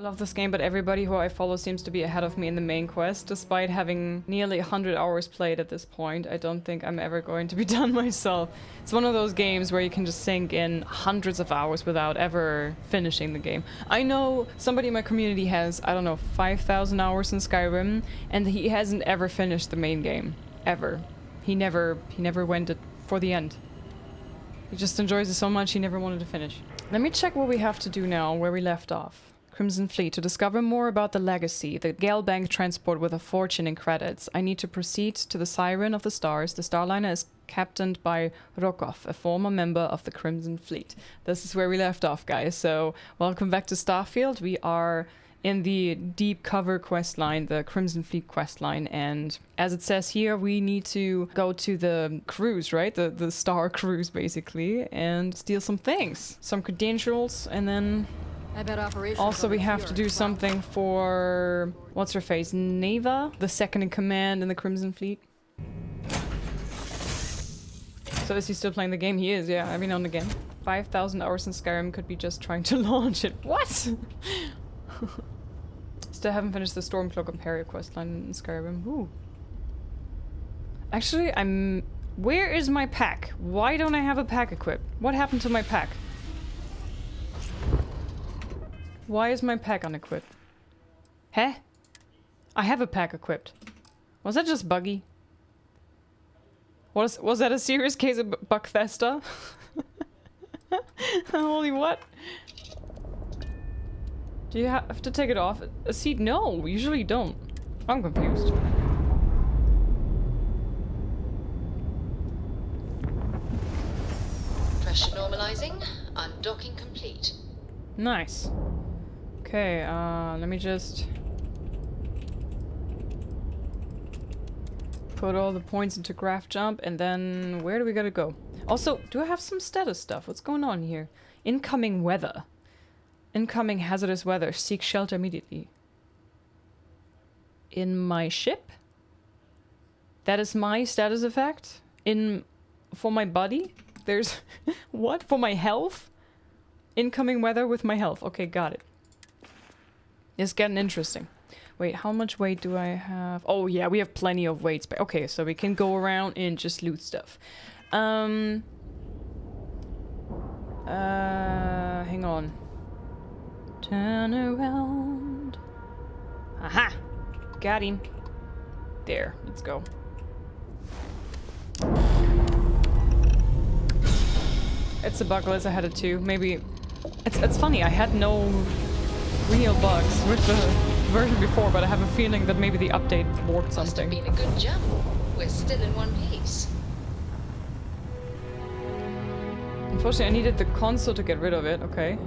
love this game, but everybody who I follow seems to be ahead of me in the main quest, despite having nearly 100 hours played at this point. I don't think I'm ever going to be done myself. It's one of those games where you can just sink in hundreds of hours without ever finishing the game. I know somebody in my community has, I don't know, 5,000 hours in Skyrim, and he hasn't ever finished the main game. Ever. He never went for the end. He just enjoys it so much he never wanted to finish. Let me check what we have to do now, where we left off. Crimson Fleet. To discover more about the legacy, the Galbank transport with a fortune in credits, I need to proceed to the Siren of the Stars. The Starliner is captained by Rokov, a former member of the Crimson Fleet. This is where we left off, guys. So, welcome back to Starfield. We are in the deep cover quest line, the Crimson Fleet quest line, and as it says here, we need to go to the cruise, right? The Star Cruise, basically, and steal some things. Some credentials, and then also we have to do something for, what's her face, Neva, the second in command in the Crimson Fleet. So is he still playing the game? He is, yeah, every now and again. 5,000 hours in Skyrim could be just trying to launch it. What? Still haven't finished the Stormcloak Imperia questline in Skyrim. Ooh. Actually, where is my pack? Why don't I have a pack equipped? What happened to my pack? Why is my pack unequipped? Huh? I have a pack equipped. Was that just buggy? Was that a serious case of Bethesda? Holy what? Do you have to take it off? A seat? No, usually you don't. I'm confused. Pressure normalizing. Undocking complete. Nice. Okay, let me just put all the points into graph jump, and then where do we gotta go? Also, do I have some status stuff? What's going on here? Incoming weather. Incoming hazardous weather. Seek shelter immediately. In my ship? That is my status effect? For my body? There's... what? For my health? Incoming weather with my health. Okay, got it. It's getting interesting. Wait, how much weight do I have? Oh yeah, we have plenty of weights. Okay, so we can go around and just loot stuff. Hang on. Turn around. Aha! Got him. There, let's go. It's a bug, Liz, I had it too. Maybe... It's funny, I had no real bugs with the version before, but I have a feeling that maybe the update worked something. Must have been a good jump. We're still in one piece. Unfortunately, I needed the console to get rid of it. Okay.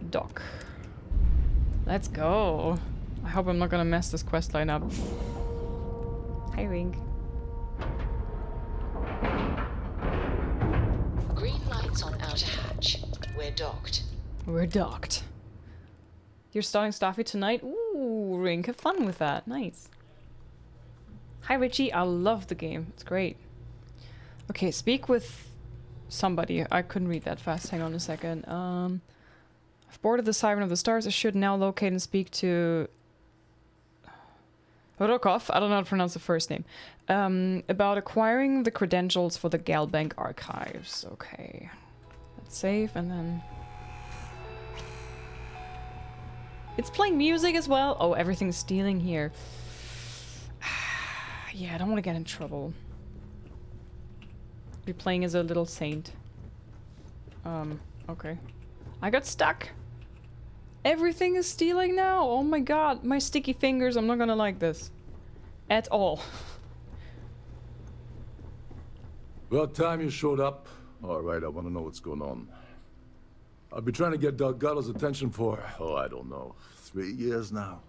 Dock. Let's go. I hope I'm not gonna mess this quest line up. Hi, Ring. Green lights on outer hatch. We're docked. We're docked. You're starting Starfield tonight? Ooh, Ring, have fun with that. Nice. Hi, Richie. I love the game. It's great. Okay, speak with somebody. I couldn't read that fast. Hang on a second. I've boarded the Siren of the Stars. I should now locate and speak to Rokov, I don't know how to pronounce the first name, about acquiring the credentials for the Galbank archives. Okay. Let's save and then... It's playing music as well. Oh, everything's stealing here. Yeah, I don't want to get in trouble. Be playing as a little saint. Okay. I got stuck. Everything is stealing now. Oh my god, my sticky fingers. I'm not gonna like this. At all. About time you showed up. Alright, I want to know what's going on. I've been trying to get Delgado's attention for, oh, I don't know, 3 years now.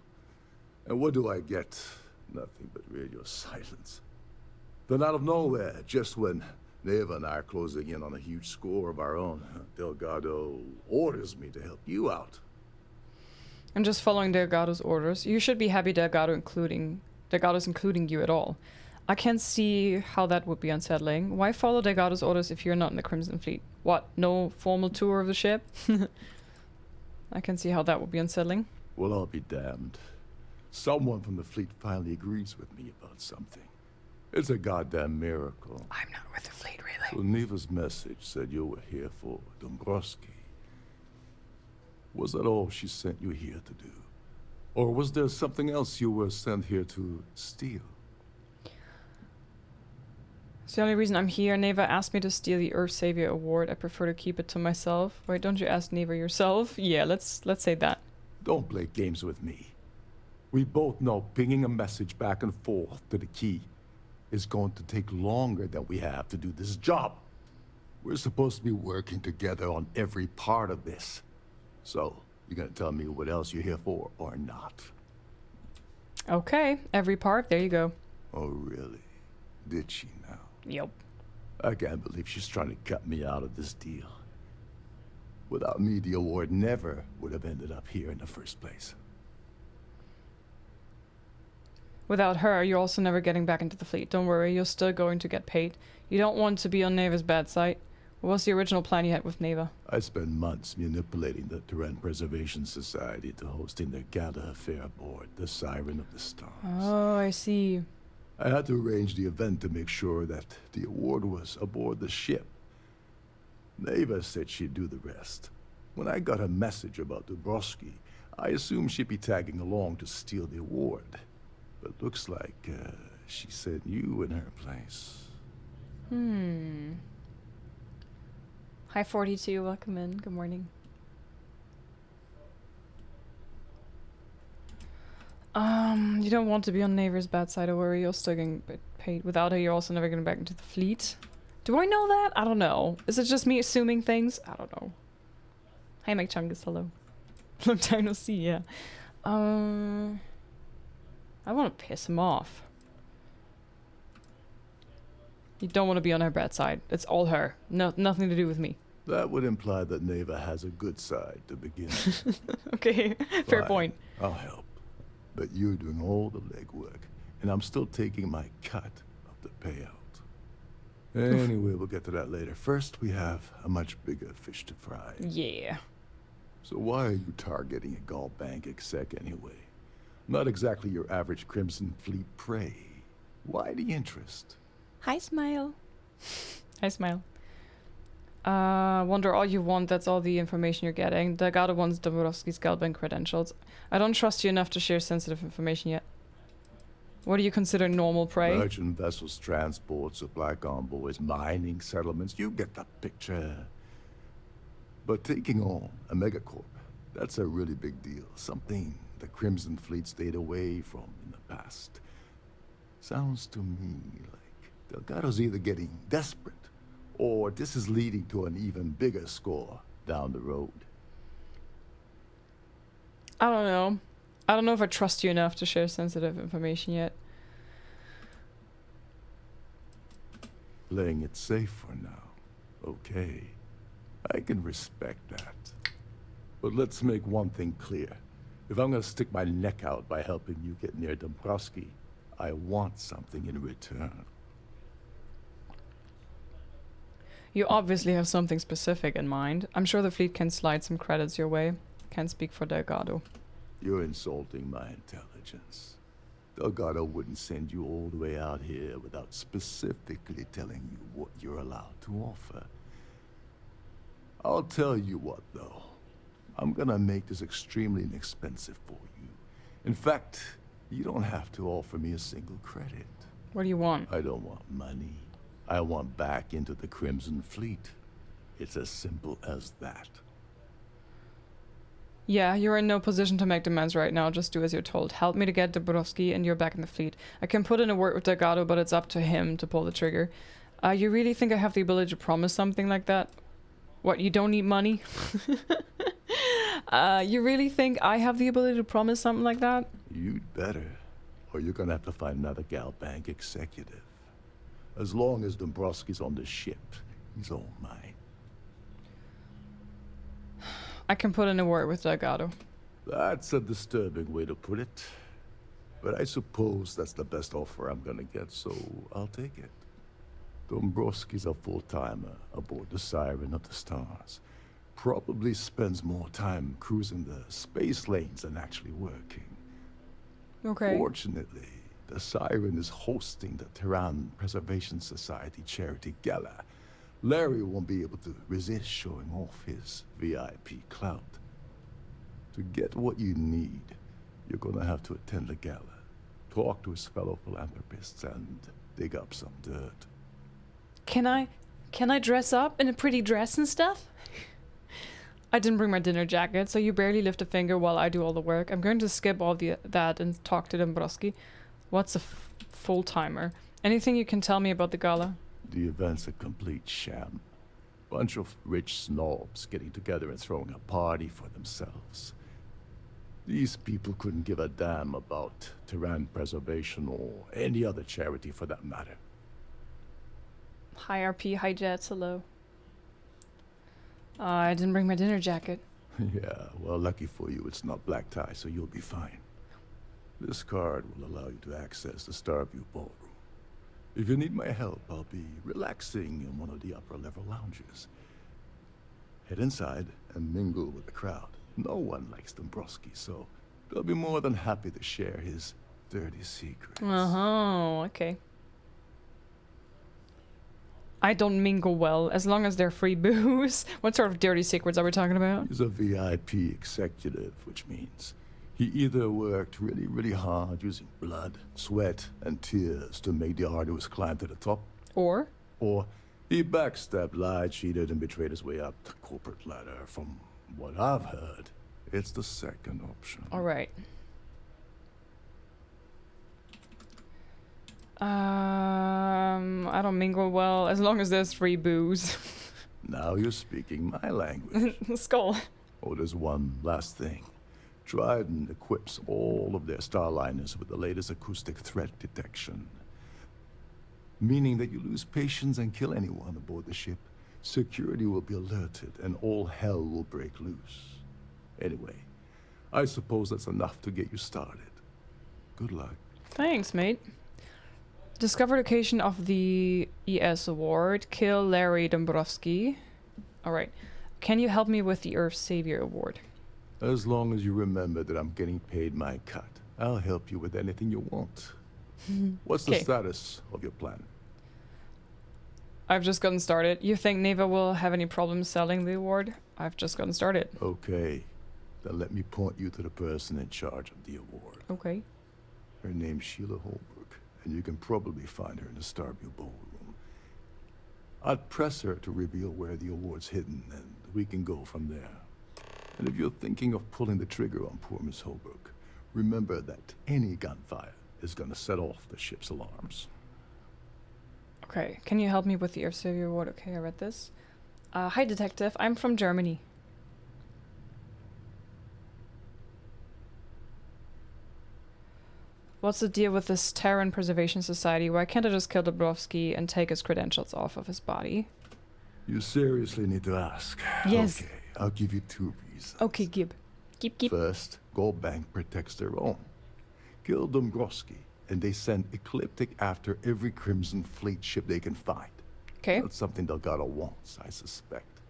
And what do I get? Nothing but radio silence. Then out of nowhere, just when Neva and I are closing in on a huge score of our own, Delgado orders me to help you out. I'm just following Delgado's orders. You should be happy Delgado's including you at all. I can see how that would be unsettling. Why follow Delgado's orders if you're not in the Crimson Fleet? What, no formal tour of the ship? I can see how that would be unsettling. Well, I'll be damned. Someone from the fleet finally agrees with me about something. It's a goddamn miracle. I'm not with the fleet, really. So Neva's message said you were here for Dombrowski. Was that all she sent you here to do? Or was there something else you were sent here to steal? It's the only reason I'm here. Neva asked me to steal the Earth Savior Award. I prefer to keep it to myself. Why don't you ask Neva yourself? Yeah, let's say that. Don't play games with me. We both know pinging a message back and forth to the key is going to take longer than we have to do this job. We're supposed to be working together on every part of this. So, you gonna tell me what else you're here for or not? Okay, every part, there you go. Oh, really? Did she now? Yep. I can't believe she's trying to cut me out of this deal. Without me, the award never would have ended up here in the first place. Without her, you're also never getting back into the fleet. Don't worry, you're still going to get paid. You don't want to be on Neva's bad side. What was the original plan you had with Neva? I spent months manipulating the Terran Preservation Society to hosting the Gala affair aboard the Siren of the Stars. Oh, I see. I had to arrange the event to make sure that the award was aboard the ship. Neva said she'd do the rest. When I got a message about Dombrowski, I assumed she'd be tagging along to steal the award. But looks like she sent you in her place. Hi 42, welcome in. Good morning. You don't want to be on Neva's bad side, don't worry, you're still getting paid. Without her, you're also never getting back into the fleet. Do I know that? I don't know. Is it just me assuming things? I don't know. Hi Mike Chungus, hello. Long time no see, yeah. I want to piss him off. You don't want to be on her bad side. It's all her. No, nothing to do with me. That would imply that Neva has a good side to begin with. Okay, fair Fine, point. I'll help. But you're doing all the legwork, and I'm still taking my cut of the payout. Anyway, we'll get to that later. First, we have a much bigger fish to fry. Yeah. So why are you targeting a Gall Bank exec anyway? Not exactly your average Crimson Fleet prey. Why the interest? Hi, Smile. Hi, Smile. Wonder all you want, that's all the information you're getting. Delgado wants Dombrowski's Galban credentials. I don't trust you enough to share sensitive information yet. What do you consider normal prey? Merchant vessels, transport, supply convoys, mining settlements, you get the picture. But taking on a megacorp, that's a really big deal. Something the Crimson Fleet stayed away from in the past. Sounds to me like Delgado's either getting desperate, or this is leading to an even bigger score down the road. I don't know. I don't know if I trust you enough to share sensitive information yet. Playing it safe for now. Okay. I can respect that. But let's make one thing clear. If I'm gonna stick my neck out by helping you get near Dombrowski, I want something in return. You obviously have something specific in mind. I'm sure the fleet can slide some credits your way. Can't speak for Delgado. You're insulting my intelligence. Delgado wouldn't send you all the way out here without specifically telling you what you're allowed to offer. I'll tell you what, though. I'm gonna make this extremely inexpensive for you. In fact, you don't have to offer me a single credit. What do you want? I don't want money. I want back into the Crimson Fleet. It's as simple as that. Yeah, you're in no position to make demands right now. Just do as you're told. Help me to get Dombrowski and you're back in the fleet. I can put in a word with Delgado, but it's up to him to pull the trigger. You really think I have the ability to promise something like that? What, you don't need money? You really think I have the ability to promise something like that? You'd better, or you're gonna have to find another Gal Bank executive. As long as Dombrowski's on the ship, he's all mine. I can put in a word with Delgado. That's a disturbing way to put it. But I suppose that's the best offer I'm gonna get, so I'll take it. Dombrowski's a full-timer aboard the Siren of the Stars. Probably spends more time cruising the space lanes than actually working. Okay. Fortunately, the Siren is hosting the Terran Preservation Society charity Gala. Larry won't be able to resist showing off his VIP clout. To get what you need, you're gonna have to attend the Gala, talk to his fellow philanthropists, and dig up some dirt. Can I dress up in a pretty dress and stuff? I didn't bring my dinner jacket, so you barely lift a finger while I do all the work. I'm going to skip all that and talk to Dombrowski. What's a full-timer? Anything you can tell me about the Gala? The event's a complete sham. Bunch of rich snobs getting together and throwing a party for themselves. These people couldn't give a damn about Terran preservation or any other charity for that matter. Hi RP, hi Jets, hello. I didn't bring my dinner jacket. Yeah, well, lucky for you, it's not black tie, so you'll be fine. This card will allow you to access the Starfield ballroom. If you need my help, I'll be relaxing in one of the upper-level lounges. Head inside and mingle with the crowd. No one likes Dombrowski, so they'll be more than happy to share his dirty secrets. Okay. I don't mingle well, as long as they're free booze. What sort of dirty secrets are we talking about? He's a VIP executive, which means he either worked really, really hard using blood, sweat, and tears to make the arduous climb to the top. Or he backstabbed, lied, cheated, and betrayed his way up the corporate ladder. From what I've heard, it's the second option. Alright. I don't mingle well, as long as there's free booze. Now you're speaking my language. Skull. Oh, there's one last thing. Trident equips all of their starliners with the latest acoustic threat detection. Meaning that you lose patience and kill anyone aboard the ship, security will be alerted and all hell will break loose. Anyway, I suppose that's enough to get you started. Good luck. Thanks, mate. Discover location of the ES award. Kill Larry Dombrowski. Alright. Can you help me with the Earth Savior award? As long as you remember that I'm getting paid my cut, I'll help you with anything you want. What's the status of your plan? I've just gotten started. You think Neva will have any problems selling the award? I've just gotten started. Okay. Then let me point you to the person in charge of the award. Okay. Her name's Sheila Holbrook, and you can probably find her in the Starfield ballroom. I'd press her to reveal where the award's hidden, and we can go from there. And if you're thinking of pulling the trigger on poor Miss Holbrook, remember that any gunfire is gonna set off the ship's alarms. Okay, can you help me with the Earth Savior award? Okay, I read this. Hi detective, I'm from Germany. What's the deal with this Terran Preservation Society? Why can't I just kill Dombrowski and take his credentials off of his body? You seriously need to ask. Yes. Okay, I'll give you two reasons. Okay, Gib. First, Gold Bank protects their own. Kill Dombrowski, and they send Ecliptic after every Crimson Fleet ship they can find. Okay. That's something Delgado wants, I suspect.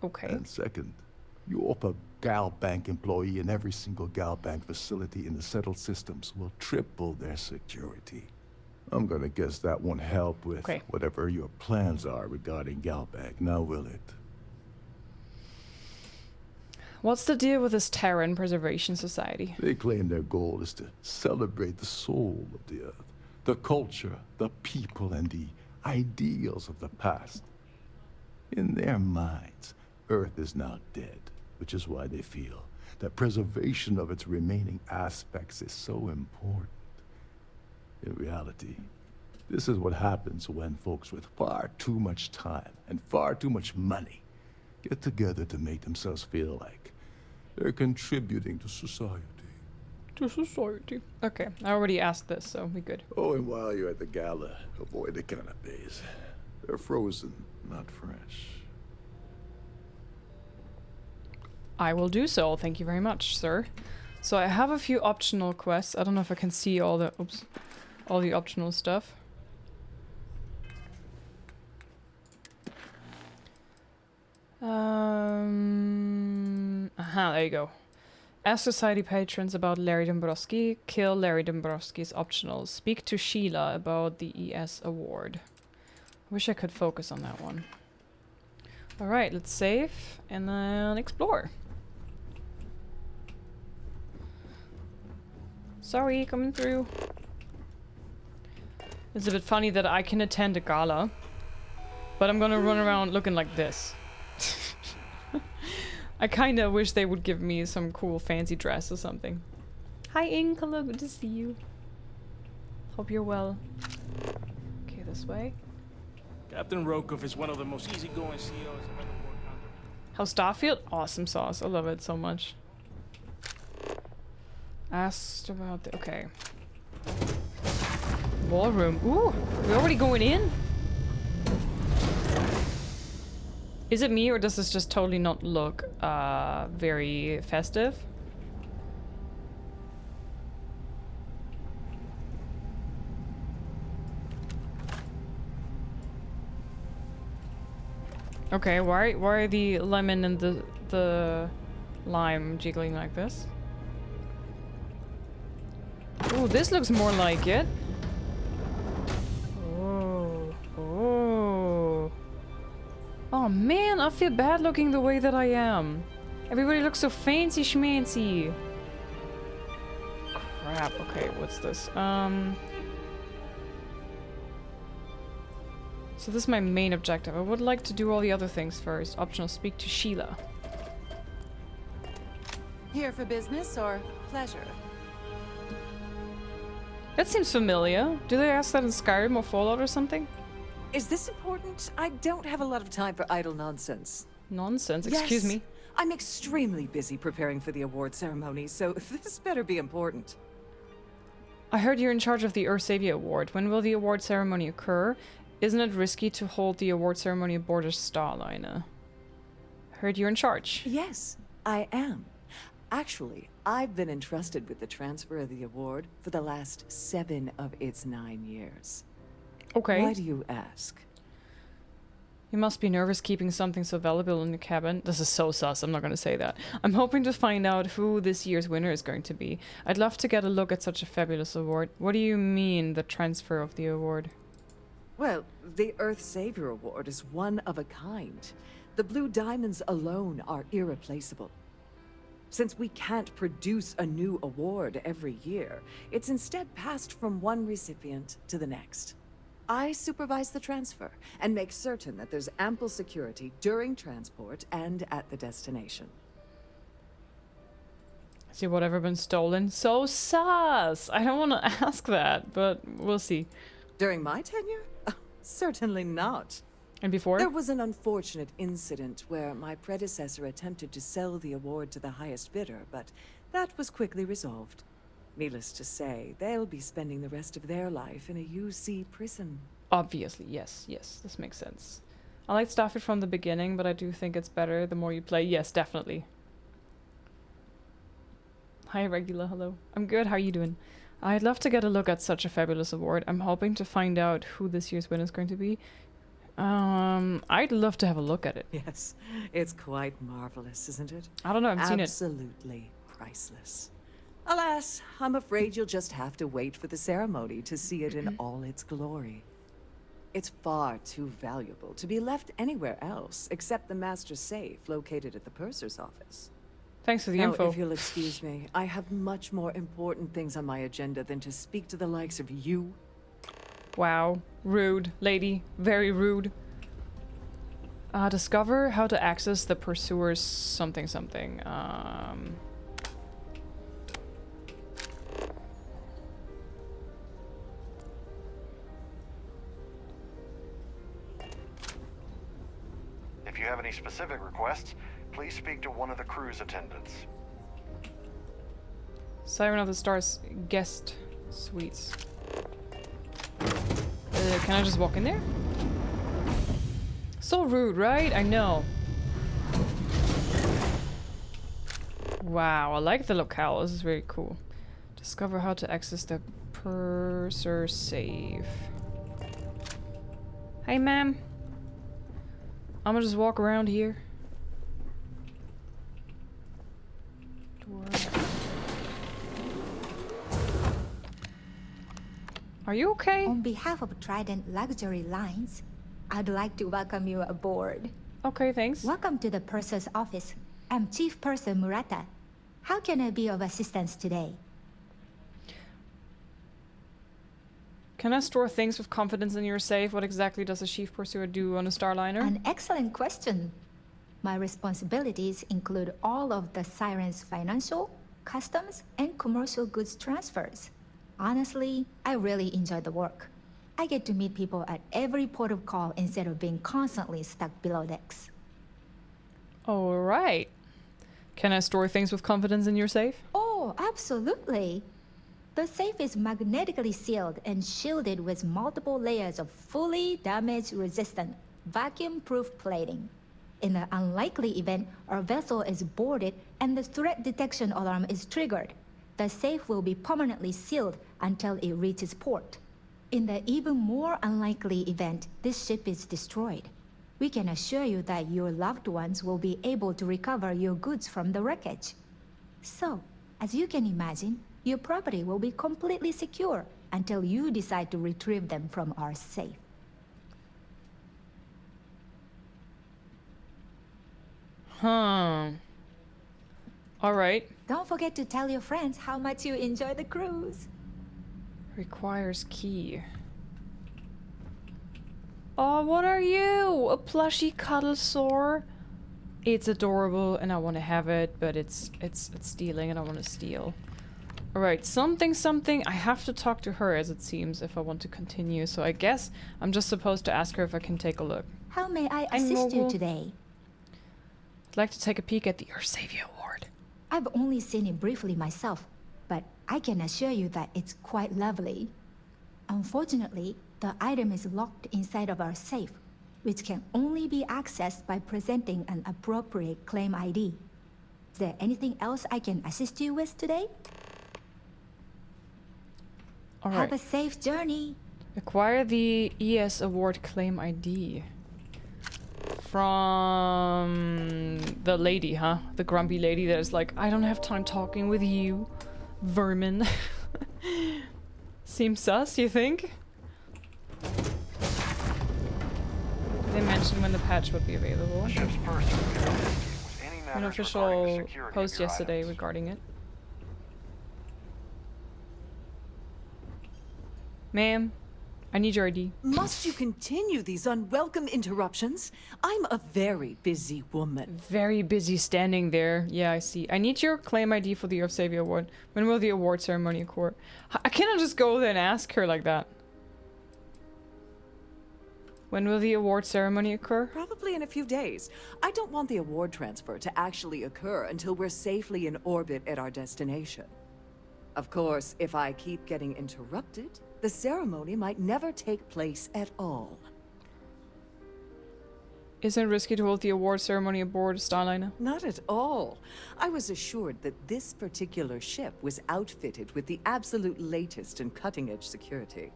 Okay. And second, you offer Gal Bank employee in every single Gal Bank facility in the settled systems will triple their security. I'm gonna guess that won't help with whatever your plans are regarding Gal Bank, now will it? What's the deal with this Terran Preservation Society? They claim their goal is to celebrate the soul of the Earth, the culture, the people, and the ideals of the past. In their minds, Earth is now dead, which is why they feel that preservation of its remaining aspects is so important. In reality, this is what happens when folks with far too much time and far too much money get together to make themselves feel like they're contributing to society. To society. Okay, I already asked this, so we good. Oh, and while you're at the Gala, avoid the canapes. They're frozen, not fresh. I will do so, thank you very much, sir. So I have a few optional quests. I don't know if I can see all the all the optional stuff. There you go. Ask society patrons about Larry Dombrowski. Kill Larry Dombrowski is optional. Speak to Sheila about the ES award. Wish I could focus on that one. Alright, let's save and then explore. Sorry, coming through. It's a bit funny that I can attend a gala, but I'm gonna run around looking like this. I kinda wish they would give me some cool fancy dress or something. Hi Ink, hello, good to see you. Hope you're well. Okay, this way. Captain Rokov is one of the most easygoing CEOs I've ever worked under. How's Starfield? Awesome sauce, I love it so much. Asked about the... okay. Ballroom. Ooh, we're already going in? Is it me or does this just totally not look very festive? Okay, why are the lemon and the lime jiggling like this? Ooh, this looks more like it. Oh man, I feel bad looking the way that I am. Everybody looks so fancy schmancy. Crap, okay, what's this? So this is my main objective. I would like to do all the other things first. Optional, speak to Sheila. Here for business or pleasure? That seems familiar. Do they ask that in Skyrim or Fallout or something? Is this important? I don't have a lot of time for idle nonsense. Nonsense? Excuse me. I'm extremely busy preparing for the award ceremony, so this better be important. I heard you're in charge of the Earth Savior Award. When will the award ceremony occur? Isn't it risky to hold the award ceremony aboard a Starliner? Heard you're in charge. Yes, I am. Actually, I've been entrusted with the transfer of the award for the last 7 of its 9 years. Okay. Why do you ask? You must be nervous keeping something so valuable in your cabin. This is so sus, I'm not going to say that. I'm hoping to find out who this year's winner is going to be. I'd love to get a look at such a fabulous award. What do you mean, the transfer of the award? Well, the Earth Savior Award is one of a kind. The blue diamonds alone are irreplaceable. Since we can't produce a new award every year, it's instead passed from one recipient to the next. I supervise the transfer and make certain that there's ample security during transport and at the destination. Has your whatever been stolen? So sus! I don't want to ask that, but we'll see. During my tenure? Oh, certainly not. And before? There was an unfortunate incident where my predecessor attempted to sell the award to the highest bidder, but that was quickly resolved. Needless to say, they'll be spending the rest of their life in a UC prison. Obviously, yes, this makes sense. I like Starfield from the beginning, but I do think it's better the more you play. Yes, definitely. Hi, Regular, hello. I'm good, how are you doing? I'd love to get a look at such a fabulous award. I'm hoping to find out who this year's winner is going to be. I'd love to have a look at it. Yes, it's quite marvelous, isn't it? I don't know, I haven't seen it. Absolutely priceless. Alas, I'm afraid you'll just have to wait for the ceremony to see it in all its glory. It's far too valuable to be left anywhere else except the master's safe located at the purser's office. Thanks for the Now, info. if you'll excuse me, I have much more important things on my agenda than to speak to the likes of you. Wow. Rude, lady. Very rude. Discover how to access the pursuer's something. If you have any specific requests, please speak to one of the crew's attendants. Siren of the Stars guest suites. Can I just walk in there? So rude, right? I know. Wow, I like the locale. This is very cool. Discover how to access the purser safe. Hey, ma'am. I'm gonna just walk around here. Door. Are you okay? On behalf of Trident Luxury Lines, I'd like to welcome you aboard. Okay, thanks. Welcome to the purser's office. I'm Chief Purser Murata. How can I be of assistance today? Can I store things with confidence in your safe? What exactly does a chief pursuer do on a Starliner? An excellent question. My responsibilities include all of the Siren's financial, customs, and commercial goods transfers. Honestly, I really enjoy the work. I get to meet people at every port of call instead of being constantly stuck below decks. All right. Can I store things with confidence in your safe? Oh, absolutely. The safe is magnetically sealed and shielded with multiple layers of fully damage-resistant, vacuum-proof plating. In the unlikely event our vessel is boarded and the threat detection alarm is triggered, the safe will be permanently sealed until it reaches port. In the even more unlikely event this ship is destroyed, we can assure you that your loved ones will be able to recover your goods from the wreckage. So, as you can imagine, your property will be completely secure until you decide to retrieve them from our safe. Huh. All right. Don't forget to tell your friends how much you enjoy the cruise. Requires key. Oh, what are you? A plushy cuddle sore? It's adorable and I want to have it, but it's stealing and I want to steal. Alright, something. I have to talk to her, as it seems, if I want to continue. So I guess I'm just supposed to ask her if I can take a look. How may I assist you today? I'd like to take a peek at the Earth Savior Award. I've only seen it briefly myself, but I can assure you that it's quite lovely. Unfortunately, the item is locked inside of our safe, which can only be accessed by presenting an appropriate claim ID. Is there anything else I can assist you with today? All Have right. a safe journey. Acquire the ES Award claim ID. From the lady, huh? The grumpy lady that is like, I don't have time talking with you, vermin. Seems sus, you think? Did they mention when the patch would be available? The ship's purser can assist you with any An matters regarding the official security of post your yesterday items. regarding it. Ma'am, I need your ID. Must you continue these unwelcome interruptions? I'm a very busy woman. Very busy standing there. Yeah, I see. I need your claim ID for the Earth Savior Award. When will the award ceremony occur? I cannot just go there and ask her like that. When will the award ceremony occur? Probably in a few days. I don't want the award transfer to actually occur until we're safely in orbit at our destination. Of course, if I keep getting interrupted, the ceremony might never take place at all. Isn't it risky to hold the award ceremony aboard a Starliner? Not at all. I was assured that this particular ship was outfitted with the absolute latest and cutting-edge security.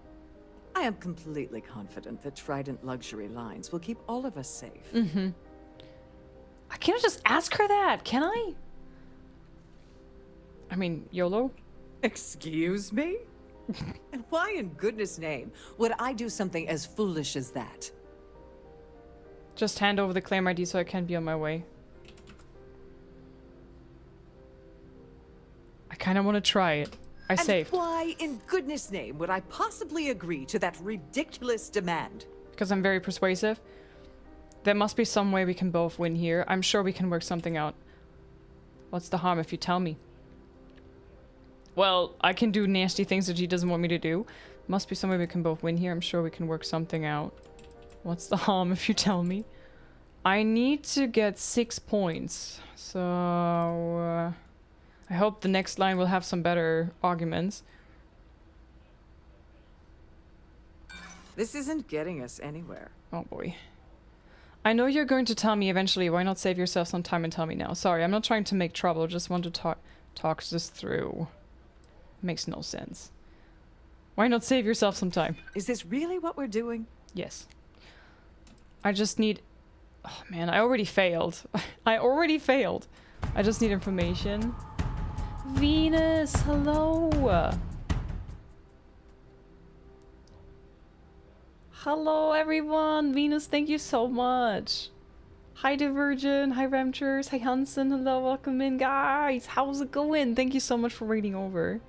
I am completely confident that Trident Luxury Lines will keep all of us safe. I cannot just ask her that, can I? I mean, YOLO? Excuse me? And why in goodness name would I do something as foolish as that? Just hand over the claim ID so I can be on my way. I kind of want to try it. I And saved. why in goodness name would I possibly agree to that ridiculous demand? Because I'm very persuasive. There must be some way we can both win here. I'm sure we can work something out. What's the harm if you tell me? Well, I can do nasty things that she doesn't want me to do. Must be some way we can both win here. I'm sure we can work something out. What's the harm if you tell me? I need to get 6 points. So... I hope the next line will have some better arguments. This isn't getting us anywhere. Oh boy. I know you're going to tell me eventually. Why not save yourself some time and tell me now? Sorry, I'm not trying to make trouble. Just want to talk this through. Makes no sense. Why not save yourself some time? Is this really what we're doing? Yes. I just need... Oh man, I already failed. I already failed. I just need information. Venus, hello! Hello everyone! Venus, thank you so much! Hi Divergent, hi Ramtures, hi Hansen, hello, welcome in guys! How's it going? Thank you so much for raiding over.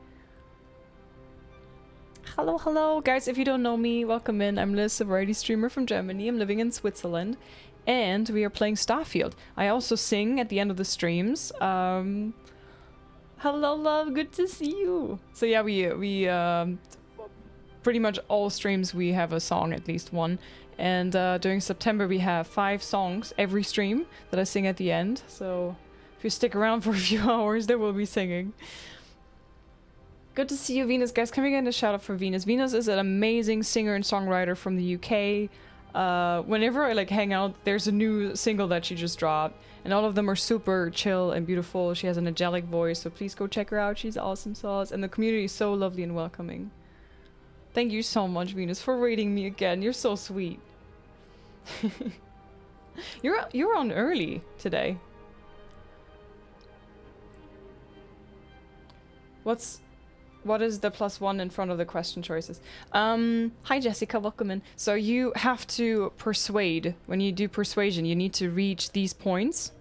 Hello, hello! Guys, if you don't know me, welcome in. I'm Liz, a variety streamer from Germany. I'm living in Switzerland. And we are playing Starfield. I also sing at the end of the streams. Hello, love, good to see you! So yeah, we pretty much all streams we have a song, at least one. And during September we have 5 songs every stream that I sing at the end. So if you stick around for a few hours, there will be singing. Good to see you, Venus. Guys, can we get a shout out for Venus? Venus is an amazing singer and songwriter from the UK. Whenever I like hang out, there's a new single that she just dropped. And all of them are super chill and beautiful. She has an angelic voice, so please go check her out. She's awesome sauce. And the community is so lovely and welcoming. Thank you so much, Venus, for raiding me again. You're so sweet. You're on early today. What is the +1 in front of the question choices? Hi Jessica, welcome in. So you have to persuade. When you do persuasion, you need to reach these points.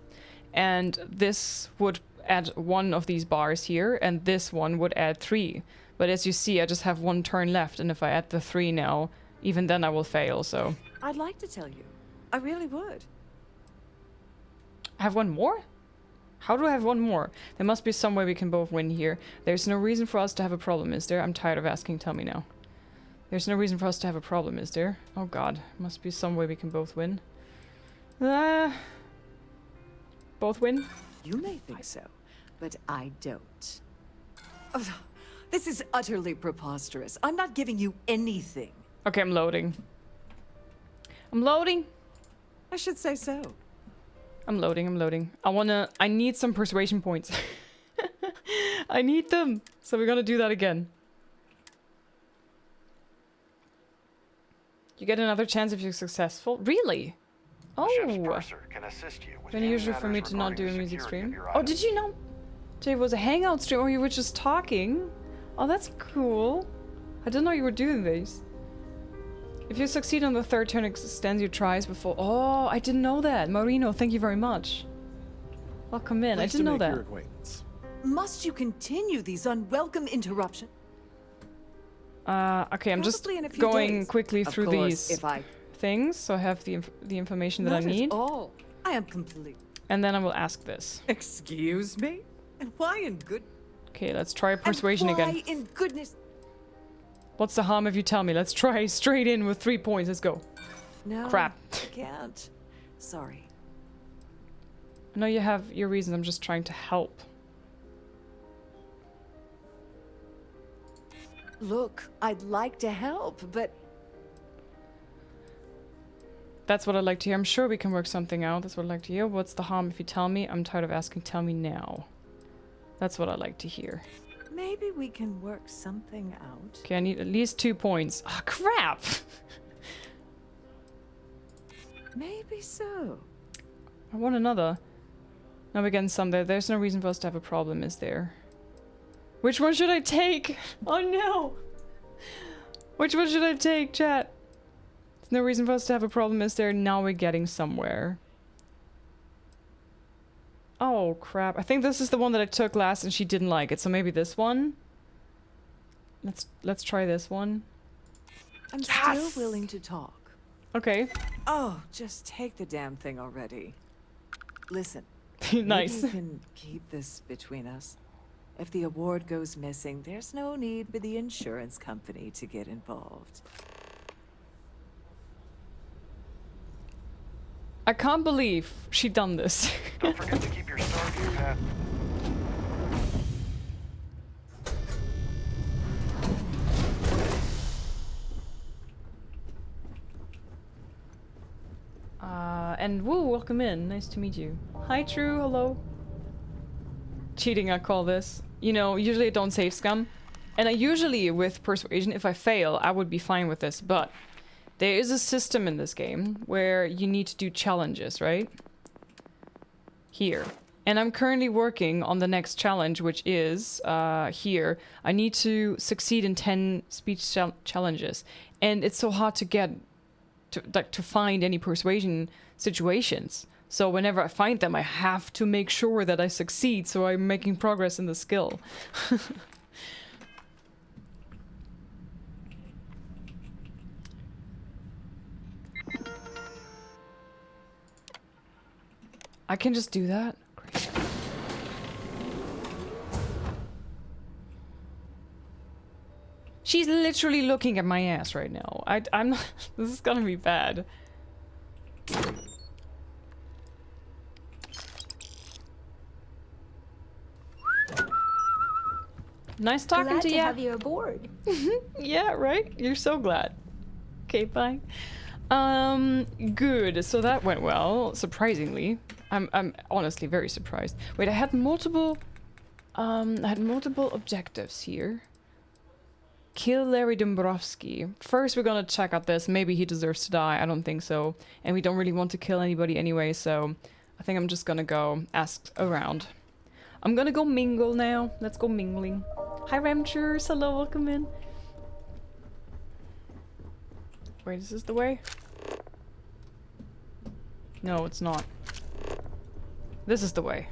And this would add 1 of these bars here, and this one would add 3. But as you see, I just have 1 turn left, and if I add the 3 now, even then I will fail, so... I'd like to tell you. I really would. I have 1 more? How do I have 1 more? There must be some way we can both win here. There's no reason for us to have a problem, is there? I'm tired of asking, tell me now. There's no reason for us to have a problem, is there? Oh god, must be some way we can both win. Both win? You may think so, but I don't. Ugh, this is utterly preposterous. I'm not giving you anything. Okay, I'm loading. I'm loading! I should say so. I'm loading. I need some persuasion points. I need them! So we're gonna do that again. You get another chance if you're successful? Really? The ship's Oh! purser can assist you with Unusual any for me matters to not do a regarding the music security stream. of your Oh, items. did you know? It was a hangout stream, or you were just talking? Oh, that's cool. I didn't know you were doing this. If you succeed on the 3rd turn, extends your tries before... Oh, I didn't know that. Marino, thank you very much. Welcome in. I didn't know that. Must you continue these unwelcome interruptions? Okay, I'm just Probably in a few going days. quickly Of through course, these if I... things, so I have the information that Not I need. at all. I am complete. And then I will ask this. Excuse me? And why in good... Okay, let's try persuasion and why again. in goodness... What's the harm if you tell me? Let's try straight in with 3 points. Let's go. No, Crap. I can't. Sorry. I know you have your reasons. I'm just trying to help. Look, I'd like to help, but... That's what I'd like to hear. I'm sure we can work something out. That's what I'd like to hear. What's the harm if you tell me? I'm tired of asking. Tell me now. That's what I'd like to hear. Maybe we can work something out. Okay, I need at least 2 points. Ah, crap! Maybe so. I want another. Now we're getting some there. There's no reason for us to have a problem, is there? Which one should I take? Oh no! Which one should I take, chat? There's no reason for us to have a problem, is there? Now we're getting somewhere. Oh crap. I think this is the one that I took last and she didn't like it, so maybe this one? Let's try this one. I'm Yes! still willing to talk. Okay. Oh, just take the damn thing already. Listen. Nice. Maybe you can keep this between us. If the award goes missing, there's no need for the insurance company to get involved. I can't believe she done this. Don't forget to keep your Starfield hat. And woo, welcome in. Nice to meet you. Hi, True. Hello. Cheating, I call this. You know, usually I don't save scum. And I usually, with Persuasion, if I fail, I would be fine with this. But there is a system in this game where you need to do challenges, right? Here. And I'm currently working on the next challenge, which is here. I need to succeed in 10 speech challenges. And it's so hard to get, to find any persuasion situations. So whenever I find them, I have to make sure that I succeed, so I'm making progress in the skill. I can just do that? Great. She's literally looking at my ass right now. I'm not... This is gonna be bad. Nice talking Glad to to you. have you aboard. Yeah, right? You're so glad. Okay, bye. Good. So that went well, surprisingly. I'm honestly very surprised. Wait, I had multiple objectives here. Kill Larry Dombrowski. First, we're gonna check out this. Maybe he deserves to die. I don't think so. And we don't really want to kill anybody anyway, so I think I'm just gonna go ask around. I'm gonna go mingle now. Let's go mingling. Hi, Ramchers. Hello, welcome in. Wait, is this the way? No, it's not. This is the way.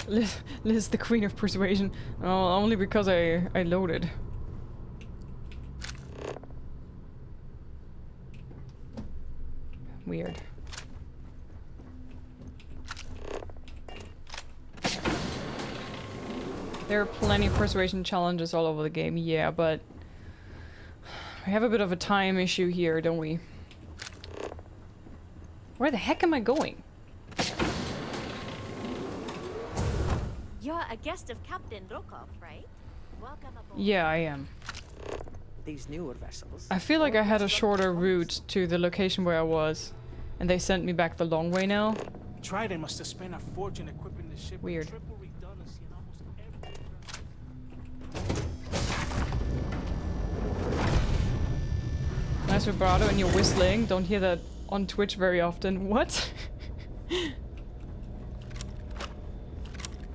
Liz, the queen of persuasion. Oh, only because I loaded. Weird. There are plenty of persuasion challenges all over the game, yeah, but we have a bit of a time issue here, don't we? Where the heck am I going? You're a guest of Captain Rokov, right? Welcome aboard. Yeah, I am. These newer vessels. I feel like I had a shorter route to the location where I was, and they sent me back the long way now. Trident must have spent a fortune equipping the ship Weird. with triple redundancy in almost every... Nice vibrato and you're whistling. Don't hear that on Twitch very often. What?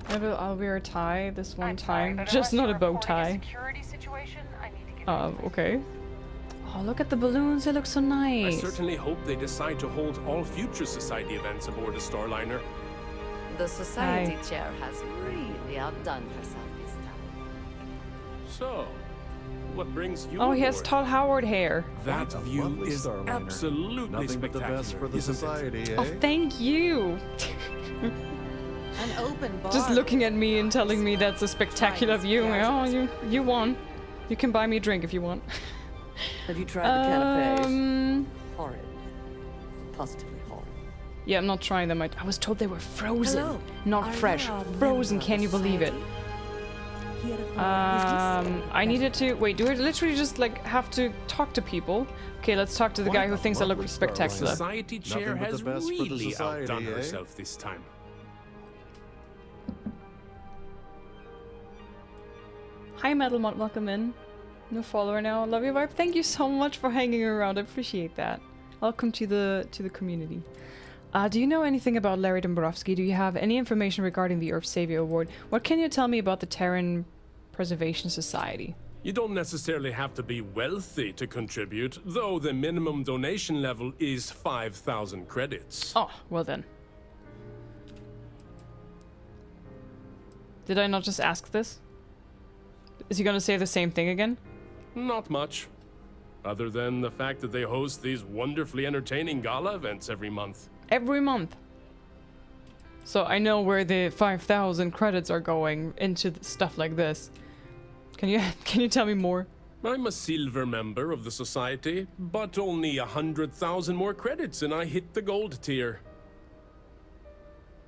Maybe I'll wear a tie this one time. Just not a bow tie. Okay. Oh, look at the balloons. They look so nice. I certainly hope they decide to hold all future Society events aboard a Starliner. The Society chair has really outdone herself this time. So, what brings you Oh, he has aboard? Todd Howard hair. That view is Starliner. absolutely Nothing but the spectacular, best for the isn't it? society, eh? Oh, thank you. An open bar. Just looking at me and telling me that's a spectacular view. Oh, you won. You can buy me a drink if you want. Have you tried the canapes? Horrid. Positively horrid. Yeah, I'm not trying them. I was told they were frozen, Hello. not Are fresh. you a Frozen, member can you of believe it? I needed to... Wait, do I literally just, like, have to talk to people? Okay, let's talk to the guy who thinks I look spectacular. Society chair Nothing but has the best for the really society, outdone eh? herself this time. Hi, Metalmont, welcome in. No follower now. Love your vibe. Thank you so much for hanging around. I appreciate that. Welcome to the community. Do you know anything about Larry Dombrowski? Do you have any information regarding the Earth Savior Award? What can you tell me about the Terran Preservation Society? You don't necessarily have to be wealthy to contribute, though the minimum donation level is 5,000 credits. Oh, well then. Did I not just ask this? Is he gonna say the same thing again? Not much. Other than the fact that they host these wonderfully entertaining gala events every month. Every month. So I know where the 5,000 credits are going into stuff like this. Can you tell me more? I'm a silver member of the society, but only 100,000 more credits and I hit the gold tier.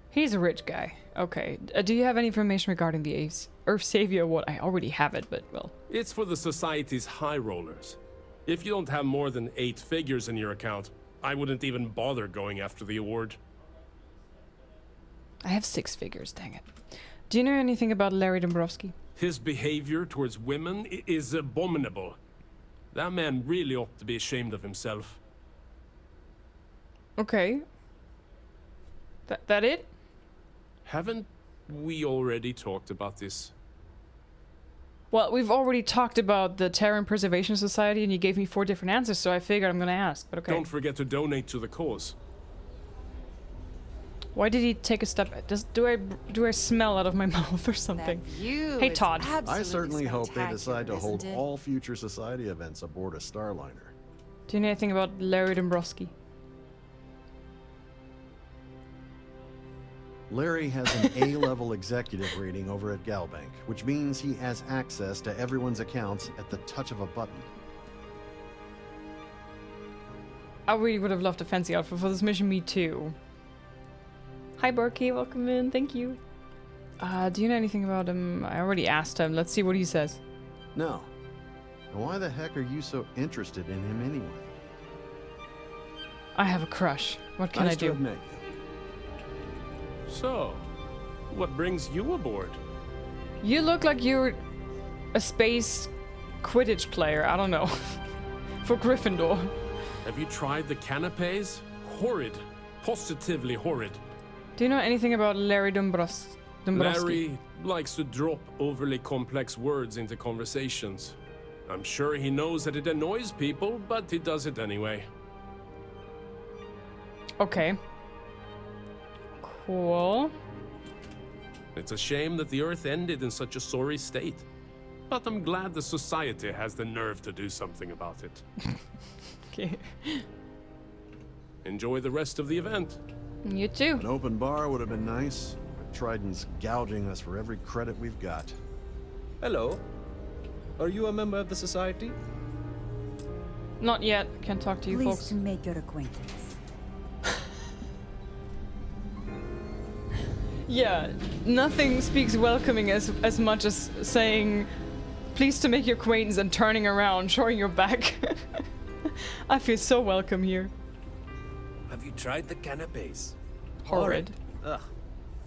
He's a rich guy. Okay. Do you have any information regarding the Earth Savior Award? I already have it, but well. It's for the society's high rollers. If you don't have more than 8 figures in your account, I wouldn't even bother going after the award. I have 6 figures, dang it. Do you know anything about Larry Dombrowski? His behavior towards women is abominable. That man really ought to be ashamed of himself. Okay. That it? Haven't we already talked about this? Well, we've already talked about the Terran Preservation Society, and you gave me 4 different answers, so I figured I'm gonna ask, but okay. Don't forget to donate to the cause. Why did he take a step? Do I smell out of my mouth or something? Hey, Todd. I certainly hope they decide to hold all future society events aboard a Starliner. Do you know anything about Larry Dombrowski? Larry has an A-level executive rating over at Galbank, which means he has access to everyone's accounts at the touch of a button. I really would have loved a fancy outfit for this mission, me too. Hi Barky, welcome in, thank you. Do you know anything about him? I already asked him, let's see what he says. No. And why the heck are you so interested in him anyway? I have a crush. What can I do? Nice to admit. So, what brings you aboard? You look like you're a space Quidditch player, I don't know. For Gryffindor. Have you tried the canapes? Horrid. Positively horrid. Do you know anything about Larry Dombrowski? Larry likes to drop overly complex words into conversations. I'm sure he knows that it annoys people, but he does it anyway. Okay. Cool. It's a shame that the Earth ended in such a sorry state. But I'm glad the society has the nerve to do something about it. Okay. Enjoy the rest of the event. You too. An open bar would have been nice, but Trident's gouging us for every credit we've got. Hello. Are you a member of the society? Not yet. Can't talk to you folks. Pleased to make your acquaintance. Yeah, nothing speaks welcoming as much as saying, pleased to make your acquaintance and turning around, showing your back. I feel so welcome here. Have you tried the canapes? Horrid. Ugh.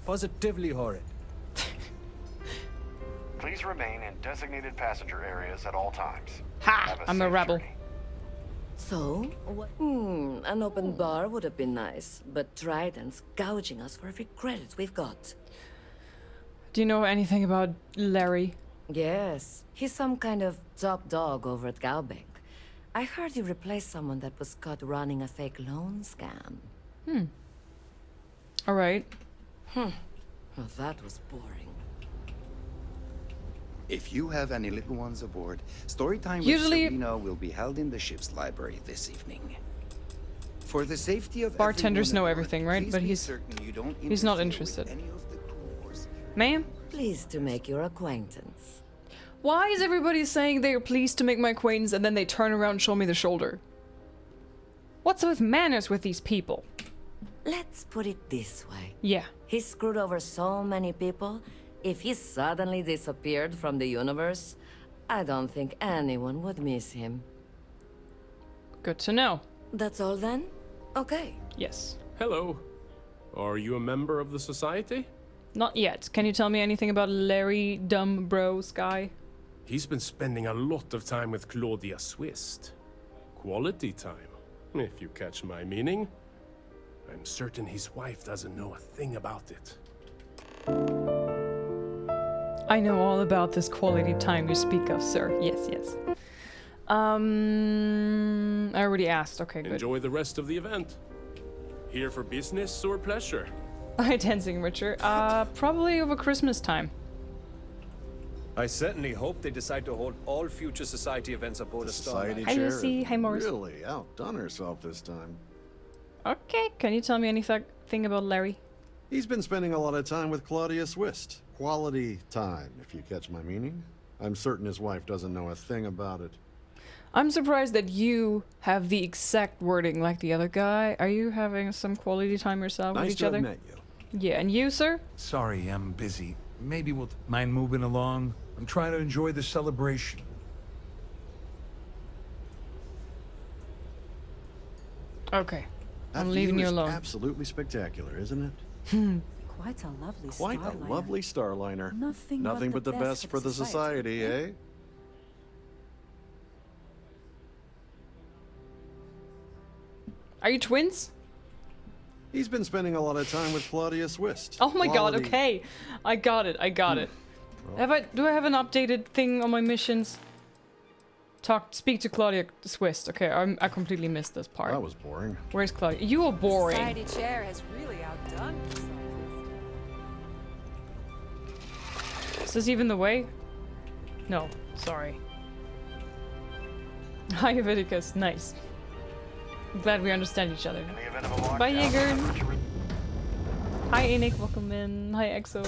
Positively horrid. Please remain in designated passenger areas at all times. Ha! I'm a rebel. So, an open bar would have been nice, but Trident's gouging us for every credit we've got. Do you know anything about Larry? Yes, he's some kind of top dog over at Galbank. I heard he replaced someone that was caught running a fake loan scam. Alright. Well, that was boring. If you have any little ones aboard, storytime with Usually- Serena will be held in the ship's library this evening. For the safety of Bartenders know everyone aboard, everything, right? please But be he's certain you don't he's not interfere with interested. any of the crew. Ma'am? Pleased to make your acquaintance. Why is everybody saying they are pleased to make my acquaintance and then they turn around and show me the shoulder? What's with manners with these people? Let's put it this way. Yeah. He screwed over so many people. If he suddenly disappeared from the universe, I don't think anyone would miss him. Good to know. That's all then? Okay. Yes. Hello. Are you a member of the society? Not yet. Can you tell me anything about Larry Dombrowski? He's been spending a lot of time with Claudia Swist. Quality time, if you catch my meaning. I'm certain his wife doesn't know a thing about it. I know all about this quality time you speak of, sir. Yes, yes. I already asked. Okay, good. Enjoy the rest of the event. Here for business or pleasure? Hi, Dancing Richard. Probably over Christmas time. I certainly hope they decide to hold all future society events aboard a Society Starliner. Hi, chair Lucy. Hi, Morris. really outdone herself this time. Okay, can you tell me anything about Larry? He's been spending a lot of time with Claudia Swist. Quality time, if you catch my meaning. I'm certain his wife doesn't know a thing about it. I'm surprised that you have the exact wording like the other guy. Are you having some quality time yourself with Nice each to other? have met you. Yeah, and you, sir? Sorry, I'm busy. Maybe we'll mind moving along. I'm trying to enjoy the celebration. Okay. That I'm leaving view you is alone. Absolutely spectacular, isn't it? Quite a lovely Quite a starliner. lovely starliner. Nothing but the best for the society, eh? Are you twins? He's been spending a lot of time with Claudia Swiss. Oh my god, okay. I got it. Do I have an updated thing on my missions? Speak to Claudia Swiss. Okay, I completely missed this part. That was boring. Where's Claudia? You are boring. Society chair has really outdone itself. Is this even the way? No, sorry. Hi, Leviticus. Nice. I'm glad we understand each other. Bye, Jaeger. Hi, Enoch. Welcome in. Hi, Exo.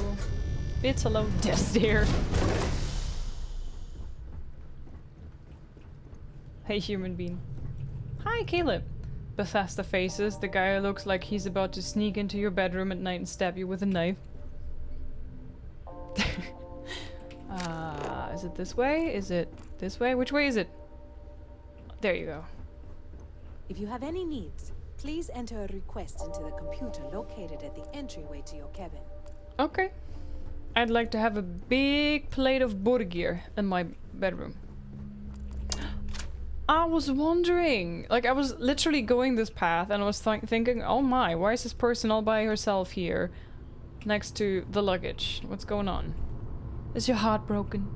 It's hello, Death Stare. Hey, human being. Hi, Caleb. Bethesda faces. The guy who looks like he's about to sneak into your bedroom at night and stab you with a knife. Is it this way? Is it this way? Which way is it? There you go. If you have any needs, please enter a request into the computer located at the entryway to your cabin. Okay. I'd like to have a big plate of burger in my bedroom. I was wondering, like I was literally going this path and I was thinking, oh my, why is this person all by herself here next to the luggage? What's going on? Is your heart broken?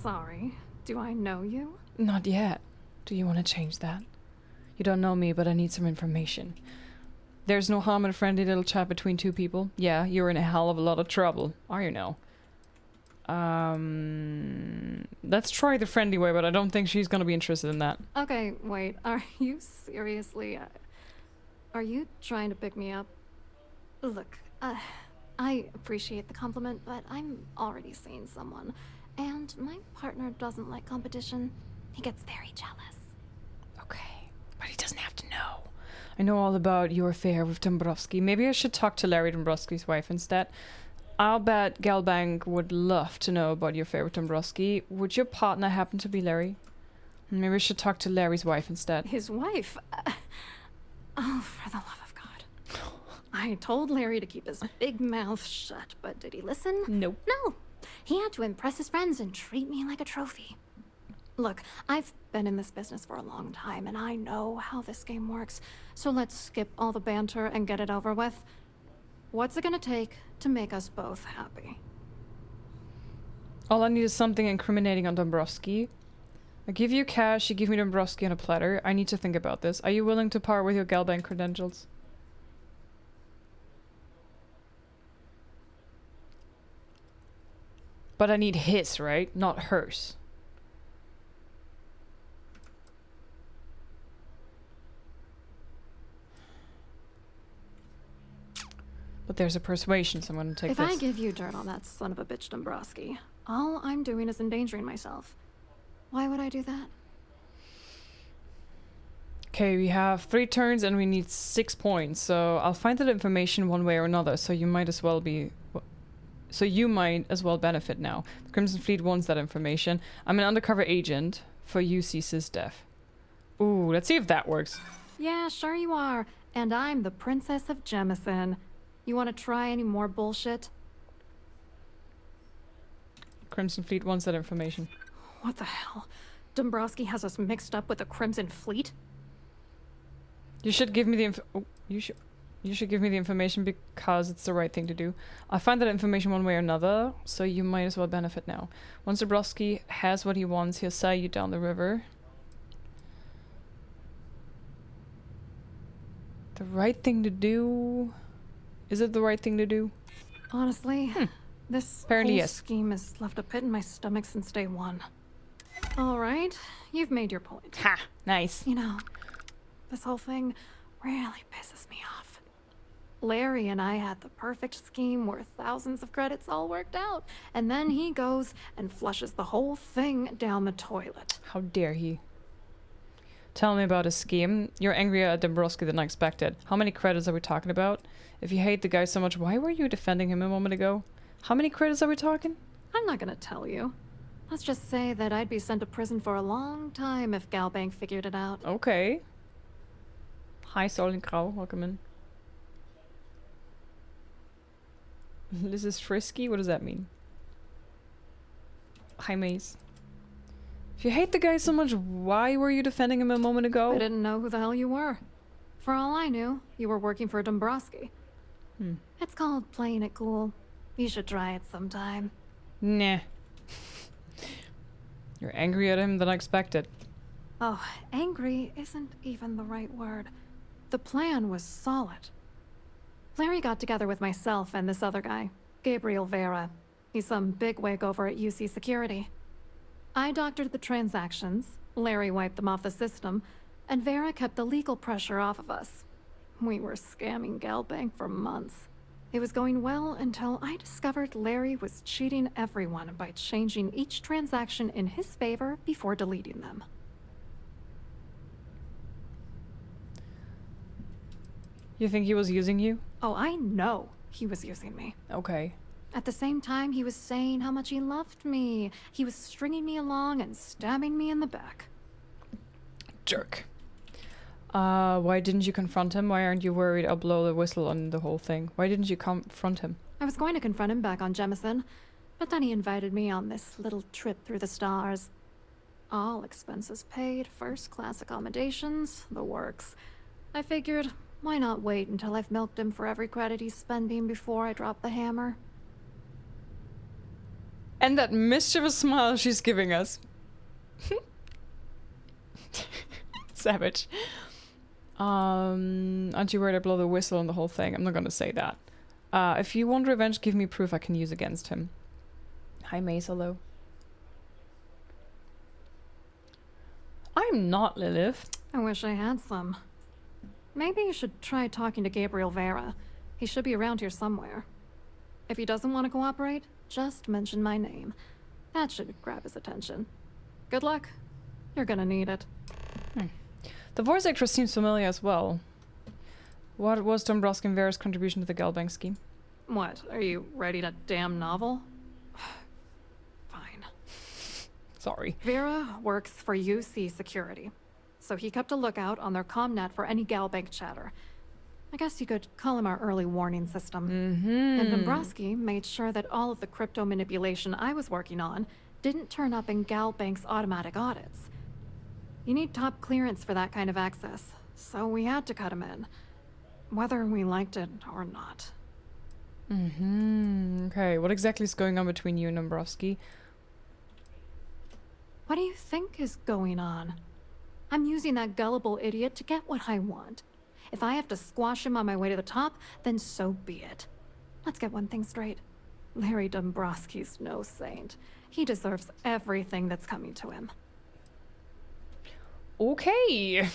Sorry. Do I know you? Not yet. Do you want to change that? You don't know me, but I need some information. There's no harm in a friendly little chat between two people. Yeah, you're in a hell of a lot of trouble. Are you now? Let's try the friendly way, but I don't think she's gonna be interested in that. Okay, wait. Are you seriously... are you trying to pick me up? Look, I appreciate the compliment, but I'm already seeing someone. And my partner doesn't like competition. He gets very jealous. Okay, but he doesn't have to know. I know all about your affair with Dombrowski. Maybe I should talk to Larry Dombrowski's wife instead. I'll bet Galbank would love to know about your affair with Dombrowski. Would your partner happen to be Larry? Maybe I should talk to Larry's wife instead. His wife? Oh, for the love of God. I told Larry to keep his big mouth shut, but did he listen? Nope. No. He had to impress his friends and treat me like a trophy. Look, I've been in this business for a long time, and I know how this game works. So let's skip all the banter and get it over with. What's it gonna take to make us both happy? All I need is something incriminating on Dombrowski. I give you cash, you give me Dombrowski on a platter. I need to think about this. Are you willing to part with your Galbank credentials? But I need his, right? Not hers. But there's a persuasion, so I'm gonna take If this. I give you dirt on that son of a bitch Dombrowski, all I'm doing is endangering myself. Why would I do that? Okay, we have 3 turns and we need 6 points, so I'll find that information one way or another, so you might as well benefit now. The Crimson Fleet wants that information. I'm an undercover agent for UC SysDef. Ooh, let's see if that works. Yeah, sure you are. And I'm the Princess of Jemison. You want to try any more bullshit? Crimson Fleet wants that information. What the hell? Dombrowski has us mixed up with the Crimson Fleet? You should give me the you should give me the information because it's the right thing to do. I'll find that information one way or another, so you might as well benefit now. Once Dombrowski has what he wants, he'll sail you down the river. The right thing to do? Is it the right thing to do? Honestly, this Apparently, whole yes. scheme has left a pit in my stomach since day one. All right, you've made your point. Ha! Nice. You know, this whole thing really pisses me off. Larry and I had the perfect scheme worth thousands of credits all worked out, and then he goes and flushes the whole thing down the toilet. How dare he? Tell me about his scheme. You're angrier at Dombrowski than I expected. How many credits are we talking about? If you hate the guy so much, why were you defending him a moment ago? How many credits are we talking? I'm not gonna tell you. Let's just say that I'd be sent to prison for a long time if Galbank figured it out. Okay. Hi, Solenkrau. Welcome in. This is frisky? What does that mean? Hi, Maze. If you hate the guy so much, why were you defending him a moment ago? I didn't know who the hell you were. For all I knew, you were working for Dombrowski. It's called playing it cool. You should try it sometime. Nah. You're angrier at him than I expected. Oh, angry isn't even the right word. The plan was solid. Larry got together with myself and this other guy, Gabriel Vera. He's some bigwig over at UC Security. I doctored the transactions, Larry wiped them off the system, and Vera kept the legal pressure off of us. We were scamming Galbank for months. It was going well until I discovered Larry was cheating everyone by changing each transaction in his favor before deleting them. You think he was using you? Oh, I know he was using me. Okay. At the same time, he was saying how much he loved me. He was stringing me along and stabbing me in the back. Jerk. Why didn't you confront him? Why aren't you worried I'll blow the whistle on the whole thing? Why didn't you confront him? I was going to confront him back on Jemison, but then he invited me on this little trip through the stars. All expenses paid, first-class accommodations, the works. I figured, why not wait until I've milked him for every credit he's spending before I drop the hammer? And that mischievous smile she's giving us. Savage. Aren't you worried I blow the whistle on the whole thing? I'm not gonna say that. If you want revenge, give me proof I can use against him. Hi, Mace, hello. I'm not Lilith. I wish I had some. Maybe you should try talking to Gabriel Vera. He should be around here somewhere. If he doesn't want to cooperate, just mention my name. That should grab his attention. Good luck. You're gonna need it. The voice actress seems familiar as well. What was Dombrowski and Vera's contribution to the Galbank scheme? What, are you writing a damn novel? Fine. Sorry. Vera works for UC Security, so he kept a lookout on their commnet for any Galbank chatter. I guess you could call him our early warning system. And Dombrowski made sure that all of the crypto manipulation I was working on didn't turn up in Galbank's automatic audits. You need top clearance for that kind of access, so we had to cut him in, whether we liked it or not. Okay, what exactly is going on between you and Dombrowski? What do you think is going on? I'm using that gullible idiot to get what I want. If I have to squash him on my way to the top, then so be it. Let's get one thing straight. Larry Dombrowski's no saint. He deserves everything that's coming to him. Okay.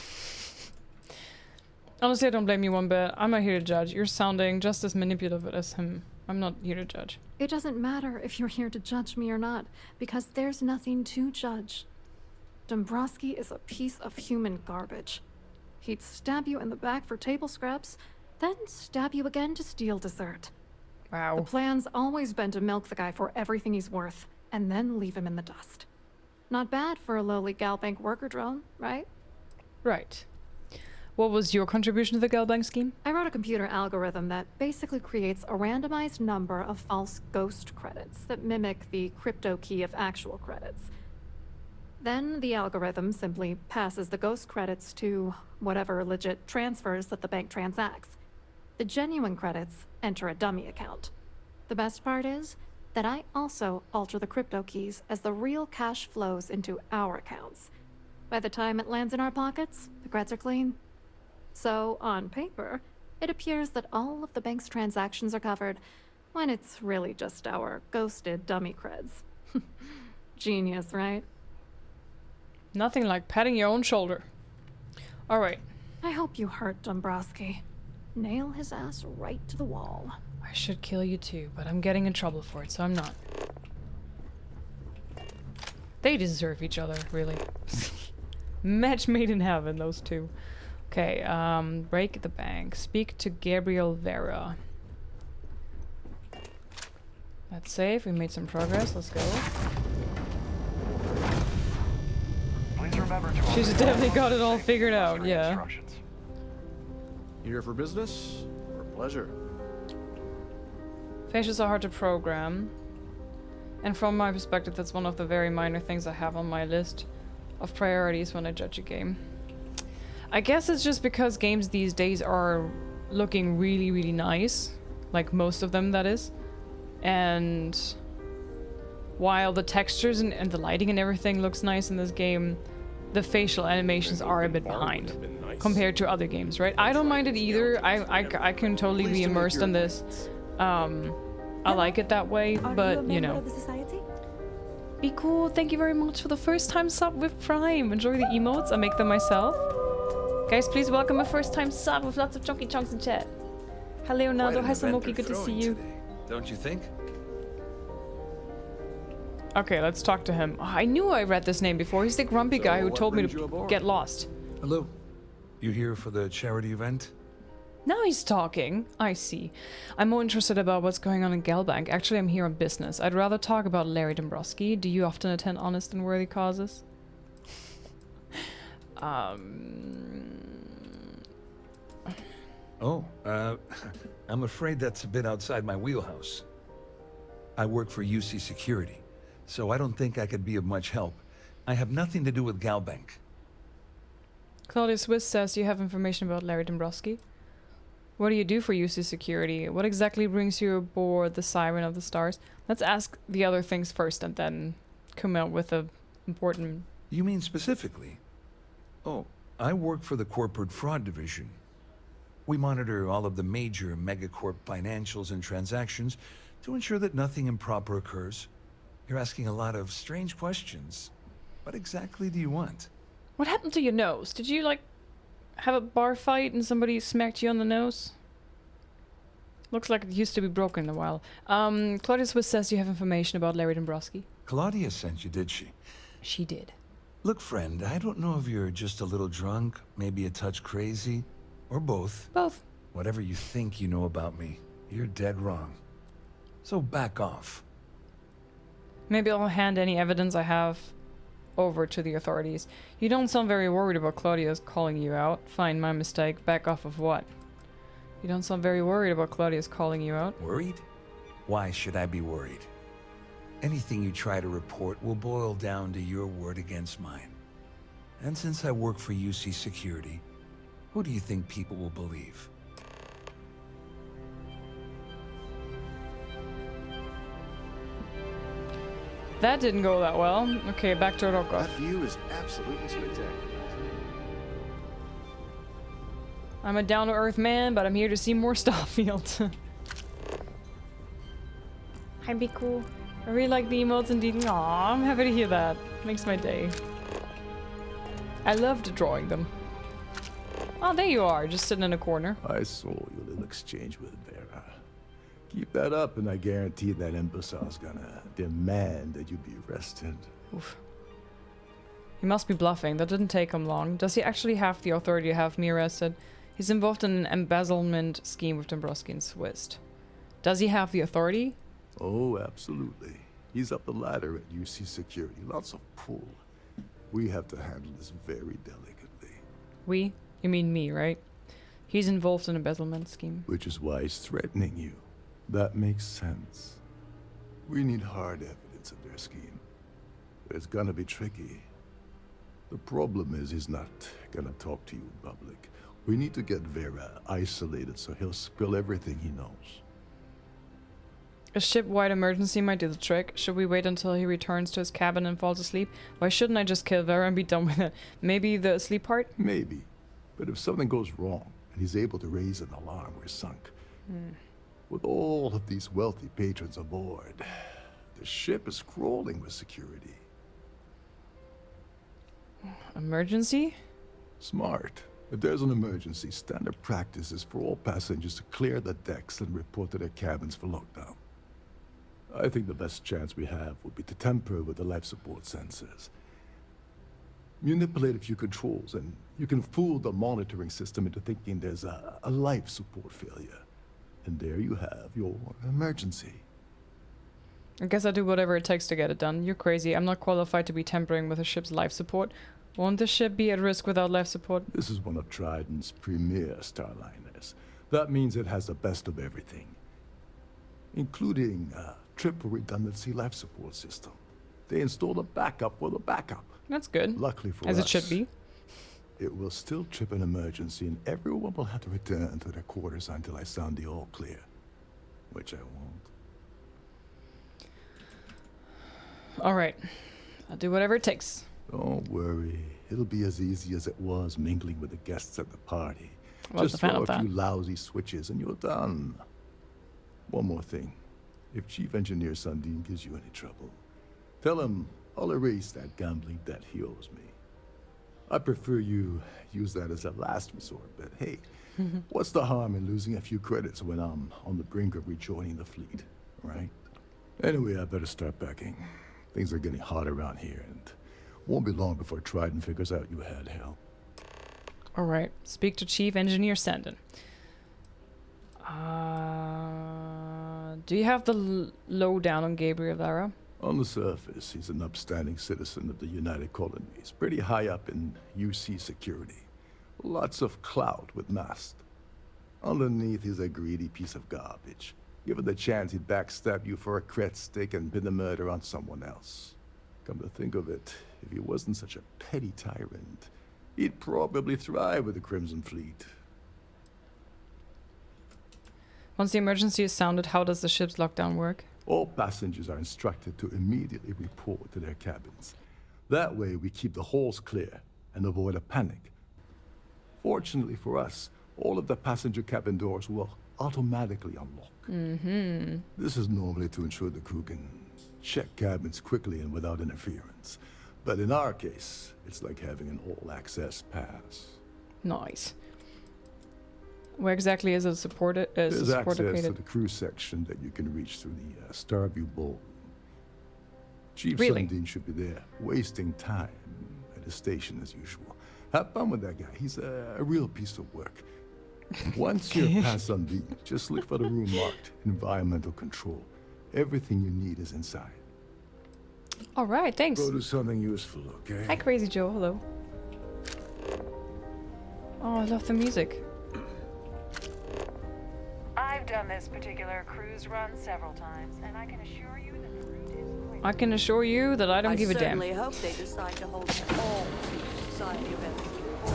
Honestly, I don't blame you one bit. I'm not here to judge. You're sounding just as manipulative as him. I'm not here to judge. It doesn't matter if you're here to judge me or not, because there's nothing to judge. Dombrowski is a piece of human garbage. He'd stab you in the back for table scraps, then stab you again to steal dessert. Wow. The plan's always been to milk the guy for everything he's worth, and then leave him in the dust. Not bad for a lowly Galbank worker drone, right? Right. What was your contribution to the Galbank scheme? I wrote a computer algorithm that basically creates a randomized number of false ghost credits that mimic the crypto key of actual credits. Then the algorithm simply passes the ghost credits to whatever legit transfers that the bank transacts. The genuine credits enter a dummy account. The best part is that I also alter the crypto keys as the real cash flows into our accounts. By the time it lands in our pockets, the creds are clean. So, on paper, it appears that all of the bank's transactions are covered, when it's really just our ghosted dummy creds. Genius, right? Nothing like patting your own shoulder. Alright. I hope you hurt Dombrowski. Nail his ass right to the wall. I should kill you too, but I'm getting in trouble for it, so I'm not. They deserve each other, really. Match made in heaven, those two. Okay, break the bank. Speak to Gabriel Vera. That's safe. We made some progress. Let's go. Please remember to She's definitely got it all figured out, yeah. Here for business or pleasure? Facials are hard to program. And from my perspective, that's one of the very minor things I have on my list of priorities when I judge a game. I guess it's just because games these days are looking really, really nice. Like most of them, that is. And while the textures and the lighting and everything looks nice in this game, the facial animations are a bit behind compared to other games, right? I don't mind it either. I can totally be immersed in this. I like it that way, but you know. Be cool. Thank you very much for the first time sub with Prime. Enjoy the emotes. I make them myself. Guys, please welcome a first time sub with lots of chunky chunks in chat. Hi Leonardo, hi Samoki, good to see you. Today, don't you think? Okay, let's talk to him. Oh, I knew I read this name before. He's the grumpy guy who told me to get lost. Hello. You here for the charity event? Now he's talking. I see. I'm more interested about what's going on in Galbank. Actually, I'm here on business. I'd rather talk about Larry Dombrowski. Do you often attend honest and worthy causes? Oh, I'm afraid that's a bit outside my wheelhouse. I work for UC Security, so I don't think I could be of much help. I have nothing to do with Galbank. Claudia Swiss says you have information about Larry Dombrowski. What do you do for UC Security? What exactly brings you aboard the Siren of the Stars? Let's ask the other things first and then come out with a important... You mean specifically? Oh, I work for the Corporate Fraud Division. We monitor all of the major megacorp financials and transactions to ensure that nothing improper occurs. You're asking a lot of strange questions. What exactly do you want? What happened to your nose? Did you, like, have a bar fight and somebody smacked you on the nose? Looks like it used to be broken in a while. Claudia Swiss says you have information about Larry Dombrowski. Claudia sent you, did she? She did. Look, friend, I don't know if you're just a little drunk, maybe a touch crazy, or both. Both. Whatever you think you know about me, you're dead wrong. So back off. Maybe I'll hand any evidence I have over to the authorities. You don't sound very worried about Claudia's calling you out. Fine, my mistake. Back off of what? You don't sound very worried about Claudia's calling you out. Worried? Why should I be worried? Anything you try to report will boil down to your word against mine. And since I work for UC Security, who do you think people will believe? That didn't go that well. Okay, back to Rokov. That view is absolutely spectacular. I'm a down-to-earth man, but I'm here to see more Starfield. Hi, be cool. I really like the emotes indeed. Aw, I'm happy to hear that. Makes my day. I loved drawing them. Oh, there you are, just sitting in a corner. I saw your little exchange with Vera. Keep that up, and I guarantee that imbecile's gonna demand that you be arrested. Oof. He must be bluffing. That didn't take him long. Does he actually have the authority to have me arrested? He's involved in an embezzlement scheme with Dombrowski and Swiss. Does he have the authority? Oh, absolutely. He's up the ladder at UC Security. Lots of pull. We have to handle this very delicately. We? You mean me, right? He's involved in an embezzlement scheme. Which is why he's threatening you. That makes sense. We need hard evidence of their scheme. It's gonna be tricky. The problem is he's not gonna talk to you in public. We need to get Vera isolated so he'll spill everything he knows. A ship-wide emergency might do the trick. Should we wait until he returns to his cabin and falls asleep? Why shouldn't I just kill Vera and be done with it? Maybe the asleep part? Maybe. But if something goes wrong and he's able to raise an alarm, we're sunk. With all of these wealthy patrons aboard, the ship is crawling with security. Emergency? Smart. If there's an emergency, standard practice is for all passengers to clear the decks and report to their cabins for lockdown. I think the best chance we have would be to tamper with the life support sensors. Manipulate a few controls, and you can fool the monitoring system into thinking there's a life support failure. And there you have your emergency. I guess I'll do whatever it takes to get it done. You're crazy. I'm not qualified to be tampering with a ship's life support. Won't the ship be at risk without life support? This is one of Trident's premier starliners. That means it has the best of everything, including a triple redundancy life support system. They installed a backup for the backup. That's good. Luckily for As us, it should be. It will still trip an emergency and everyone will have to return to their quarters until I sound the all clear. Which I won't. Alright. I'll do whatever it takes. Don't worry. It'll be as easy as it was mingling with the guests at the party. What's Just the fan throw of a that? few lousy switches and you're done. One more thing. If Chief Engineer Sundin gives you any trouble, tell him I'll erase that gambling debt he owes me. I prefer you use that as a last resort, but hey, what's the harm in losing a few credits when I'm on the brink of rejoining the fleet, right? Anyway, I better start packing. Things are getting hot around here, and won't be long before Trident figures out you had hell. Alright, speak to Chief Engineer Sandin. Do you have the lowdown on Gabriel, Vera? On the surface, he's an upstanding citizen of the United Colonies, pretty high up in UC security. Lots of clout with Mast. Underneath, he's a greedy piece of garbage. Given the chance, he'd backstab you for a cret stick and pin the murder on someone else. Come to think of it, if he wasn't such a petty tyrant, he'd probably thrive with the Crimson Fleet. Once the emergency is sounded, how does the ship's lockdown work? All passengers are instructed to immediately report to their cabins. That way, we keep the halls clear and avoid a panic. Fortunately for us, all of the passenger cabin doors will automatically unlock. Mm-hmm. This is normally to ensure the crew can check cabins quickly and without interference. But in our case, it's like having an all-access pass. Nice. Where exactly is it supported? There's access located? to the crew section that you can reach through the Starfield ballroom. Chief Really? Sundin should be there, wasting time at his station as usual. Have fun with that guy. He's a real piece of work. Once you're past Sundin, just look for the room marked Environmental Control. Everything you need is inside. Alright, thanks. Go do something useful, okay? Hi, Crazy Joe. Hello. Oh, I love the music. I've done this particular cruise run several times, and I can assure you that the route is quite... I can assure you that I don't give a damn. I certainly hope they decide to hold all future society events all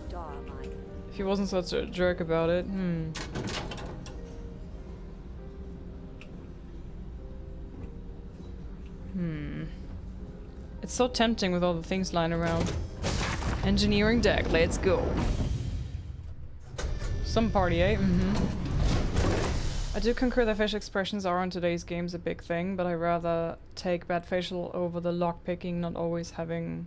Starline. If he wasn't such a jerk about it, It's so tempting with all the things lying around. Engineering deck, let's go. Some party, eh? I do concur that facial expressions are on today's games a big thing, but I rather take bad facial over the lockpicking, not always having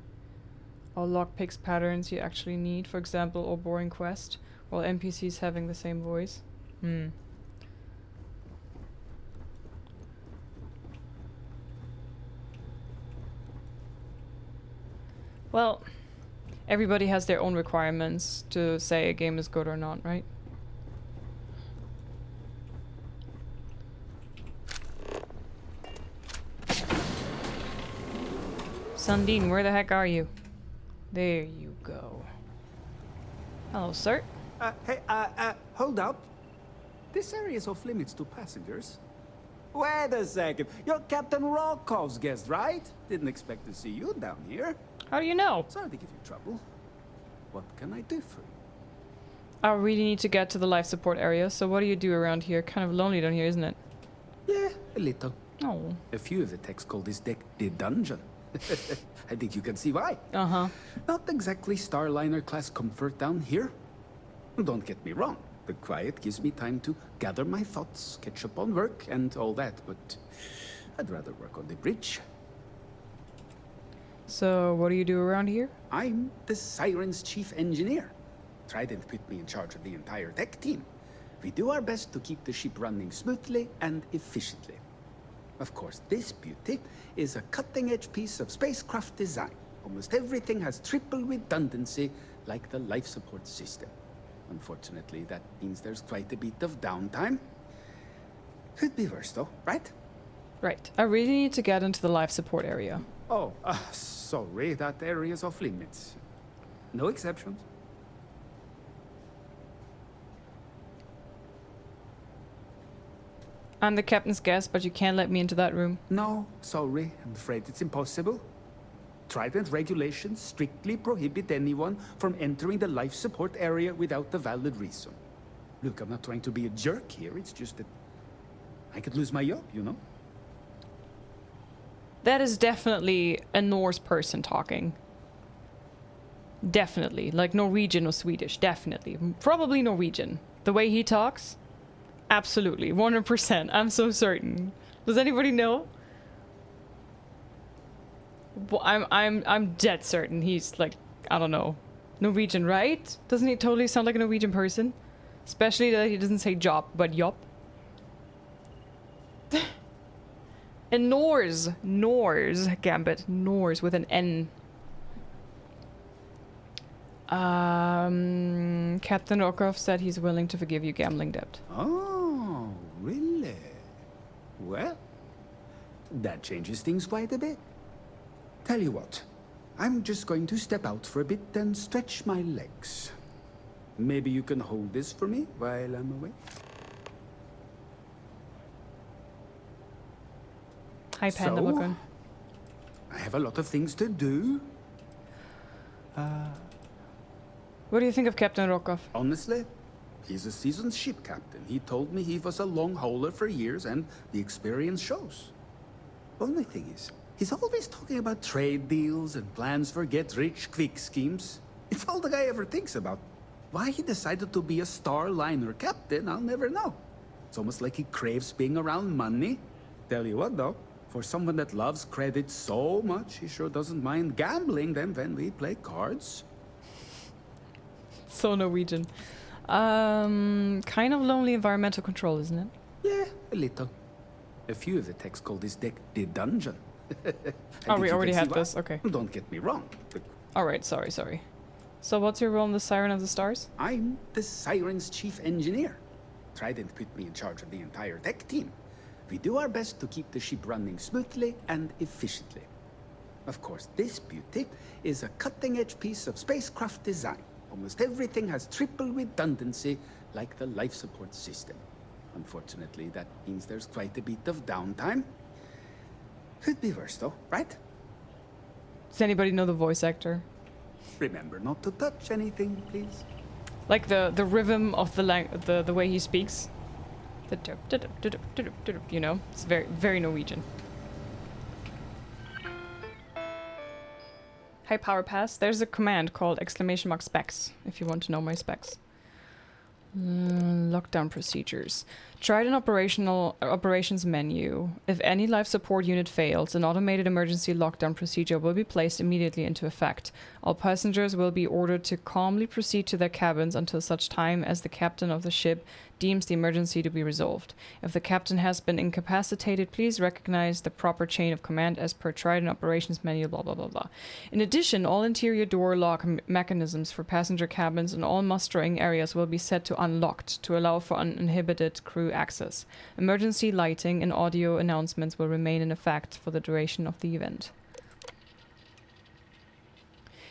all lockpicks patterns you actually need, for example, or boring quest, while NPCs having the same voice. Well, everybody has their own requirements to say a game is good or not, right? Sundin, where the heck are you? There you go. Hello, sir. Hey, hold up. This area is off limits to passengers. Wait a second. You're Captain Rokov's guest, right? Didn't expect to see you down here. How do you know? Sorry to give you trouble. What can I do for you? I really need to get to the life support area, so what do you do around here? Kind of lonely down here, isn't it? Yeah, a little. Oh. A few of the techs call this deck the dungeon. I think you can see why. Uh-huh. Not exactly Starliner class comfort down here. Don't get me wrong. The quiet gives me time to gather my thoughts, catch up on work, and all that, but I'd rather work on the bridge. So, what do you do around here? I'm the Siren's chief engineer. Trident put me in charge of the entire tech team. We do our best to keep the ship running smoothly and efficiently. Of course, this beauty is a cutting-edge piece of spacecraft design. Almost everything has triple redundancy, like the life support system. Unfortunately, that means there's quite a bit of downtime. Could be worse, though, right? Right. I really need to get into the life support area. Oh, sorry, that area's off limits. No exceptions. I'm the captain's guest, but you can't let me into that room. No, sorry, I'm afraid it's impossible. Trident regulations strictly prohibit anyone from entering the life support area without a valid reason. Look, I'm not trying to be a jerk here, it's just that I could lose my job, you know? That is definitely a Norse person talking. Definitely. Like Norwegian or Swedish, definitely. Probably Norwegian. The way he talks? Absolutely. 100%. I'm so certain. Does anybody know? Well, I'm dead certain he's like, I don't know, Norwegian, right? Doesn't he totally sound like a Norwegian person? Especially that he doesn't say job, but yop. And Norse, Gambit, Norse with an N. Captain Rokov said he's willing to forgive you gambling debt. Oh, really? Well, that changes things quite a bit. Tell you what, I'm just going to step out for a bit and stretch my legs. Maybe you can hold this for me while I'm away? Hi, Panda Lagoon. I have a lot of things to do. What do you think of Captain Rokov? Honestly, he's a seasoned ship captain. He told me he was a long hauler for years, and the experience shows. Only thing is, he's always talking about trade deals and plans for get-rich-quick schemes. It's all the guy ever thinks about. Why he decided to be a Starliner captain, I'll never know. It's almost like he craves being around money. Tell you what, though, for someone that loves credit so much, he sure doesn't mind gambling them when we play cards. So Norwegian. Kind of lonely environmental control, isn't it? Yeah, a little. A few of the techs call this deck the dungeon. Oh, we already had this, okay. Don't get me wrong. Alright, sorry. So what's your role in the Siren of the Stars? I'm the Siren's chief engineer. Trident put me in charge of the entire tech team. We do our best to keep the ship running smoothly and efficiently. Of course, this beauty is a cutting-edge piece of spacecraft design. Almost everything has triple redundancy, like the life support system. Unfortunately, that means there's quite a bit of downtime. Could be worse, though, right? Does anybody know the voice actor? Remember not to touch anything, please. Like the rhythm of the way he speaks. The you know, it's very Norwegian. Hi, Power Pass. There's a command called !specs if you want to know my specs. Lockdown procedures. Trident operations menu. If any life support unit fails, an automated emergency lockdown procedure will be placed immediately into effect. All passengers will be ordered to calmly proceed to their cabins until such time as the captain of the ship deems the emergency to be resolved. If the captain has been incapacitated, please recognize the proper chain of command as per Trident operations menu, blah blah blah blah. In addition, all interior door lock mechanisms for passenger cabins and all mustering areas will be set to unlocked to allow for uninhibited crew access. Emergency lighting and audio announcements will remain in effect for the duration of the event.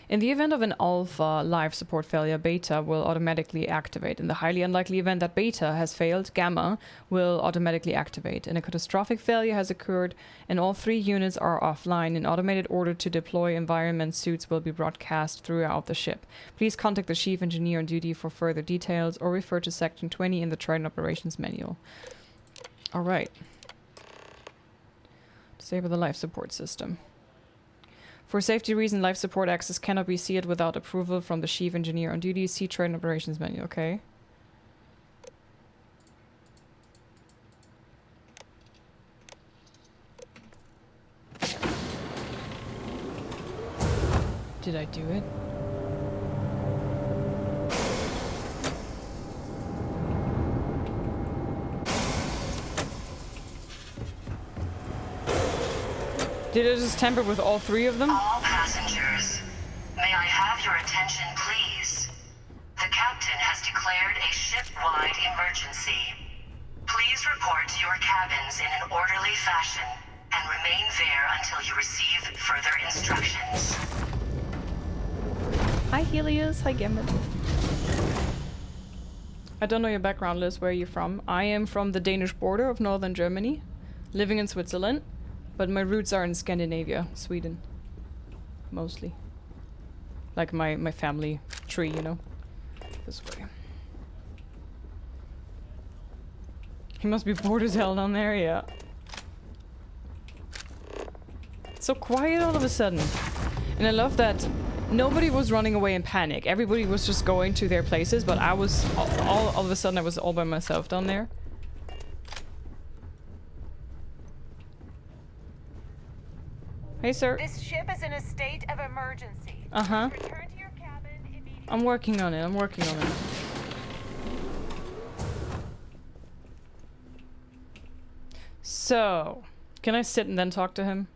In the event of an alpha life support failure, beta will automatically activate. In the highly unlikely event that beta has failed, gamma will automatically activate. And a catastrophic failure has occurred and all 3 units are offline. An automated order to deploy environment suits will be broadcast throughout the ship. Please contact the chief engineer on duty for further details or refer to section 20 in the Trident operations manual. Alright. Disable the life support system. For safety reasons, life support access cannot be sealed without approval from the chief engineer on duty. See Trident operations menu. Okay. Did I do it? Did it just tamper with all 3 of them? All passengers, may I have your attention, please? The captain has declared a ship-wide emergency. Please report to your cabins in an orderly fashion and remain there until you receive further instructions. Hi Helios, hi Gambit. I don't know your background, Liz. Where are you from? I am from the Danish border of northern Germany, living in Switzerland, but my roots are in Scandinavia, Sweden. Mostly. Like my family tree, you know? This way. He must be bored as hell down there, yeah. It's so quiet all of a sudden. And I love that nobody was running away in panic. Everybody was just going to their places, but I was all of a sudden I was all by myself down there. Hey, sir. This ship is in a state of emergency. Uh-huh. Return to your cabin immediately. I'm working on it. I'm working on it. So, can I sit and then talk to him?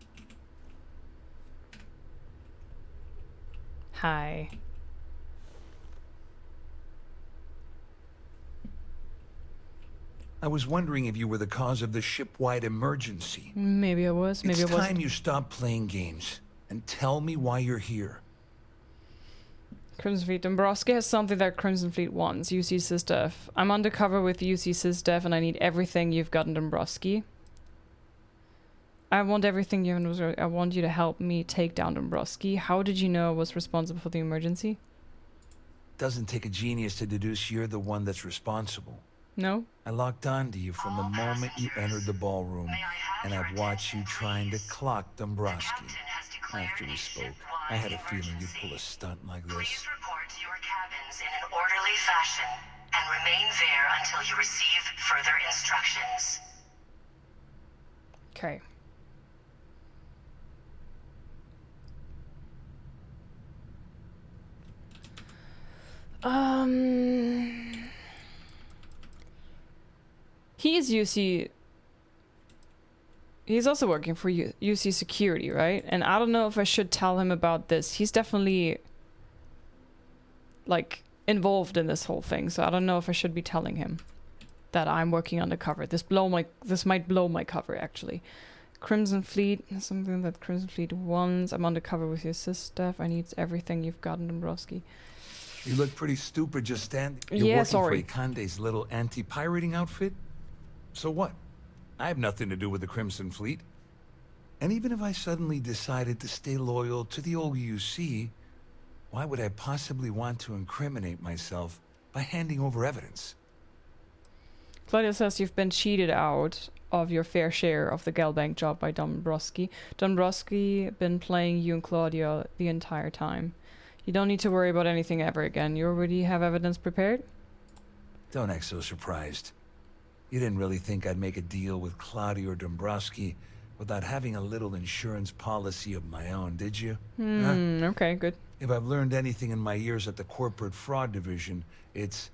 Hi. I was wondering if you were the cause of the ship-wide emergency. Maybe I was, maybe I wasn't. It's time you stop playing games and tell me why you're here. Crimson Fleet. Dombrowski has something that Crimson Fleet wants. UC SysDev. I'm undercover with UC SysDev and I need everything you've got in Dombrowski. I want everything you have. I want you to help me take down Dombrowski. How did you know I was responsible for the emergency? Doesn't take a genius to deduce you're the one that's responsible. No? I locked on to you from the moment you entered the ballroom, and I've watched you trying to clock Dombrowski. After we spoke, I had a feeling you'd pull a stunt like this. Please report to your cabins in an orderly fashion and remain there until you receive further instructions. Okay. He is UC. He's also working for UC Security, right? And I don't know if I should tell him about this. He's definitely like involved in this whole thing, so I don't know if I should be telling him that I'm working undercover. This might blow my cover actually. Crimson Fleet, something that Crimson Fleet wants. I'm undercover with your SysDev. I need everything you've got in Dombrowski. You look pretty stupid just standing. You're Yeah, working sorry. for Ikande's little anti-pirating outfit? So what? I have nothing to do with the Crimson Fleet. And even if I suddenly decided to stay loyal to the old UC, why would I possibly want to incriminate myself by handing over evidence? Claudia says you've been cheated out of your fair share of the Galbank job by Dombrowski. Dombrowski been playing you and Claudia the entire time. You don't need to worry about anything ever again. You already have evidence prepared? Don't act so surprised. You didn't really think I'd make a deal with Claudia or Dombrowski without having a little insurance policy of my own, did you? Okay, good. If I've learned anything in my years at the corporate fraud division, it's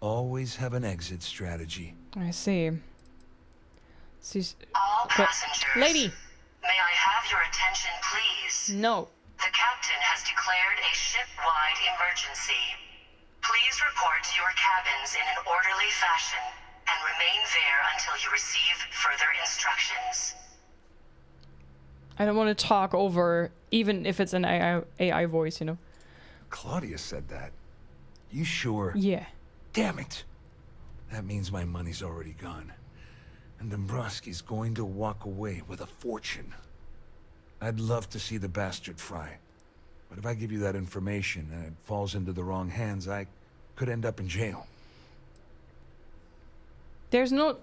always have an exit strategy. I see. All passengers. Lady! May I have your attention, please? No. The captain has declared a ship-wide emergency. Please report to your cabins in an orderly fashion and remain there until you receive further instructions. I don't want to talk over, even if it's an AI voice, you know. Claudia said that. You sure? Yeah. Damn it. That means my money's already gone. And Dombrowski's going to walk away with a fortune. I'd love to see the bastard fry. But if I give you that information and it falls into the wrong hands, I could end up in jail. There's no...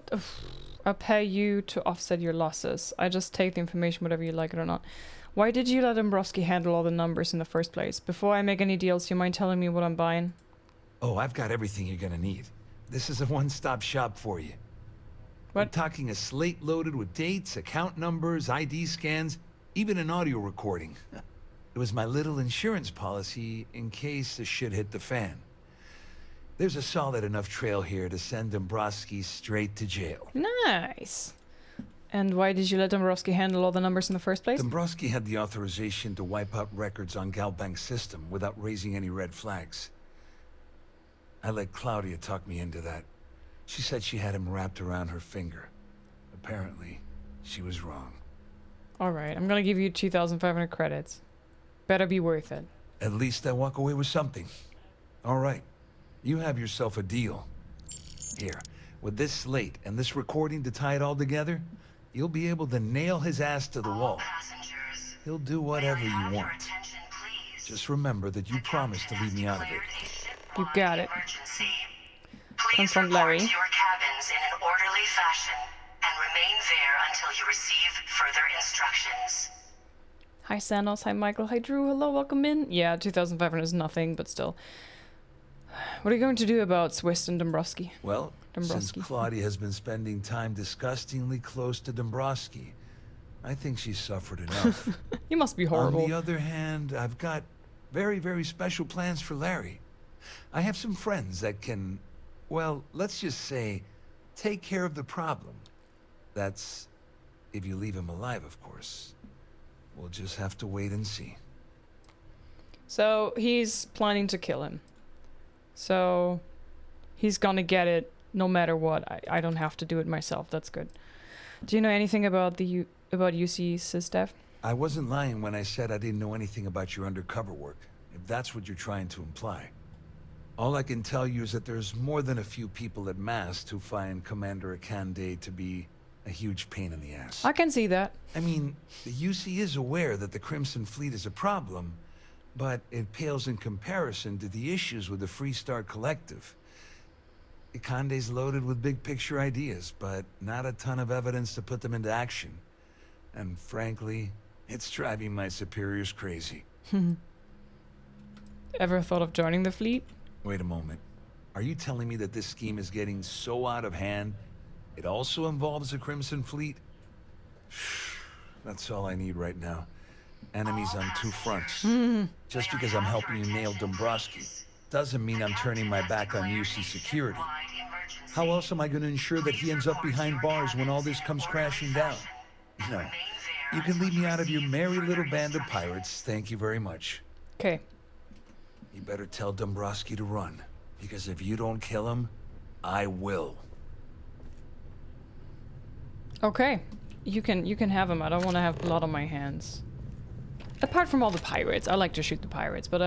I'll pay you to offset your losses. I just take the information whether you like it or not. Why did you let Dombrowski handle all the numbers in the first place? Before I make any deals, you mind telling me what I'm buying? Oh, I've got everything you're gonna need. This is a one-stop shop for you. What? I'm talking a slate loaded with dates, account numbers, ID scans, even an audio recording. It was my little insurance policy in case the shit hit the fan. There's a solid enough trail here to send Dombrowski straight to jail. Nice. And why did you let Dombrowski handle all the numbers in the first place? Dombrowski had the authorization to wipe out records on Galbank's system without raising any red flags. I let Claudia talk me into that. She said she had him wrapped around her finger. Apparently, she was wrong. Alright, I'm gonna give you 2,500 credits. Better be worth it. At least I walk away with something. All right, you have yourself a deal. Here, with this slate and this recording to tie it all together, you'll be able to nail his ass to the wall. He'll do whatever you want. Just remember that you promised to leave me out of it. You got it. Please report to your cabins in an orderly fashion and remain there until you receive further instructions. Hi Sanos, hi Michael, hi Drew, hello, welcome in. Yeah, 2,500 is nothing, but still. What are you going to do about Swiss and Dombrowski? Well, since Claudia has been spending time disgustingly close to Dombrowski, I think she's suffered enough. You must be horrible. On the other hand, I've got very, very special plans for Larry. I have some friends that can, well, let's just say, take care of the problem. That's if you leave him alive, of course. We'll just have to wait and see. So, he's planning to kill him. So, he's gonna get it no matter what. I don't have to do it myself. That's good. Do you know anything about about UC's staff? I wasn't lying when I said I didn't know anything about your undercover work, if that's what you're trying to imply. All I can tell you is that there's more than a few people at Mast who find Commander Akande to be a huge pain in the ass. I can see that. I mean, the UC is aware that the Crimson Fleet is a problem, but it pales in comparison to the issues with the Freestar Collective. Akande's loaded with big picture ideas, but not a ton of evidence to put them into action. And frankly, it's driving my superiors crazy. Ever thought of joining the fleet? Wait a moment. Are you telling me that this scheme is getting so out of hand, it also involves the Crimson Fleet? That's all I need right now. Enemies on two fronts. Just because I'm helping you nail Dombrowski doesn't mean I'm turning my back on UC security. How else am I going to ensure that he ends up behind bars when all this comes crashing down? No. You can leave me out of your merry little band of pirates. Thank you very much. Okay. You better tell Dombrowski to run, because if you don't kill him, I will. Okay. You can have him. I don't want to have blood on my hands. Apart from all the pirates. I like to shoot the pirates, but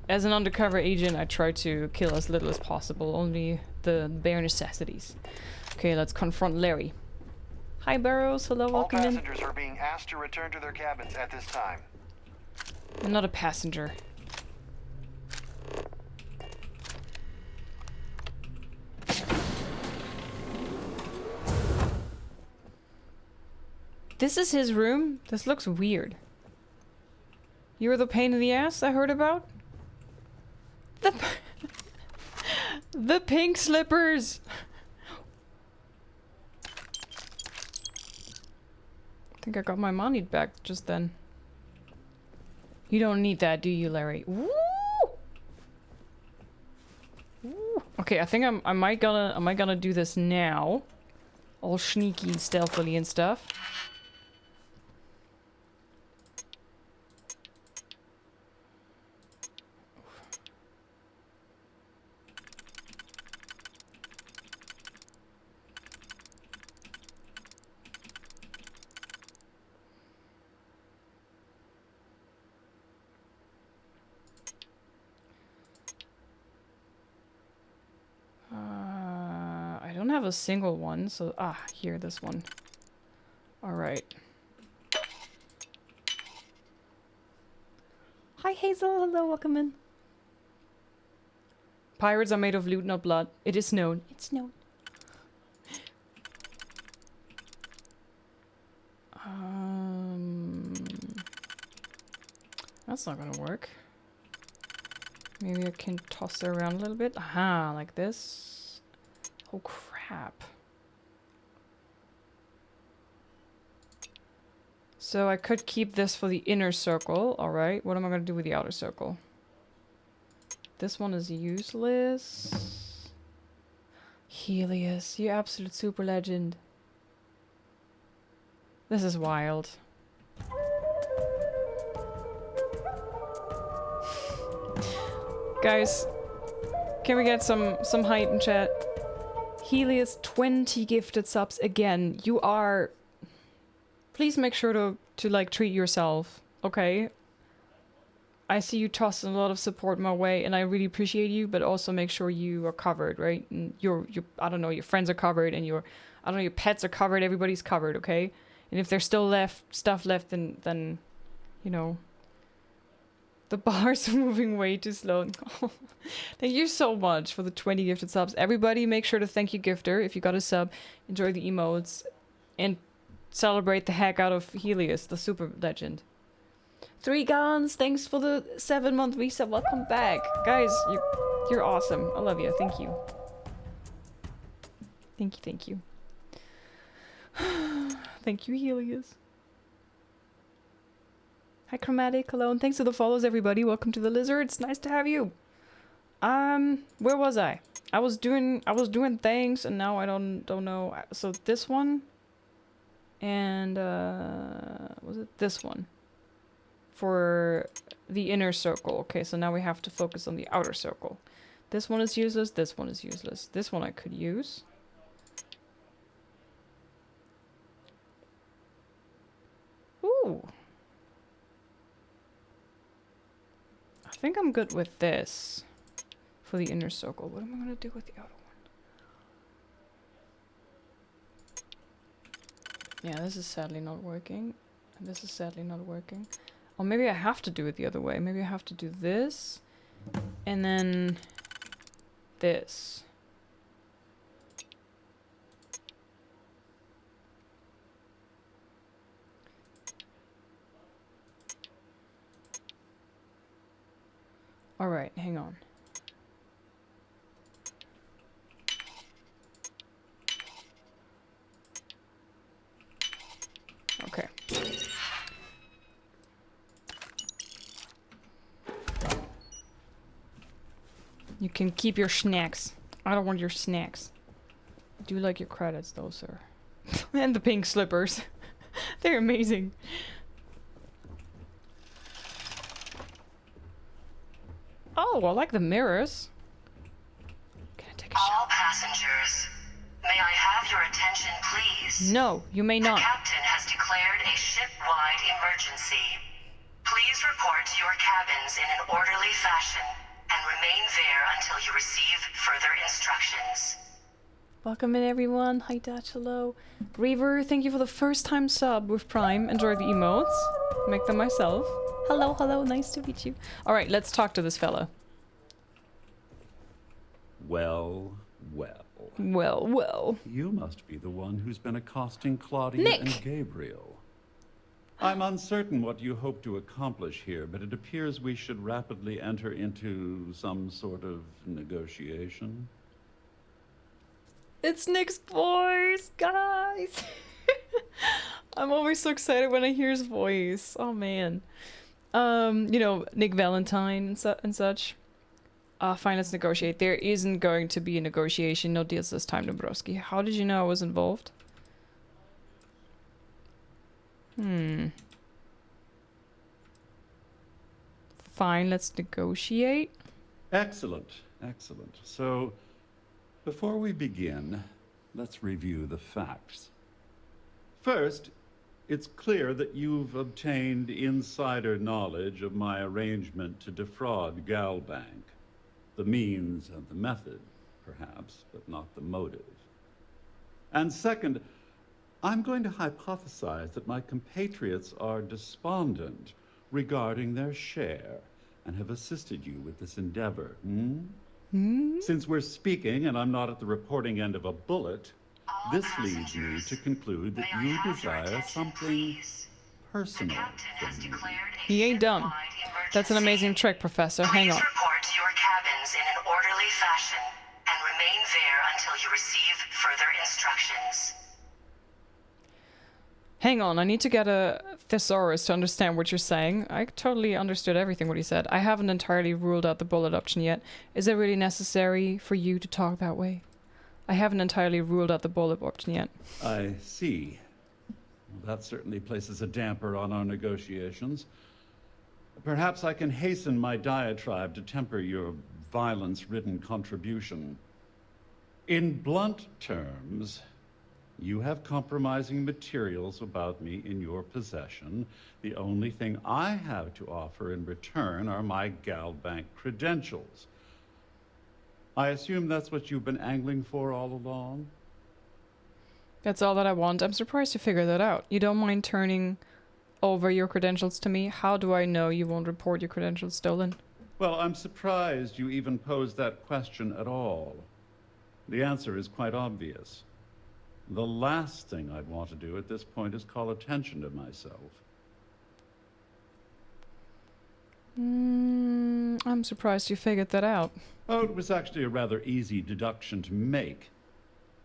as an undercover agent, I try to kill as little as possible. Only the bare necessities. Okay, let's confront Larry. Hi, Barrows. Hello, welcome in. All passengers are being asked to return to their cabins at this time. I'm not a passenger. This is his room? This looks weird. You're the pain in the ass I heard about? The pink slippers! I think I got my money back just then. You don't need that, do you, Larry? Woo! Woo! Okay, I think I might gonna do this now. All sneaky and stealthily and stuff. A single one, so here, this one. All right. Hi Hazel, hello, welcome in. Pirates are made of loot, not blood. It is known. It's known. That's not gonna work. Maybe I can toss it around a little bit. Aha, like this. Oh crap. So I could keep this for the inner circle. Alright, what am I going to do with the outer circle? This one is useless. Helios, you absolute super legend. This is wild. Guys, can we get some hype in chat? Helios, 20 gifted subs again. You are please make sure to like treat yourself, okay? I see you tossing a lot of support my way, and I really appreciate you, but also make sure you are covered, right? And your I don't know, your friends are covered, and your pets are covered. Everybody's covered, okay? And if there's still stuff left, then you know, the bars are moving way too slow. Thank you so much for the 20 gifted subs. Everybody, make sure to thank you, Gifter, if you got a sub. Enjoy the emotes, and celebrate the heck out of Helios, the super legend. 3 Guns, thanks for the 7-month reset. Welcome back. Guys, you're awesome. I love you. Thank you. Thank you, thank you. Thank you, Helios. Hi, Chromatic. Hello, and thanks for the follows, everybody. Welcome to the Lizard. It's nice to have you. Where was I? I was doing things, and now I don't know. So this one, and was it this one? For the inner circle. Okay, so now we have to focus on the outer circle. This one is useless. This one is useless. This one I could use. Ooh. I think I'm good with this for the inner circle. What am I going to do with the outer one? Yeah, this is sadly not working. And this is sadly not working. Or maybe I have to do it the other way. Maybe I have to do this. And then this. Alright, hang on. Okay. You can keep your snacks. I don't want your snacks. I do like your credits though, sir. And the pink slippers. They're amazing. Oh, I like the mirrors. All passengers, may I have your attention, please? No, you may not. The captain has declared a ship-wide emergency. Please report to your cabins in an orderly fashion and remain there until you receive further instructions. Welcome in, everyone. Hi, Dutch. Hello. Reaver, thank you for the first time sub with Prime. Enjoy the emotes. Make them myself. Hello, hello. Nice to meet you. All right, let's talk to this fella. Well, well. Well, well. You must be the one who's been accosting Claudia Nick. and Gabriel. I'm uncertain what you hope to accomplish here, but it appears we should rapidly enter into some sort of negotiation. It's Nick's voice, guys. I'm always so excited when I hear his voice. Oh, man. You know, Nick Valentine and such. Fine, let's negotiate. There isn't going to be a negotiation. No deals this time, Dombrowski. How did you know I was involved? Fine, let's negotiate. Excellent, excellent. So, before we begin, let's review the facts. First, it's clear that you've obtained insider knowledge of my arrangement to defraud Galbank. The means and the method, perhaps, but not the motive. And second, I'm going to hypothesize that my compatriots are despondent regarding their share and have assisted you with this endeavor. Since we're speaking and I'm not at the reporting end of a bullet, this leads me to conclude that you desire something personal from me. He ain't dumb. That's an amazing trick, Professor. Hang on. Please report to your cabins in an orderly fashion and remain there until you receive further instructions. Hang on, I need to get a thesaurus to understand what you're saying. I totally understood everything what he said. I haven't entirely ruled out the bullet option yet. Is it really necessary for you to talk that way? I haven't entirely ruled out the bullet option yet. I see. Well, that certainly places a damper on our negotiations. Perhaps I can hasten my diatribe to temper your violence-ridden contribution. In blunt terms, You have compromising materials about me in your possession. The only thing I have to offer in return are my Galbank credentials. I assume that's what you've been angling for all along? That's all that I want. I'm surprised you figured that out. You don't mind turning over your credentials to me? How do I know you won't report your credentials stolen? Well, I'm surprised you even posed that question at all. The answer is quite obvious. The last thing I'd want to do at this point is call attention to myself. I'm surprised you figured that out. Oh, it was actually a rather easy deduction to make.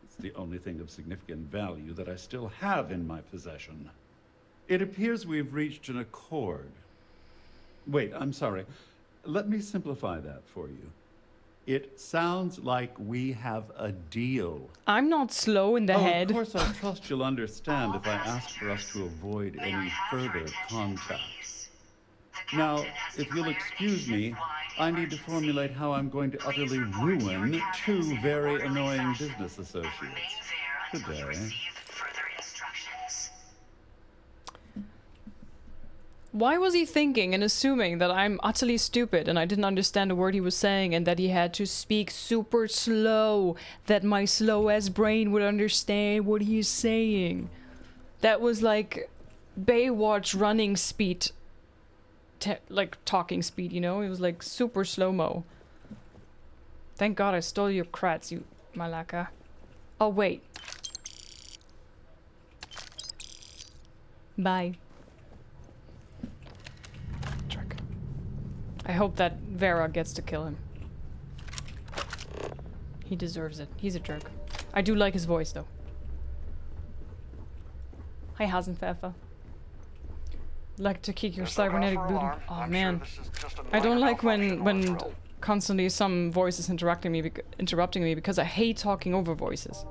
It's the only thing of significant value that I still have in my possession. It appears we've reached an accord. Wait, I'm sorry. Let me simplify that for you. It sounds like we have a deal. I'm not slow in the head. Of course, I trust you'll understand if I ask for us to avoid any further contact. Now, if you'll excuse me, I need to formulate how I'm going to utterly ruin two very annoying business associates today. Why was he thinking and assuming that I'm utterly stupid and I didn't understand a word he was saying and that he had to speak super slow, that my slow-ass brain would understand what he's saying? That was like Baywatch running speed, like talking speed, you know? It was like super slow-mo. Thank God I stole your crats, you malaka. Oh, wait. Bye. I hope that Vera gets to kill him. He deserves it. He's a jerk. I do like his voice, though. Hi, Hasenpfeffer. Like to kick your cybernetic booty. Oh man, I don't like when constantly some voice is interrupting me because I hate talking over voices.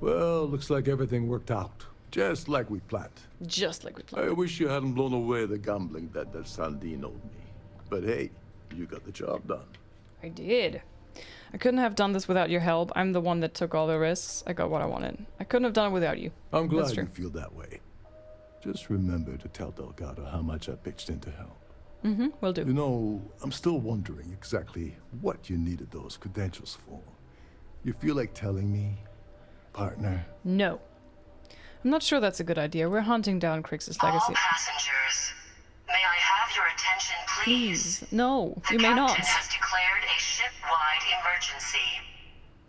Well, looks like everything worked out. Just like we planned. Just like we planned. I wish you hadn't blown away the gambling debt that Sandine owed me. But hey, you got the job done. I did. I couldn't have done this without your help. I'm the one that took all the risks. I got what I wanted. I couldn't have done it without you. I'm glad you feel that way. Just remember to tell Delgado how much I pitched in to help. Mm-hmm, will do. You know, I'm still wondering exactly what you needed those credentials for. You feel like telling me, partner? No. I'm not sure that's a good idea. We're hunting down Krix's legacy. All passengers, may I have your attention, please? No, you may not. The captain has declared a ship-wide emergency.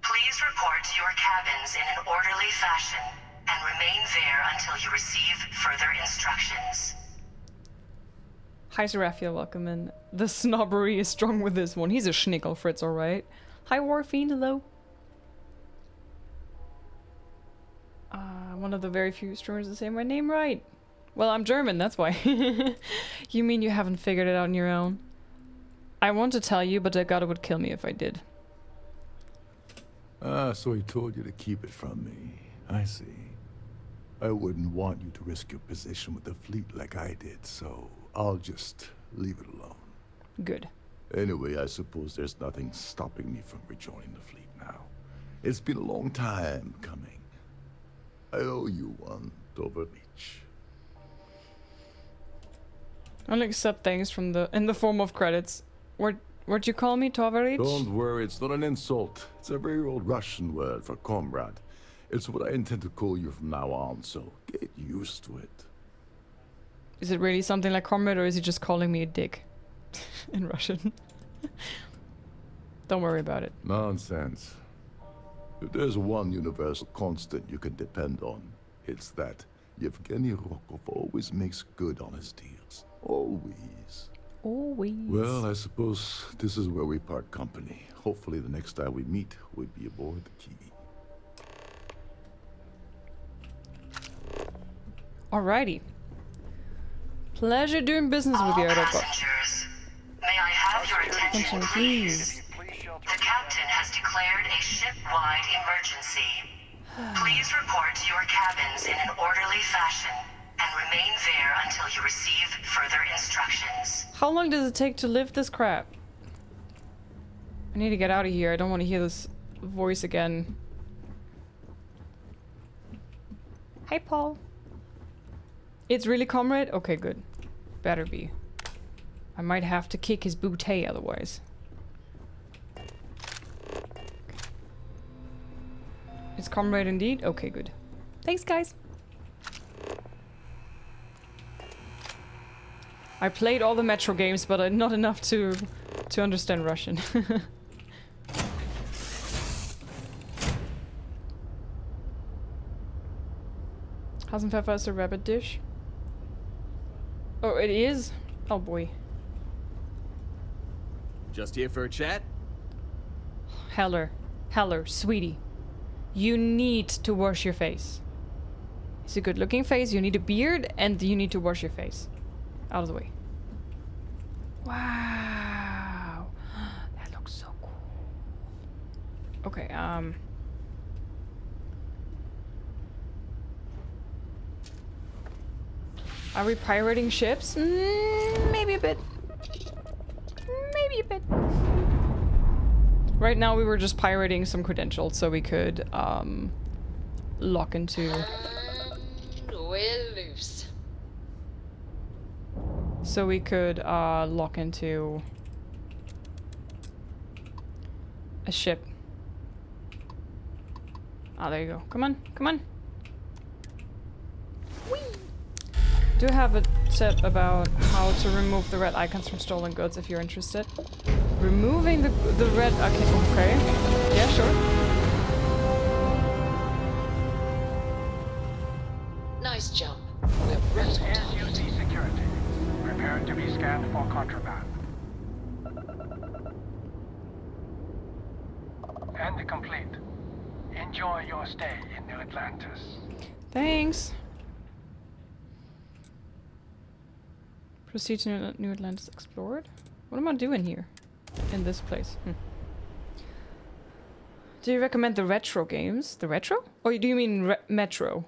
Please report to your cabins in an orderly fashion and remain there until you receive further instructions. Hi, Serafia, welcome in. The snobbery is strong with this one. He's a schnickel, Fritz, alright. Hi, Warfiend, hello. One of the very few streamers that say my name right. Well, I'm German, that's why. You mean you haven't figured it out on your own? I want to tell you, but Delgado would kill me if I did. Ah, so he told you to keep it from me. I see. I wouldn't want you to risk your position with the fleet like I did, so I'll just leave it alone. Good. Anyway, I suppose there's nothing stopping me from rejoining the fleet now. It's been a long time coming. I owe you one, Overreach. I'll accept things from in the form of credits. What'd you call me, Tovarich? Don't worry, it's not an insult. It's a very old Russian word for comrade. It's what I intend to call you from now on, so get used to it. Is it really something like comrade, or is he just calling me a dick? In Russian. Don't worry about it. Nonsense. If there's one universal constant you can depend on, it's that Yevgeny Rokov always makes good on his deals. Always. Always. Well, I suppose this is where we part company. Hopefully the next time we meet, we'll be aboard the Key. Alrighty. Pleasure doing business with you, Rokov. May I have your attention, please? The captain has declared a ship-wide emergency. Please report to your cabins in an orderly fashion and remain there until you receive further instructions. How long does it take to lift this crap? I need to get out of here. I don't want to hear this voice again. Hi, Paul. It's really Comrade? Okay, good. Better be. I might have to kick his bootay otherwise. It's Comrade indeed? Okay, good. Thanks, guys. I played all the Metro games, but not enough to understand Russian. Hasenpfeffer is a rabbit dish. Oh, it is? Oh boy. Just here for a chat? Heller, sweetie. You need to wash your face. It's a good looking face, you need a beard, and you need to wash your face. Out of the way. Wow. That looks so cool. Okay, are we pirating ships? Maybe a bit. Maybe a bit. Right now we were just pirating some credentials so we could, lock into... We're loose. So we could, lock into... a ship. Ah, there you go. Come on, come on. Whee! Do have a tip about how to remove the red icons from stolen goods if you're interested. Removing the red... Okay. Yeah, sure. Nice jump. We're right on top. UC security. Preparing to be scanned for contraband. And complete. Enjoy your stay in New Atlantis. Thanks. Proceed to New Atlantis explored. What am I doing here? In this place. Do you recommend the retro games? The retro? Or do you mean Metro?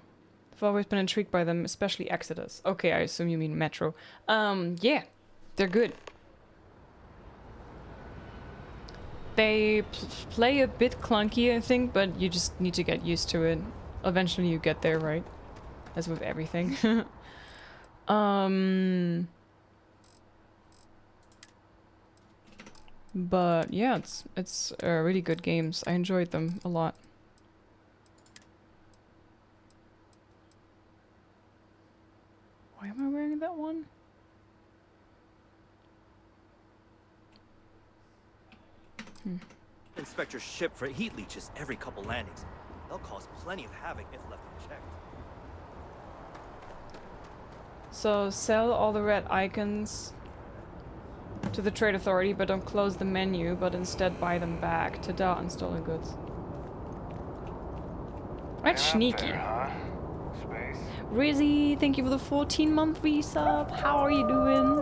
I've always been intrigued by them, especially Exodus. Okay, I assume you mean Metro. Yeah. They're good. They play a bit clunky, I think, but you just need to get used to it. Eventually you get there, right? As with everything. But yeah, it's really good games. I enjoyed them a lot. Why am I wearing that one? Inspect your ship for heat leeches every couple landings. They'll cause plenty of havoc if left unchecked. So sell all the red icons to the trade authority, but don't close the menu, but instead buy them back. Ta-da, on stolen goods. That's sneaky. Rizzy, thank you for the 14-month resub. How are you doing?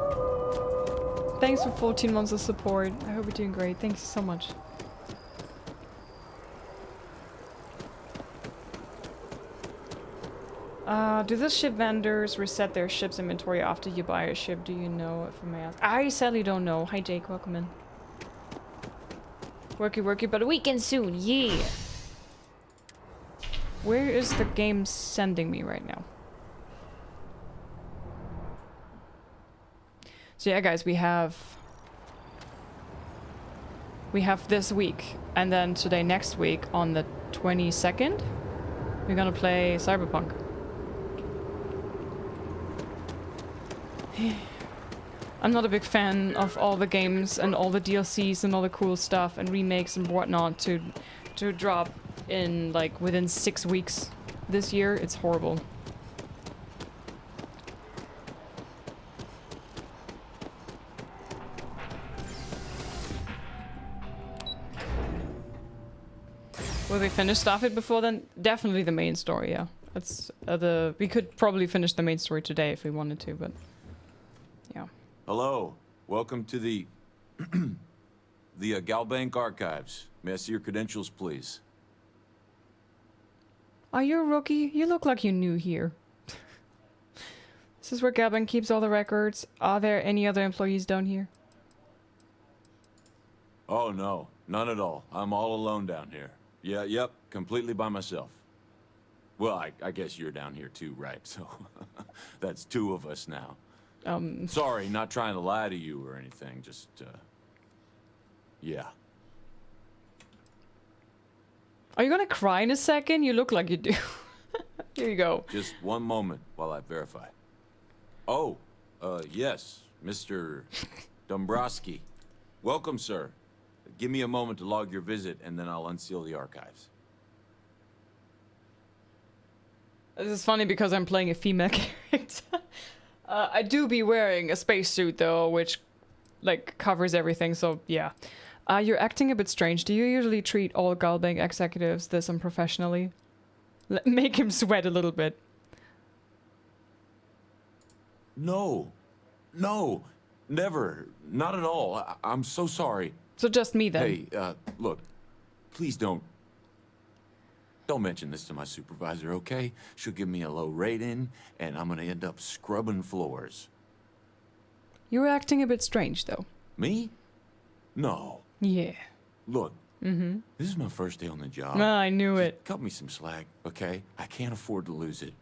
Thanks for 14 months of support. I hope you're doing great. Thanks so much. Do the ship vendors reset their ship's inventory after you buy a ship? Do you know, if I may ask? I sadly don't know. Hi Jake, welcome in. Worky, but a weekend soon, yeah! Where is the game sending me right now? So yeah guys, we have this week, and then today next week on the 22nd, we're gonna play Cyberpunk. I'm not a big fan of all the games and all the DLCs and all the cool stuff and remakes and whatnot to drop in like within 6 weeks this year. It's horrible. Will we finish Starfield before then? Definitely the main story, yeah. That's we could probably finish the main story today if we wanted to, but yeah. Hello, welcome to the Galbank archives. May I see your credentials, please? Are you a rookie? You look like you're new here. This is where Galbank keeps all the records. Are there any other employees down here? Oh no, none at all. I'm all alone down here. Yep, completely by myself. Well, I guess you're down here too, right? So that's two of us now. Sorry, not trying to lie to you or anything, just, yeah. Are you gonna cry in a second? You look like you do. Here you go. Just one moment while I verify. Oh, yes, Mr. Dombrowski. Welcome, sir. Give me a moment to log your visit, and then I'll unseal the archives. This is funny because I'm playing a female character. I do be wearing a spacesuit though, which like covers everything, so yeah. You're acting a bit strange. Do you usually treat all Galbank executives this unprofessionally? Make him sweat a little bit. No. No. Never. Not at all. I'm so sorry. So just me then. Hey, look. Please don't mention this to my supervisor, okay? She'll give me a low rating, and I'm gonna end up scrubbing floors. You're acting a bit strange, though. Me? No. Yeah. Look, Mm-hmm. this is my first day on the job. I knew Just it. cut me some slack, okay? I can't afford to lose it.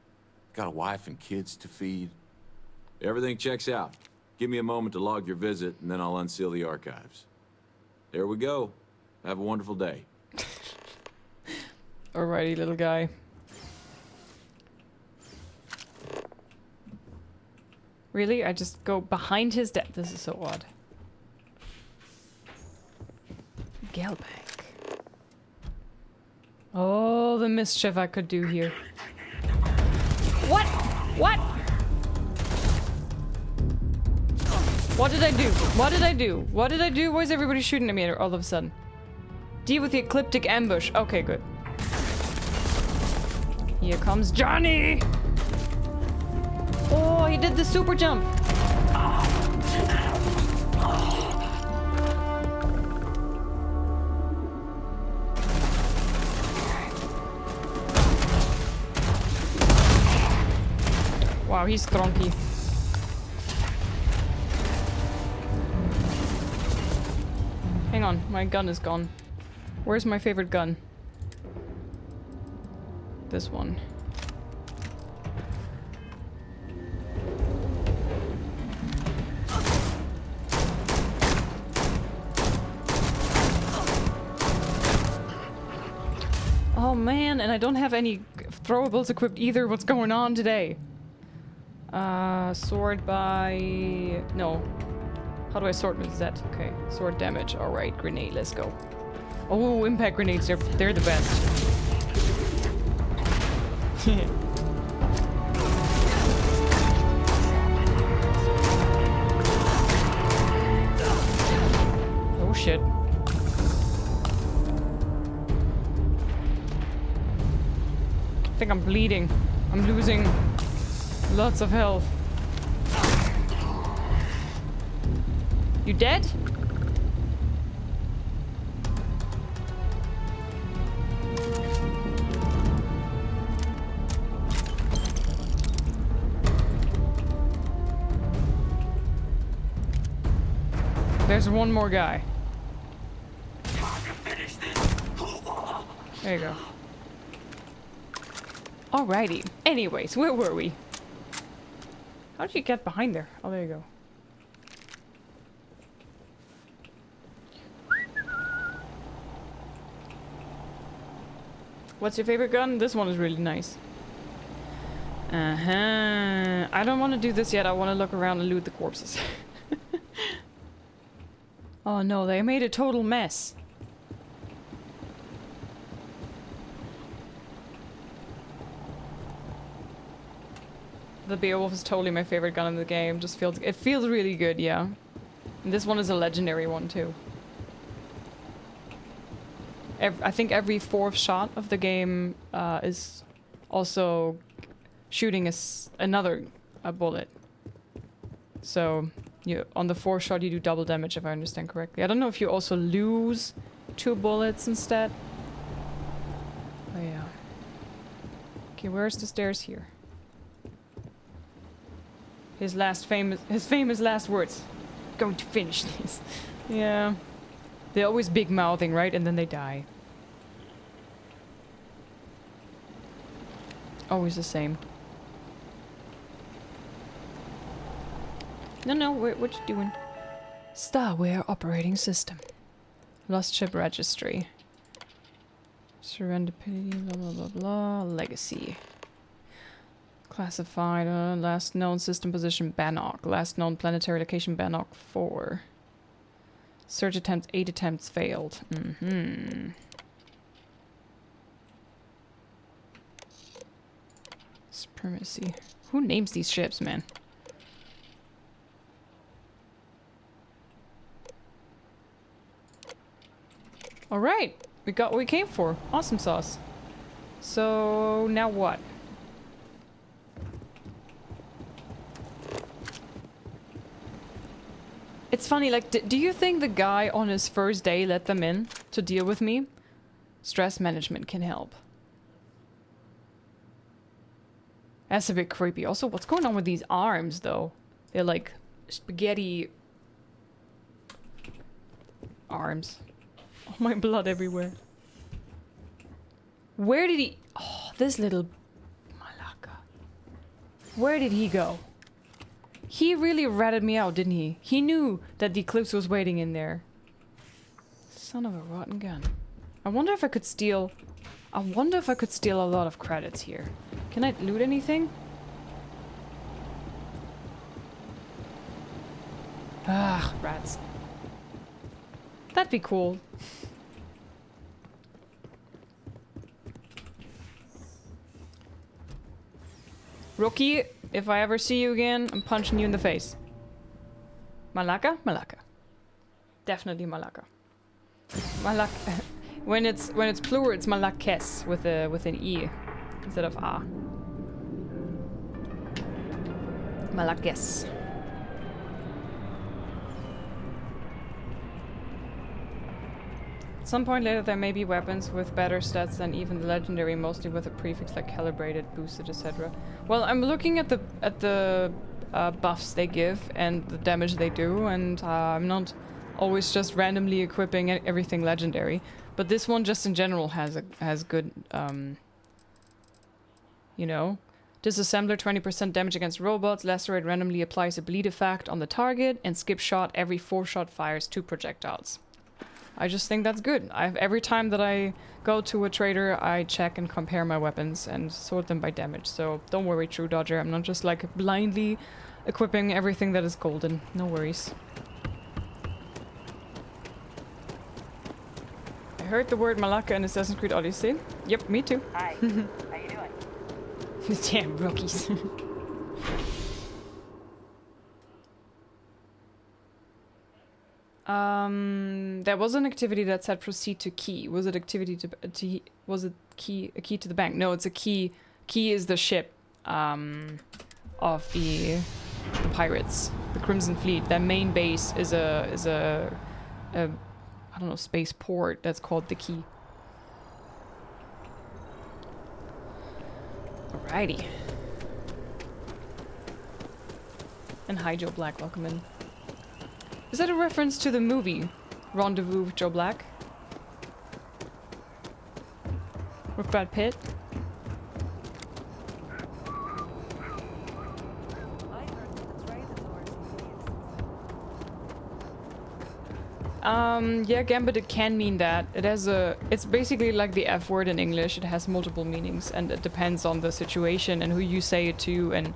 Got a wife and kids to feed. Everything checks out. Give me a moment to log your visit, and then I'll unseal the archives. There we go. Have a wonderful day. Alrighty, little guy. Really? I just go behind his desk. This is so odd. Galbank. Oh, the mischief I could do here. What? What? What did I do? What did I do? What did I do? Why is everybody shooting at me all of a sudden? Deal with the ecliptic ambush. Okay, good. Here comes Johnny! Oh, he did the super jump! Wow, he's stronky. Hang on, my gun is gone. Where's my favorite gun? This one. Oh man, and I don't have any throwables equipped either. What's going on today? Sword by... No. How do I sort with Z? Okay, sword damage. Alright, grenade, let's go. Oh, impact grenades, they're the best. Oh shit. I think I'm bleeding. I'm losing lots of health. You dead? There's one more guy. There you go. Alrighty. Anyways, where were we? How did you get behind there? Oh, there you go. What's your favorite gun? This one is really nice. Uh-huh. I don't want to do this yet. I want to look around and loot the corpses. Oh no, they made a total mess. The Beowulf is totally my favorite gun in the game. Just feels, it feels really good, yeah. And this one is a legendary one too. I think every fourth shot of the game is also shooting another bullet. So on the fourth shot you do double damage, if I understand correctly. I don't know if you also lose 2 bullets instead. Oh yeah. Okay, where's the stairs here? His famous last words. Going to finish this. Yeah. They're always big mouthing, right? And then they die. Always the same. No, what you doing? Starware operating system. Lost ship registry. Serendipity, blah blah blah blah. Legacy. Classified, last known system position Bannock. Last known planetary location Bannock 4. Search attempts, 8 attempts failed. Supremacy. Who names these ships, man? Alright, we got what we came for. Awesome sauce. So, now what? It's funny, like, do you think the guy on his first day let them in to deal with me? Stress management can help. That's a bit creepy. Also, what's going on with these arms, though? They're like spaghetti arms. Oh, my blood everywhere. Where did he... Oh, this little malaka. Where did he go? He really ratted me out, didn't he? He knew that the Eclipse was waiting in there. Son of a rotten gun. I wonder if I could steal... I wonder if I could steal a lot of credits here. Can I loot anything? Ah, rats. That'd be cool. Rookie, if I ever see you again, I'm punching you in the face. Malaka? Malaka. Definitely Malaka. Malaka. When it's plural, it's Malakes with an E instead of A. Malakes. At some point later, there may be weapons with better stats than even the legendary, mostly with a prefix like calibrated, boosted, etc. Well, I'm looking at the buffs they give and the damage they do, and I'm not always just randomly equipping everything legendary. But this one, just in general, has good, you know, disassembler 20% damage against robots. Lacerate randomly applies a bleed effect on the target, and skip shot every 4 shot fires 2 projectiles. I just think that's good. Every time that I go to a trader, I check and compare my weapons and sort them by damage. So don't worry, True Dodger. I'm not just like blindly equipping everything that is golden. No worries. I heard the word Malaka in Assassin's Creed Odyssey. Yep, me too. Hi. How you doing? Damn rookies. There was an activity that said proceed to key. Was it activity to was it a key to the bank? No, it's a key. Key is the ship of the pirates, the Crimson Fleet. Their main base is a I don't know, space port that's called the Key. Alrighty. And hi, Joe Black, welcome in. Is that a reference to the movie Rendezvous with Joe Black? With Brad Pitt? Yeah, Gambit, it can mean that. It's basically like the F word in English. It has multiple meanings, and it depends on the situation and who you say it to, and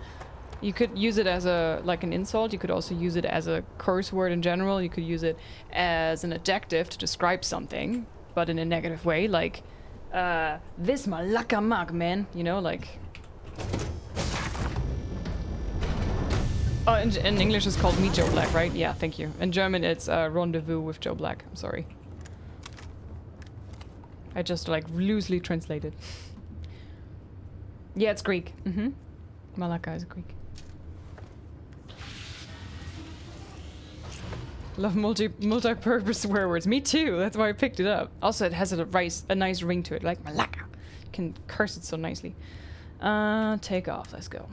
you could use it as like an insult. You could also use it as a curse word in general. You could use it as an adjective to describe something, but in a negative way, like, this malaka mug, man. You know, like... Oh, in English it's called Meet Joe Black, right? Yeah, thank you. In German it's Rendezvous with Joe Black. I'm sorry. I just like loosely translated. Yeah, it's Greek. Malaka is Greek. Love multi-purpose swear words. Me too. That's why I picked it up. Also, it has a nice ring to it, like Malaka. You can curse it so nicely. Take off. Let's go.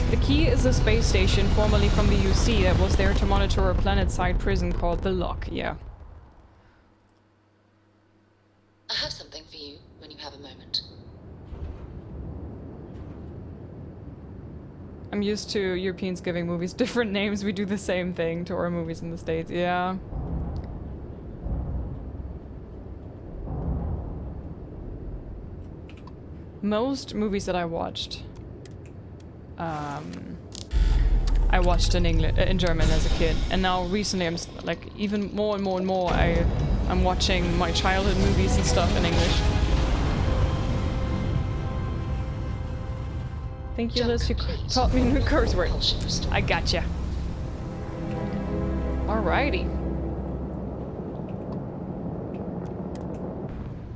The Key is a space station, formerly from the UC, that was there to monitor a planet-side prison called the Lock. Yeah. I have something for you when you have a moment. I'm used to Europeans giving movies different names. We do the same thing to our movies in the States. Yeah. Most movies that I watched, I watched in German as a kid, and now recently I'm like even more and more and more I'm watching my childhood movies and stuff in English. Thank you, Liz. You taught me a new curse word. I gotcha. Alrighty.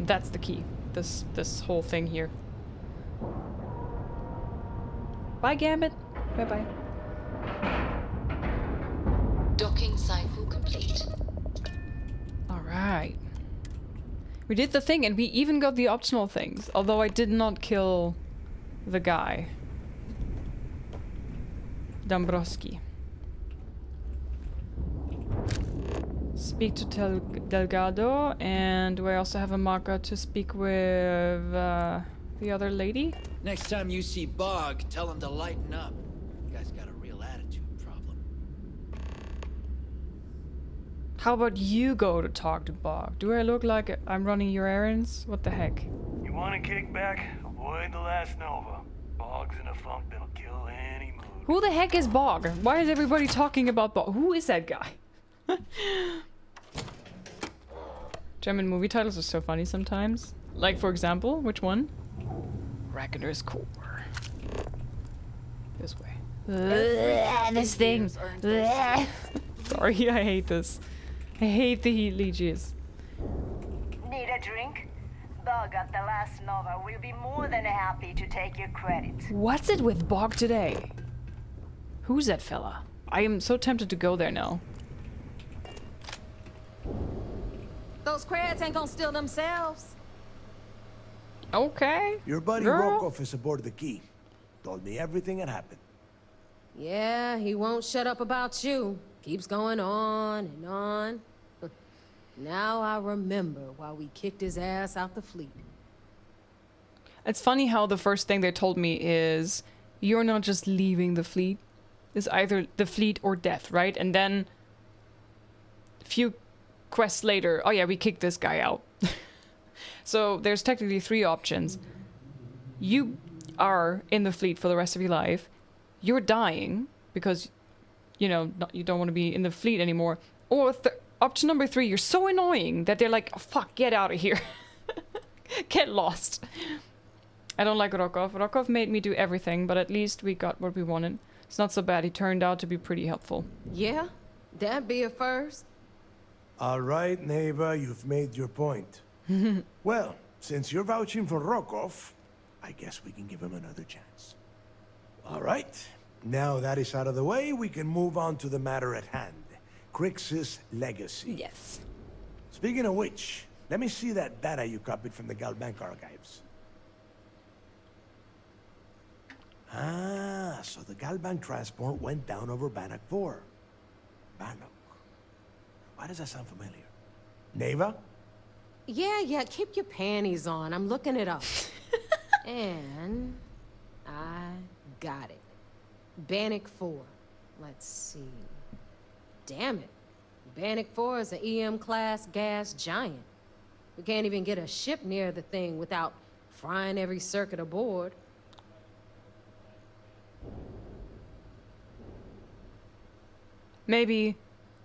That's the key. This whole thing here. Bye, Gambit. Bye-bye. Docking cycle complete. Alright. We did the thing, and we even got the optional things, although I did not kill the guy. Dombrowski. Speak to Delgado, and do I also have a marker to speak with the other lady? Next time you see Bog, tell him to lighten up. You guy's got a real attitude problem. How about you go to talk to Bog? Do I look like I'm running your errands? What the heck? You want to kick back? Avoid the last Nova. Bog's in a funk that'll kill any mood. Who the heck is Bog? Why is everybody talking about Bog? Who is that guy? German movie titles are so funny sometimes. Like, for example, which one? Reckoner's Core. This way. This thing. Sorry, I hate this. I hate the heat leeches. Need a drink? Bog at the last Nova will be more than happy to take your credit. What's it with Bog today? Who's that fella? I am so tempted to go there now. Those crabs ain't gonna steal themselves. Okay. Your buddy Rokov is aboard the Key. Told me everything that happened. Yeah, he won't shut up about you. Keeps going on and on. Now I remember why we kicked his ass out the fleet. It's funny how the first thing they told me is, you're not just leaving the fleet. It's either the fleet or death, right? And then a few quests later, oh yeah, we kicked this guy out. So there's technically 3 options. You are in the fleet for the rest of your life. You're dying because, you know, you don't want to be in the fleet anymore. Or option number 3, you're so annoying that they're like, oh, fuck, get out of here. Get lost. I don't like Rokov. Rokov made me do everything, but at least we got what we wanted. It's not so bad. He turned out to be pretty helpful. Yeah, that'd be a first. All right, neighbor, you've made your point. Well, since you're vouching for Rokov, I guess we can give him another chance. All right, now that is out of the way, we can move on to the matter at hand. Crix's legacy. Yes. Speaking of which, let me see that data you copied from the Galbank archives. Ah, so the Galbank transport went down over Bannock 4. Bannock. Why does that sound familiar? Neva? Yeah, keep your panties on. I'm looking it up. And I got it. Bannock 4. Let's see. Damn it. Bannock 4 is an EM-class gas giant. We can't even get a ship near the thing without frying every circuit aboard. Maybe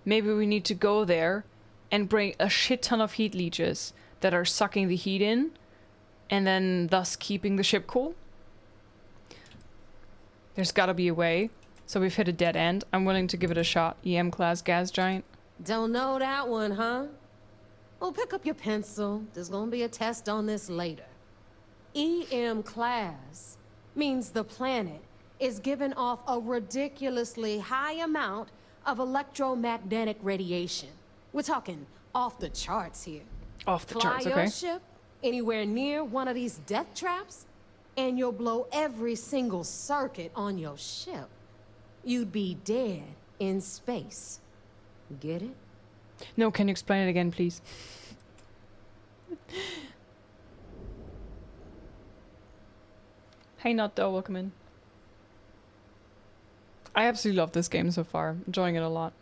we need to go there and bring a shit ton of heat leeches that are sucking the heat in and then thus keeping the ship cool. There's gotta be a way. So we've hit a dead end. I'm willing to give it a shot. EM-class gas giant. Don't know that one, huh? Well, pick up your pencil. There's gonna be a test on this later. EM-class means the planet is giving off a ridiculously high amount of electromagnetic radiation. We're talking off the charts here. Off the charts, Fly okay. your ship anywhere near one of these death traps, and you'll blow every single circuit on your ship. you'd be dead in space. Get it? No, can you explain it again, please? Hey, Not Though, welcome in. I absolutely love this game so far. Enjoying it a lot.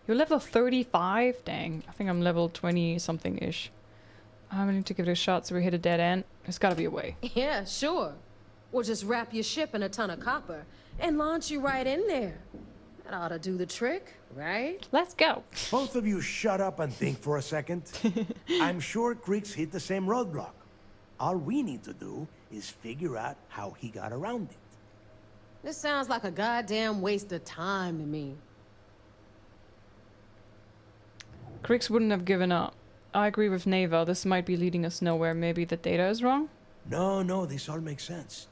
You're level 35? Dang. I think I'm level 20-something-ish. I need to give it a shot so we hit a dead end. There's gotta be a way. Yeah, sure. We'll just wrap your ship in a ton of copper and launch you right in there. That ought to do the trick, right? Let's go. Both of you shut up and think for a second. I'm sure Creeks hit the same roadblock. All we need to do is figure out how he got around it. This sounds like a goddamn waste of time to me. Crix wouldn't have given up. I agree with Neva. This might be leading us nowhere. Maybe the data is wrong? No, this all makes sense.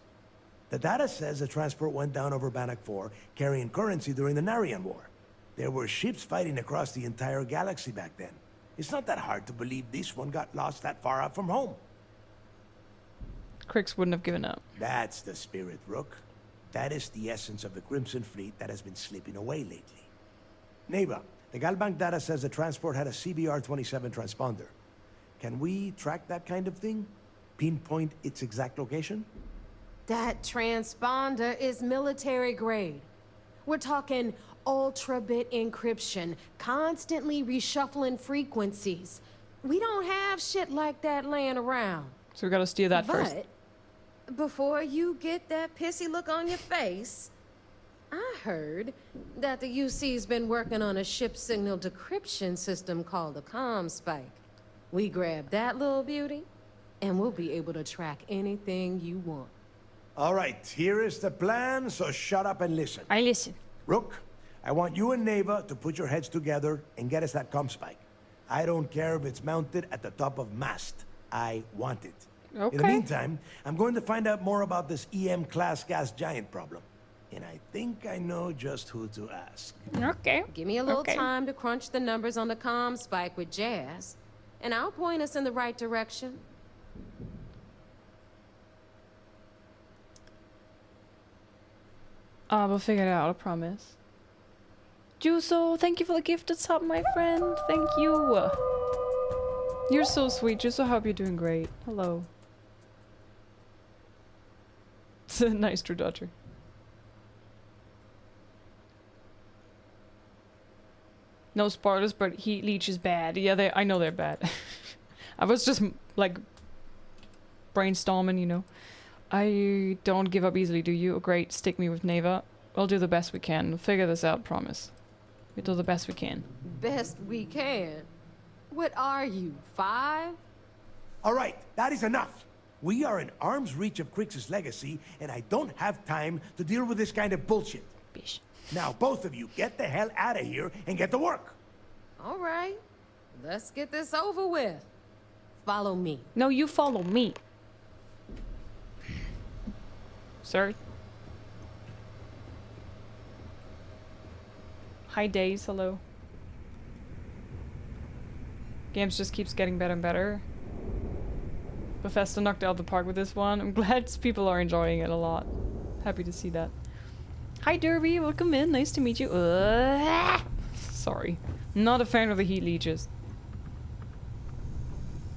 The data says the transport went down over Bannock 4, carrying currency during the Narian War. There were ships fighting across the entire galaxy back then. It's not that hard to believe this one got lost that far out from home. Crix wouldn't have given up. That's the spirit, Rook. That is the essence of the Crimson Fleet that has been slipping away lately. Neva, the Galbank data says the transport had a CBR-27 transponder. Can we track that kind of thing? Pinpoint its exact location? That transponder is military grade. We're talking ultra-bit encryption, constantly reshuffling frequencies. We don't have shit like that laying around. So we gotta steal that first. But before you get that pissy look on your face, I heard that the UC's been working on a ship signal decryption system called a ComSpike. We grab that little beauty, and we'll be able to track anything you want. All right, here is the plan, so shut up and listen. I listen. Rook, I want you and Neva to put your heads together and get us that ComSpike. I don't care if it's mounted at the top of mast. I want it. Okay. In the meantime, I'm going to find out more about this EM-class gas giant problem. And I think I know just who to ask. Okay. Give me a little time to crunch the numbers on the ComSpike with Jazz, and I'll point us in the right direction. We'll figure it out, I promise. Juso, thank you for the gifted sub, my friend. Thank you. You're so sweet, Juso. I hope you're doing great. Hello. It's a nice True Dodger. No spoilers, but Heat Leech is bad. Yeah, I know they're bad. I was just, like, brainstorming, you know. I don't give up easily, do you? Oh, great, stick me with Neva. We'll do the best we can. We'll figure this out, promise. We'll do the best we can. Best we can? What are you, 5? All right, that is enough. We are in arm's reach of Crix's legacy, and I don't have time to deal with this kind of bullshit. Bish. Now, both of you, get the hell out of here and get to work. All right, let's get this over with. Follow me. No, you follow me. Sir? Hi, Days. Hello. Games just keeps getting better and better. Bethesda knocked out the park with this one. I'm glad people are enjoying it a lot. Happy to see that. Hi, Derby. Welcome in. Nice to meet you. Sorry. Not a fan of the heat leeches.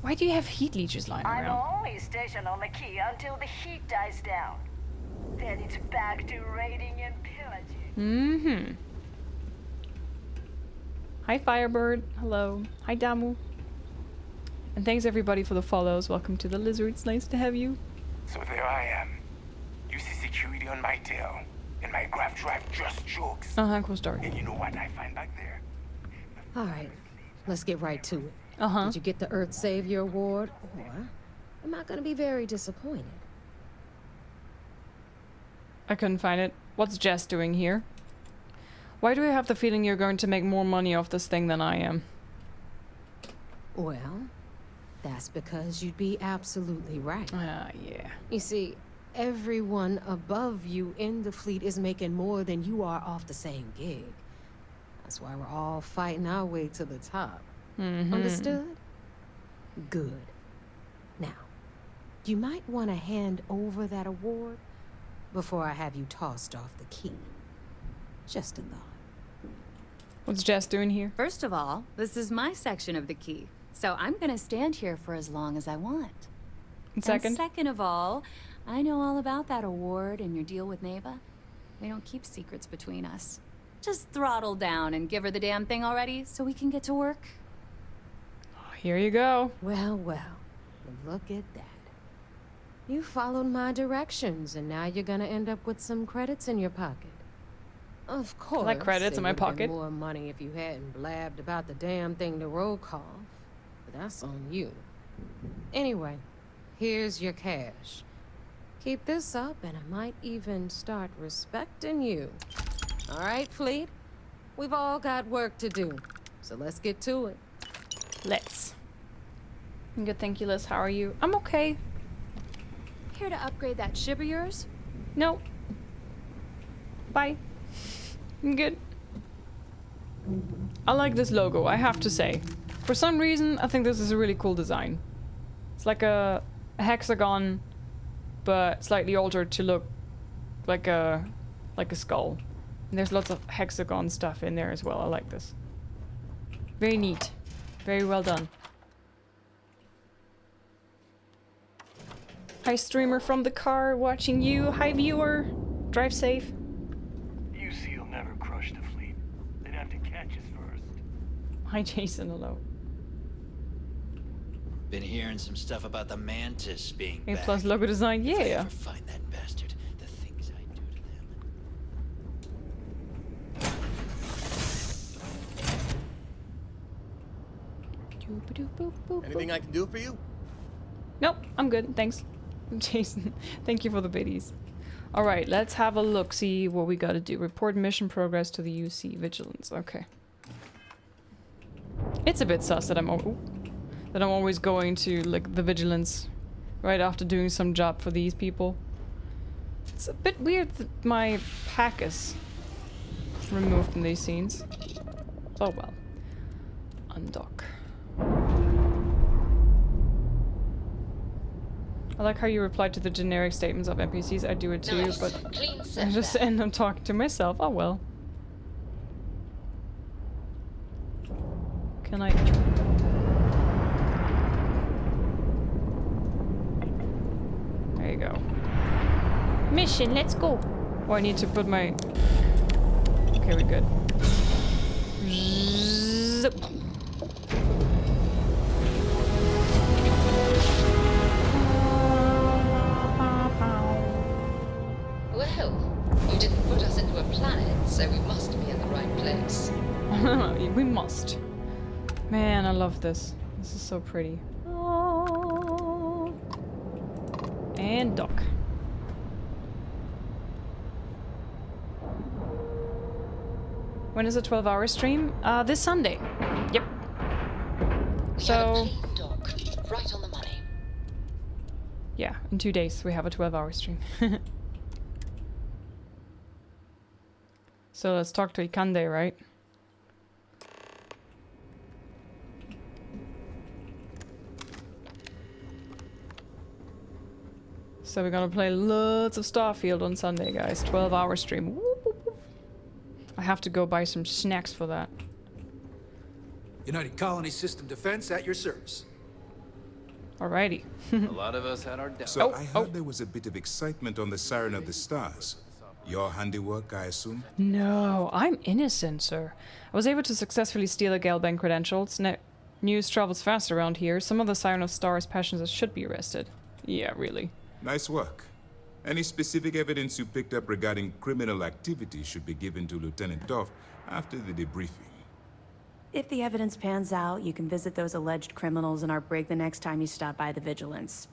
Why do you have heat leeches lying I'm around? only stationed on the key until the heat dies down. Then it's back to raiding and pillaging. Mm-hmm. Hi, Firebird. Hello. Hi, Damu. And thanks everybody for the follows. Welcome to the Lizards. Nice to have you. So there I am. You see security on my tail, and my graph drive just jokes. Cool story. And you know what I find back there? All right, let's get right to it. Did you get the Earth Savior Award, or am I gonna be very disappointed? I couldn't find it. What's Jess doing here? Why do I have the feeling you're going to make more money off this thing than I am? Well, that's because you'd be absolutely right. Yeah. You see, everyone above you in the fleet is making more than you are off the same gig. That's why we're all fighting our way to the top. Understood? Good. Now, you might want to hand over that award before I have you tossed off the key. Just a thought. What's Jess doing here? First of all, this is my section of the key, so I'm gonna stand here for as long as I want. And second? And second of all, I know all about that award and your deal with Neva. We don't keep secrets between us. Just throttle down and give her the damn thing already so we can get to work. Here you go. Well, well. Look at that. You followed my directions, and now you're gonna end up with some credits in your pocket. Of course. Like credits in my pocket? More money if you hadn't blabbed about the damn thing to Rokov. But that's on you. Anyway, here's your cash. Keep this up, and I might even start respecting you. All right, Fleet? We've all got work to do, so let's get to it. Let's. Good, thank you, Liz. How are you? I'm okay. Here to upgrade that ship of yours? No. Bye. I'm good. I like this logo, I have to say. For some reason, I think this is a really cool design. It's like a hexagon, but slightly altered to look like a skull. And there's lots of hexagon stuff in there as well. I like this. Very neat. Very well done. Hi, streamer from the car, watching you. Hi, viewer. Drive safe. UC'll never crush the fleet. They'd have to catch us first. Hi, Jason. Hello. Been hearing some stuff about the Mantis being A back. plus logo design, If I yeah. ever find that bastard, the things I do to them. Anything I can do for you? Nope, I'm good, thanks. Jason, thank you for the biddies. Alright, let's have a look, see what we gotta do. Report mission progress to the UC Vigilance, okay. It's a bit sus that I'm always going to, like, the Vigilance right after doing some job for these people. It's a bit weird that my pack is removed from these scenes. Oh well. Undock. I like how you replied to the generic statements of NPCs. I do it too, Nice. but Clean I set just there. end up talking to myself. Oh well. Can I... There you go. Mission, let's go! Oh, I need to put my... Okay, we're good. Zip. Well, you didn't put us into a planet, so we must be in the right place. We must. Man, I love this. This is so pretty. Oh. And dock. When is a 12-hour stream? This Sunday. Yep. So... Clean dock, right on the money. Yeah, in 2 days we have a 12-hour stream. So let's talk to Ikande, right? So we're gonna play lots of Starfield on Sunday, guys. 12-hour stream. Whoop, whoop, whoop. I have to go buy some snacks for that. United Colony System Defense at your service. Alrighty. A lot of us had our doubts. So I heard there was a bit of excitement on the Siren of the Stars. Your handiwork, I assume? No, I'm innocent, sir. I was able to successfully steal the Galbank credentials. News travels fast around here. Some of the Siren of Stars passengers should be arrested. Yeah, really. Nice work. Any specific evidence you picked up regarding criminal activity should be given to Lieutenant Duff after the debriefing. If the evidence pans out, you can visit those alleged criminals in our brig the next time you stop by the Vigilance.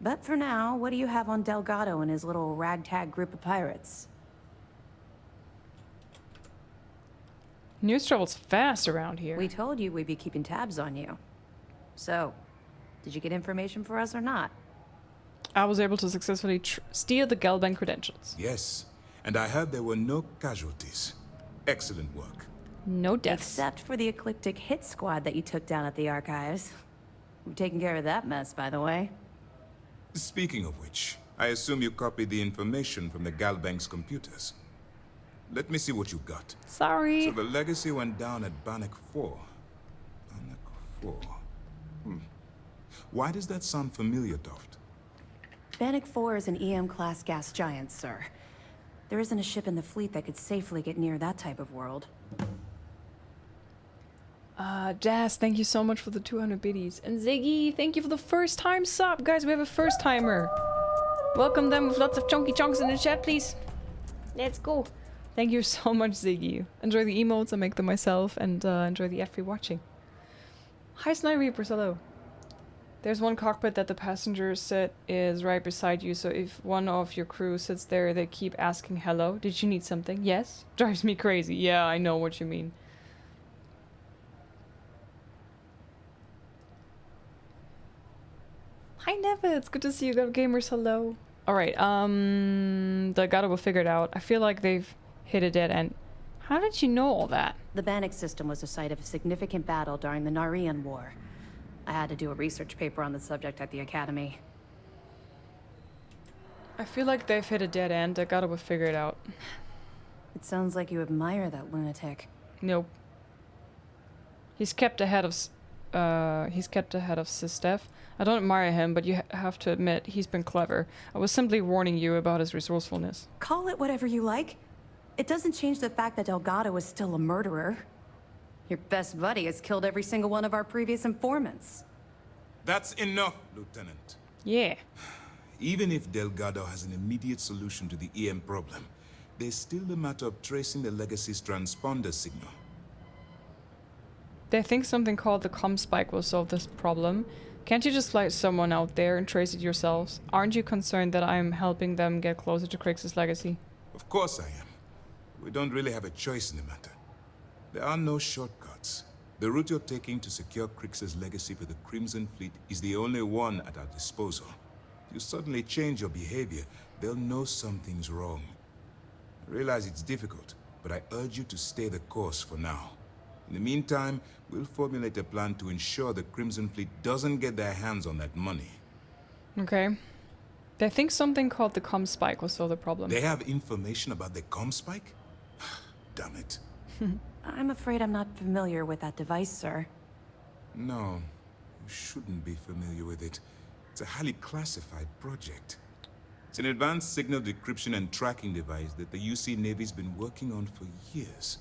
But for now, what do you have on Delgado and his little ragtag group of pirates? News travels fast around here. We told you we'd be keeping tabs on you. So, did you get information for us or not? I was able to successfully steal the Galbank credentials. Yes, and I heard there were no casualties. Excellent work. No deaths. Except for the eclectic hit squad that you took down at the archives. We've taken care of that mess, by the way. Speaking of which, I assume you copied the information from the Galbank's computers. Let me see what you got. Sorry. So the legacy went down at Bannock 4. Bannock 4. Why does that sound familiar, Toft? Bannock 4 is an EM-class gas giant, sir. There isn't a ship in the fleet that could safely get near that type of world. Jazz, thank you so much for the 200 biddies. And Ziggy, thank you for the first time sub. Guys, we have a first timer. Welcome them with lots of chunky chunks in the chat, please. Let's go. Thank you so much, Ziggy. Enjoy the emotes, I make them myself, and enjoy the FP watching. Hi, Sniper Reapers, hello. There's one cockpit that the passenger sit is right beside you, so if one of your crew sits there, they keep asking hello. Did you need something? Yes? Drives me crazy. Yeah, I know what you mean. Hi, Neva. It's good to see you, gamers. Hello. Alright, Delgado will figure it out. I feel like they've hit a dead end. How did you know all that? The Bannock system was the site of a significant battle during the Narian War. I had to do a research paper on the subject at the Academy. I feel like they've hit a dead end. Delgado will figure it out. It sounds like you admire that lunatic. Nope. He's kept ahead of Sistef. I don't admire him, but you have to admit he's been clever. I was simply warning you about his resourcefulness. Call it whatever you like. It doesn't change the fact that Delgado is still a murderer. Your best buddy has killed every single one of our previous informants. That's enough, Lieutenant. Yeah. Even if Delgado has an immediate solution to the EM problem, there's still the matter of tracing the Legacy's transponder signal. They think something called the comm spike will solve this problem. Can't you just fly someone out there and trace it yourselves? Aren't you concerned that I'm helping them get closer to Crix's legacy? Of course I am. We don't really have a choice in the matter. There are no shortcuts. The route you're taking to secure Crix's legacy for the Crimson Fleet is the only one at our disposal. If you suddenly change your behavior, they'll know something's wrong. I realize it's difficult, but I urge you to stay the course for now. In the meantime, we'll formulate a plan to ensure the Crimson Fleet doesn't get their hands on that money. Okay. They think something called the comm spike will solve the problem. They have information about the comm spike? Damn it. I'm afraid I'm not familiar with that device, sir. No, you shouldn't be familiar with it. It's a highly classified project. It's an advanced signal decryption and tracking device that the UC Navy's been working on for years.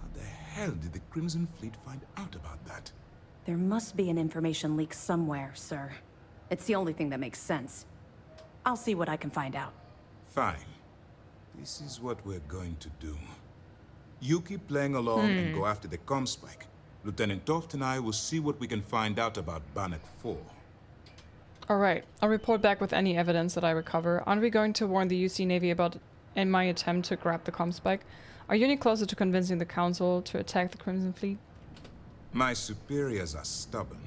How the hell did the Crimson Fleet find out about that? There must be an information leak somewhere, sir. It's the only thing that makes sense. I'll see what I can find out. Fine. This is what we're going to do. You keep playing along and go after the comm spike. Lieutenant Toft and I will see what we can find out about Bannock 4. Alright, I'll report back with any evidence that I recover. Aren't we going to warn the UC Navy about my attempt to grab the comm spike? Are you any closer to convincing the Council to attack the Crimson Fleet? My superiors are stubborn.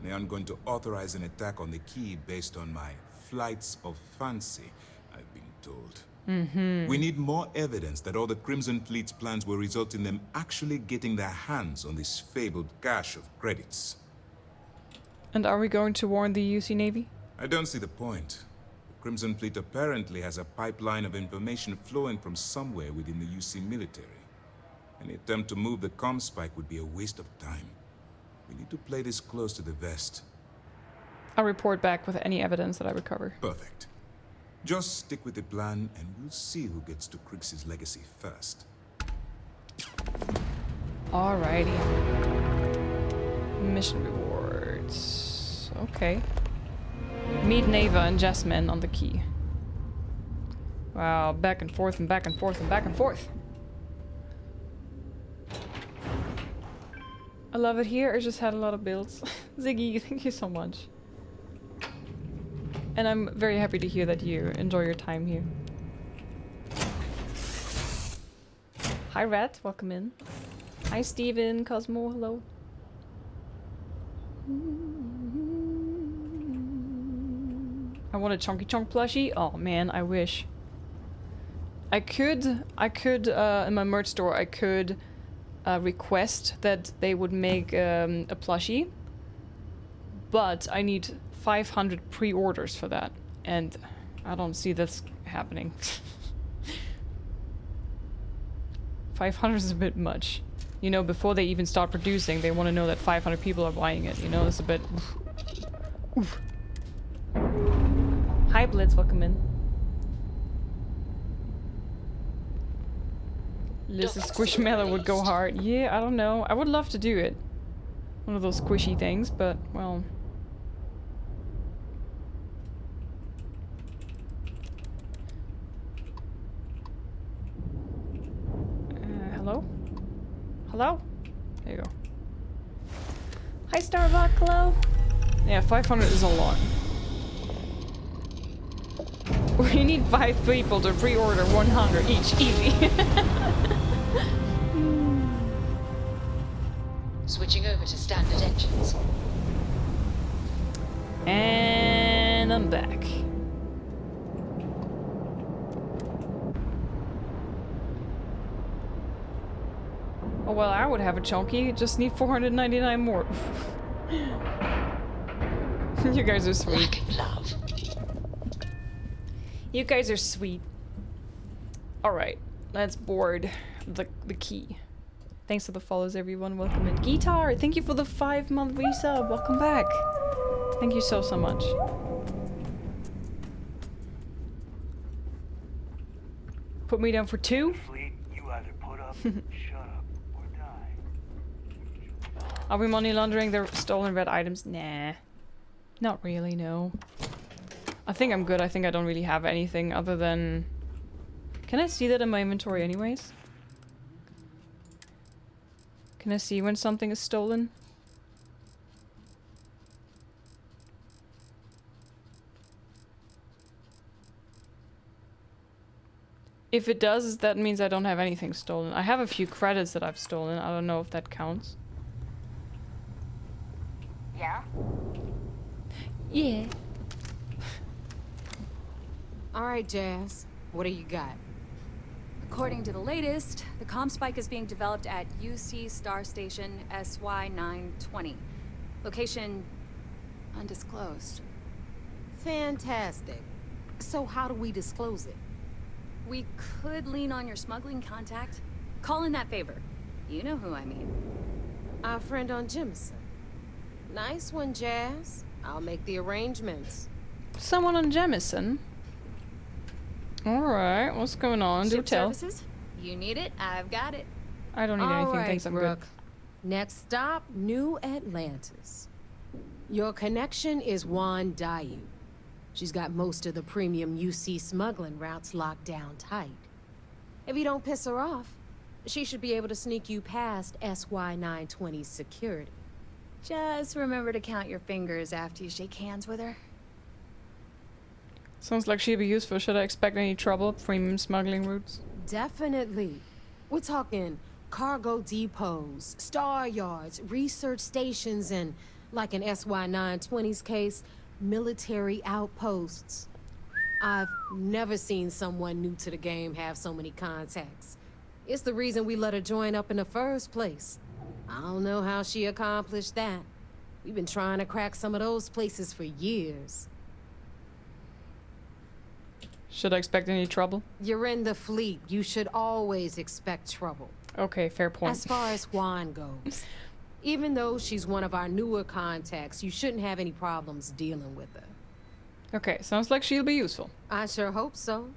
They aren't going to authorize an attack on the key based on my flights of fancy, I've been told. We need more evidence that all the Crimson Fleet's plans will result in them actually getting their hands on this fabled cache of credits. And are we going to warn the UC Navy? I don't see the point. The Crimson Fleet apparently has a pipeline of information flowing from somewhere within the UC military. Any attempt to move the comm spike would be a waste of time. We need to play this close to the vest. I'll report back with any evidence that I recover. Perfect. Just stick with the plan, and we'll see who gets to Crix's legacy first. Alrighty. Mission rewards. Okay. Meet Neva and Jasmine on the key. Wow, back and forth and back and forth and back and forth. I love it here. I just had a lot of builds. Ziggy, thank you so much. And I'm very happy to hear that you enjoy your time here. Hi Rat, welcome in. Hi Steven, Cosmo, hello. I want a Chunky Chunk plushie. Oh man, I wish. I could in my merch store, I could request that they would make a plushie, but I need 500 pre-orders for that, and I don't see this happening. 500 is a bit much. You know, before they even start producing, they want to know that 500 people are buying it. You know, it's a bit... Oof. Hi, Blitz, welcome in. LIZZ Squishmallow would go hard. Yeah, I don't know. I would love to do it. One of those squishy things, but, well... Hello? Hello? There you go. Hi, Starbuck. Hello? Yeah, 500 is a lot. We need 5 people to pre-order 100 each. Easy. Switching over to standard engines. And I'm back. Oh, well, I would have a chunky. Just need 499 more. You guys are sweet. Love. You guys are sweet. Alright, let's board the key. Thanks for the follows, everyone. Welcome in. Guitar, thank you for the 5-month resub. Welcome back. Thank you so much. Put me down for 2. Fleet, you either put up, shut up, or die. Are we money laundering the stolen red items? Nah. Not really, no. I think I'm good. I think I don't really have anything other than... Can I see that in my inventory anyways? Can I see when something is stolen? If it does, that means I don't have anything stolen. I have a few credits that I've stolen. I don't know if that counts. Yeah? Yeah. Alright, Jazz. What do you got? According to the latest, the comm spike is being developed at UC Star Station SY-920. Location undisclosed. Fantastic. So how do we disclose it? We could lean on your smuggling contact. Call in that favor. You know who I mean. Our friend on Jemison. Nice one, Jazz. I'll make the arrangements. Someone on Jemison? Alright, what's going on? Do Ship tell. services? You need it, I've got it. I don't need anything, thanks, I'm good. Next stop, New Atlantis. Your connection is Juan Dayu. She's got most of the premium UC smuggling routes locked down tight. If you don't piss her off, she should be able to sneak you past SY-920's security. Just remember to count your fingers after you shake hands with her. Sounds like she'd be useful. Should I expect any trouble? Premium smuggling routes? Definitely. We're talking cargo depots, star yards, research stations, and, like in SY-920's case, military outposts. I've never seen someone new to the game have so many contacts. It's the reason we let her join up in the first place. I don't know how she accomplished that. We've been trying to crack some of those places for years. Should I expect any trouble? You're in the fleet. You should always expect trouble. Okay, fair point. As far as Juan goes, even though she's one of our newer contacts, you shouldn't have any problems dealing with her. Okay, sounds like she'll be useful. I sure hope so.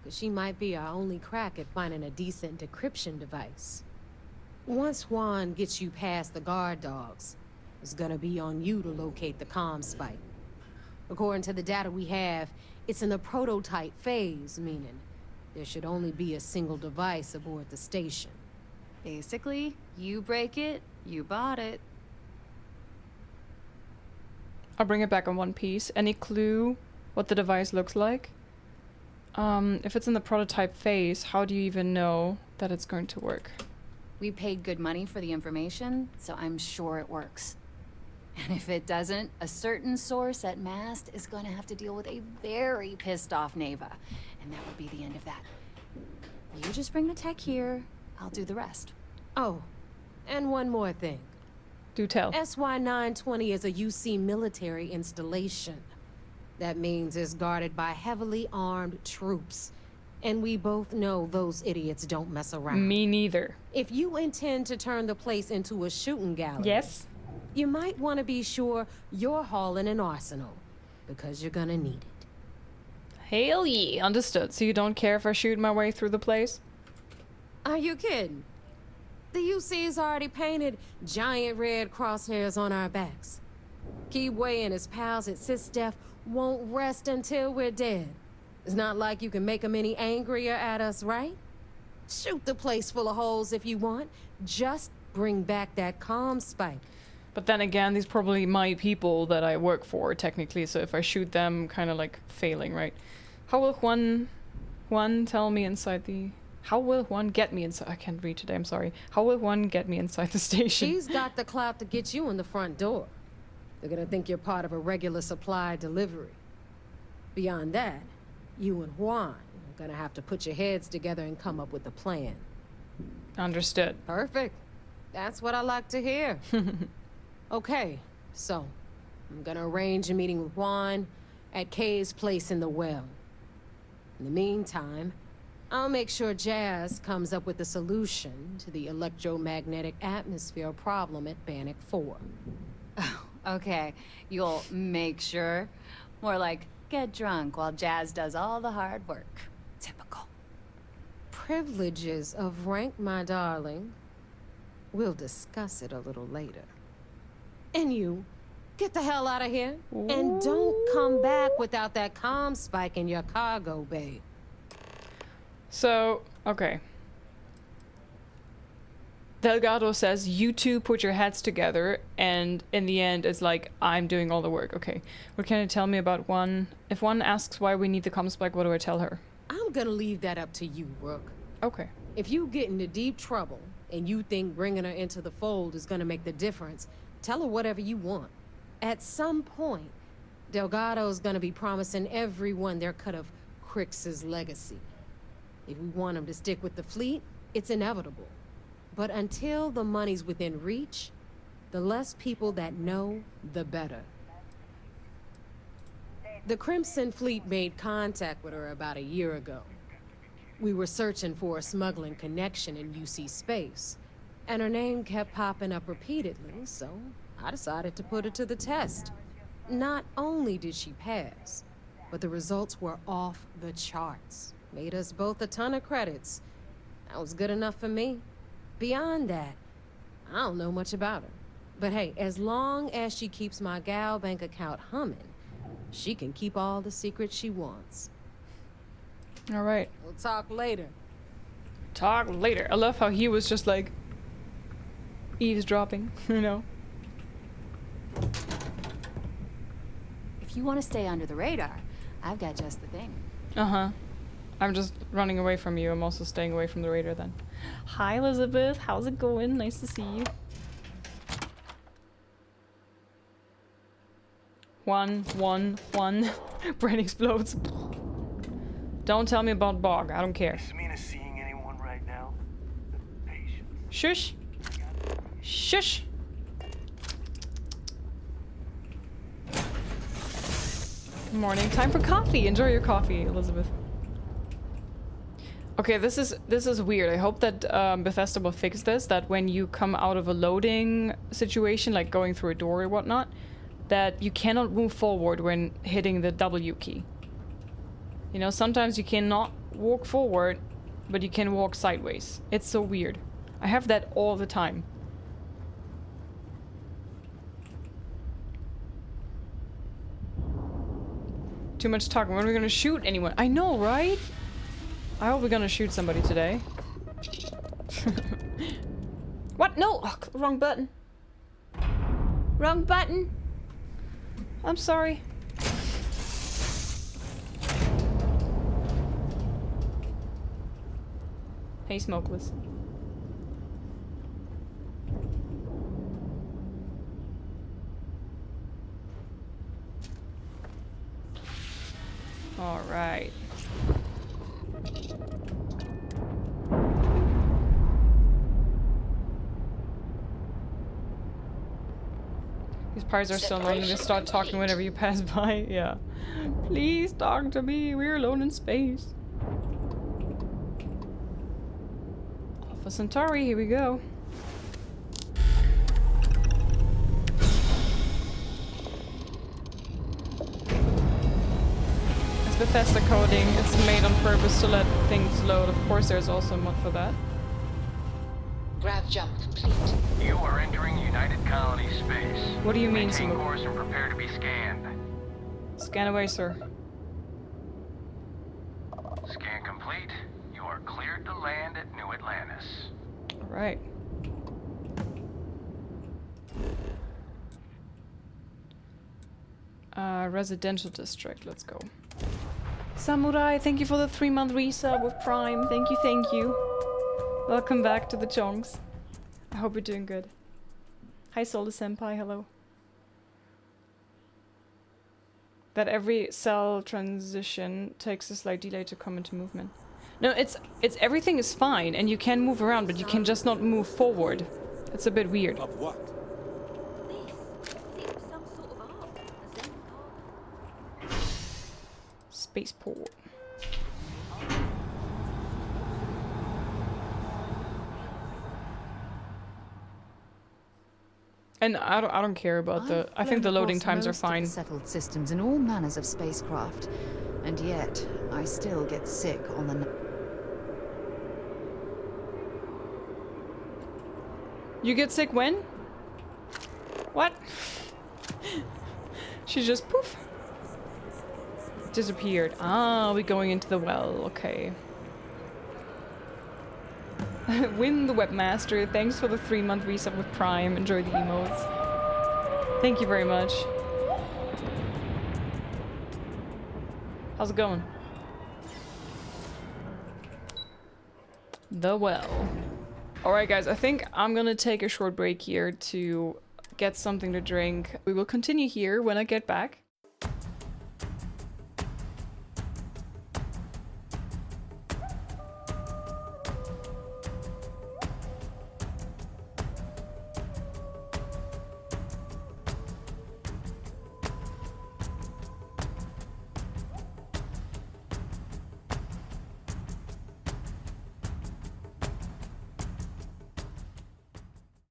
Because she might be our only crack at finding a decent decryption device. Once Juan gets you past the guard dogs, it's gonna be on you to locate the comm spike. According to the data we have, it's in the prototype phase, meaning there should only be a single device aboard the station. Basically, you break it, you bought it. I'll bring it back in one piece. Any clue what the device looks like? If it's in the prototype phase, how do you even know that it's going to work? We paid good money for the information, so I'm sure it works. And if it doesn't, a certain source at Mast is going to have to deal with a very pissed off Neva. And that would be the end of that. You just bring the tech here, I'll do the rest. Oh, and one more thing. Do tell. SY-920 is a UC military installation. That means it's guarded by heavily armed troops. And we both know those idiots don't mess around. Me neither. If you intend to turn the place into a shooting gallery, yes, you might want to be sure you're hauling an arsenal, because you're gonna need it. Hell yeah, understood. So you don't care if I shoot my way through the place? Are you kidding? The UC's already painted giant red crosshairs on our backs. Keyway and his pals at SysDef won't rest until we're dead. It's not like you can make them any angrier at us, right? Shoot the place full of holes if you want. Just bring back that comm spike. But then again, these probably my people that I work for, technically, so if I shoot them, kind of like failing, right? How will one tell me inside the... How will one get me inside... I can't read today, I'm sorry. How will one get me inside the station? She's got the clout to get you in the front door. They're gonna think you're part of a regular supply delivery. Beyond that, you and Juan are gonna have to put your heads together and come up with a plan. Understood. Perfect. That's what I like to hear. Okay, so I'm gonna arrange a meeting with Juan at Kay's place in the well. In the meantime, I'll make sure Jazz comes up with a solution to the electromagnetic atmosphere problem at Bannock 4. Oh, okay. You'll make sure? More like, get drunk while Jazz does all the hard work. Typical. Privileges of rank, my darling. We'll discuss it a little later. And you, get the hell out of here. Ooh. And don't come back without that comm spike in your cargo bay. So, okay. Delgado says, you two put your heads together, and in the end, it's like, I'm doing all the work. Okay. What can you tell me about one? If one asks why we need the comm spike, what do I tell her? I'm gonna leave that up to you, Rook. Okay. If you get into deep trouble, and you think bringing her into the fold is gonna make the difference, tell her whatever you want. At some point, Delgado's gonna be promising everyone their cut of Crix's legacy. If we want him to stick with the fleet, it's inevitable. But until the money's within reach, the less people that know, the better. The Crimson Fleet made contact with her about a year ago. We were searching for a smuggling connection in UC space, and her name kept popping up repeatedly, so I decided to put her to the test. Not only did she pass, but the results were off the charts. Made us both a ton of credits. That was good enough for me. Beyond that, I don't know much about her. But hey, as long as she keeps my gal bank account humming, she can keep all the secrets she wants. All right. We'll talk later. Talk later. I love how he was just like eavesdropping, you know? If you want to stay under the radar, I've got just the thing. Uh-huh. I'm just running away from you. I'm also staying away from the radar then. Hi, Elizabeth. How's it going? Nice to see you. One. Brain explodes. Don't tell me about Bog. I don't care. Is Mina seeing anyone right now? Patience. Shush. Shush. Good morning. Time for coffee. Enjoy your coffee, Elizabeth. Okay, this is weird. I hope that Bethesda will fix this, that when you come out of a loading situation, like going through a door or whatnot, that you cannot move forward when hitting the W key. You know, sometimes you cannot walk forward, but you can walk sideways. It's so weird. I have that all the time. Too much talking. When are we gonna shoot anyone? I know, right? I hope we're gonna shoot somebody today. What? No! Oh, wrong button. Wrong button. I'm sorry. Hey, Smokeless. All right. These parts are so lonely. Just start talking whenever you pass by. Yeah. Please talk to me. We're alone in space. Alpha Centauri, here we go. It's Bethesda coding. It's made on purpose to let things load. Of course, there's also a mod for that. Grav jump complete. You are entering United Colony space. What do you mean, Maintain Simo? course and prepare to be scanned. Scan away, sir. Scan complete. You are cleared to land at New Atlantis. All right. Residential district. Let's go. Samurai, thank you for the 3-month resub with Prime. Thank you, thank you. Welcome back to the Chongs. I hope you're doing good. Hi, Sola Senpai. Hello. That every cell transition takes a slight delay to come into movement. No, it's everything is fine and you can move around, but you can just not move forward. It's a bit weird. Of what? Spaceport. And I don't care about the. I think the loading times are fine. Settled systems in all manners of spacecraft, and yet I still get sick on the. You get sick when? What? She just poof. Disappeared. Ah, we're going into the well. Okay. Win the webmaster. Thanks for the 3-month resub with Prime. Enjoy the emotes. Thank you very much. How's it going? The well. Alright guys, I think I'm gonna take a short break here to get something to drink. We will continue here when I get back.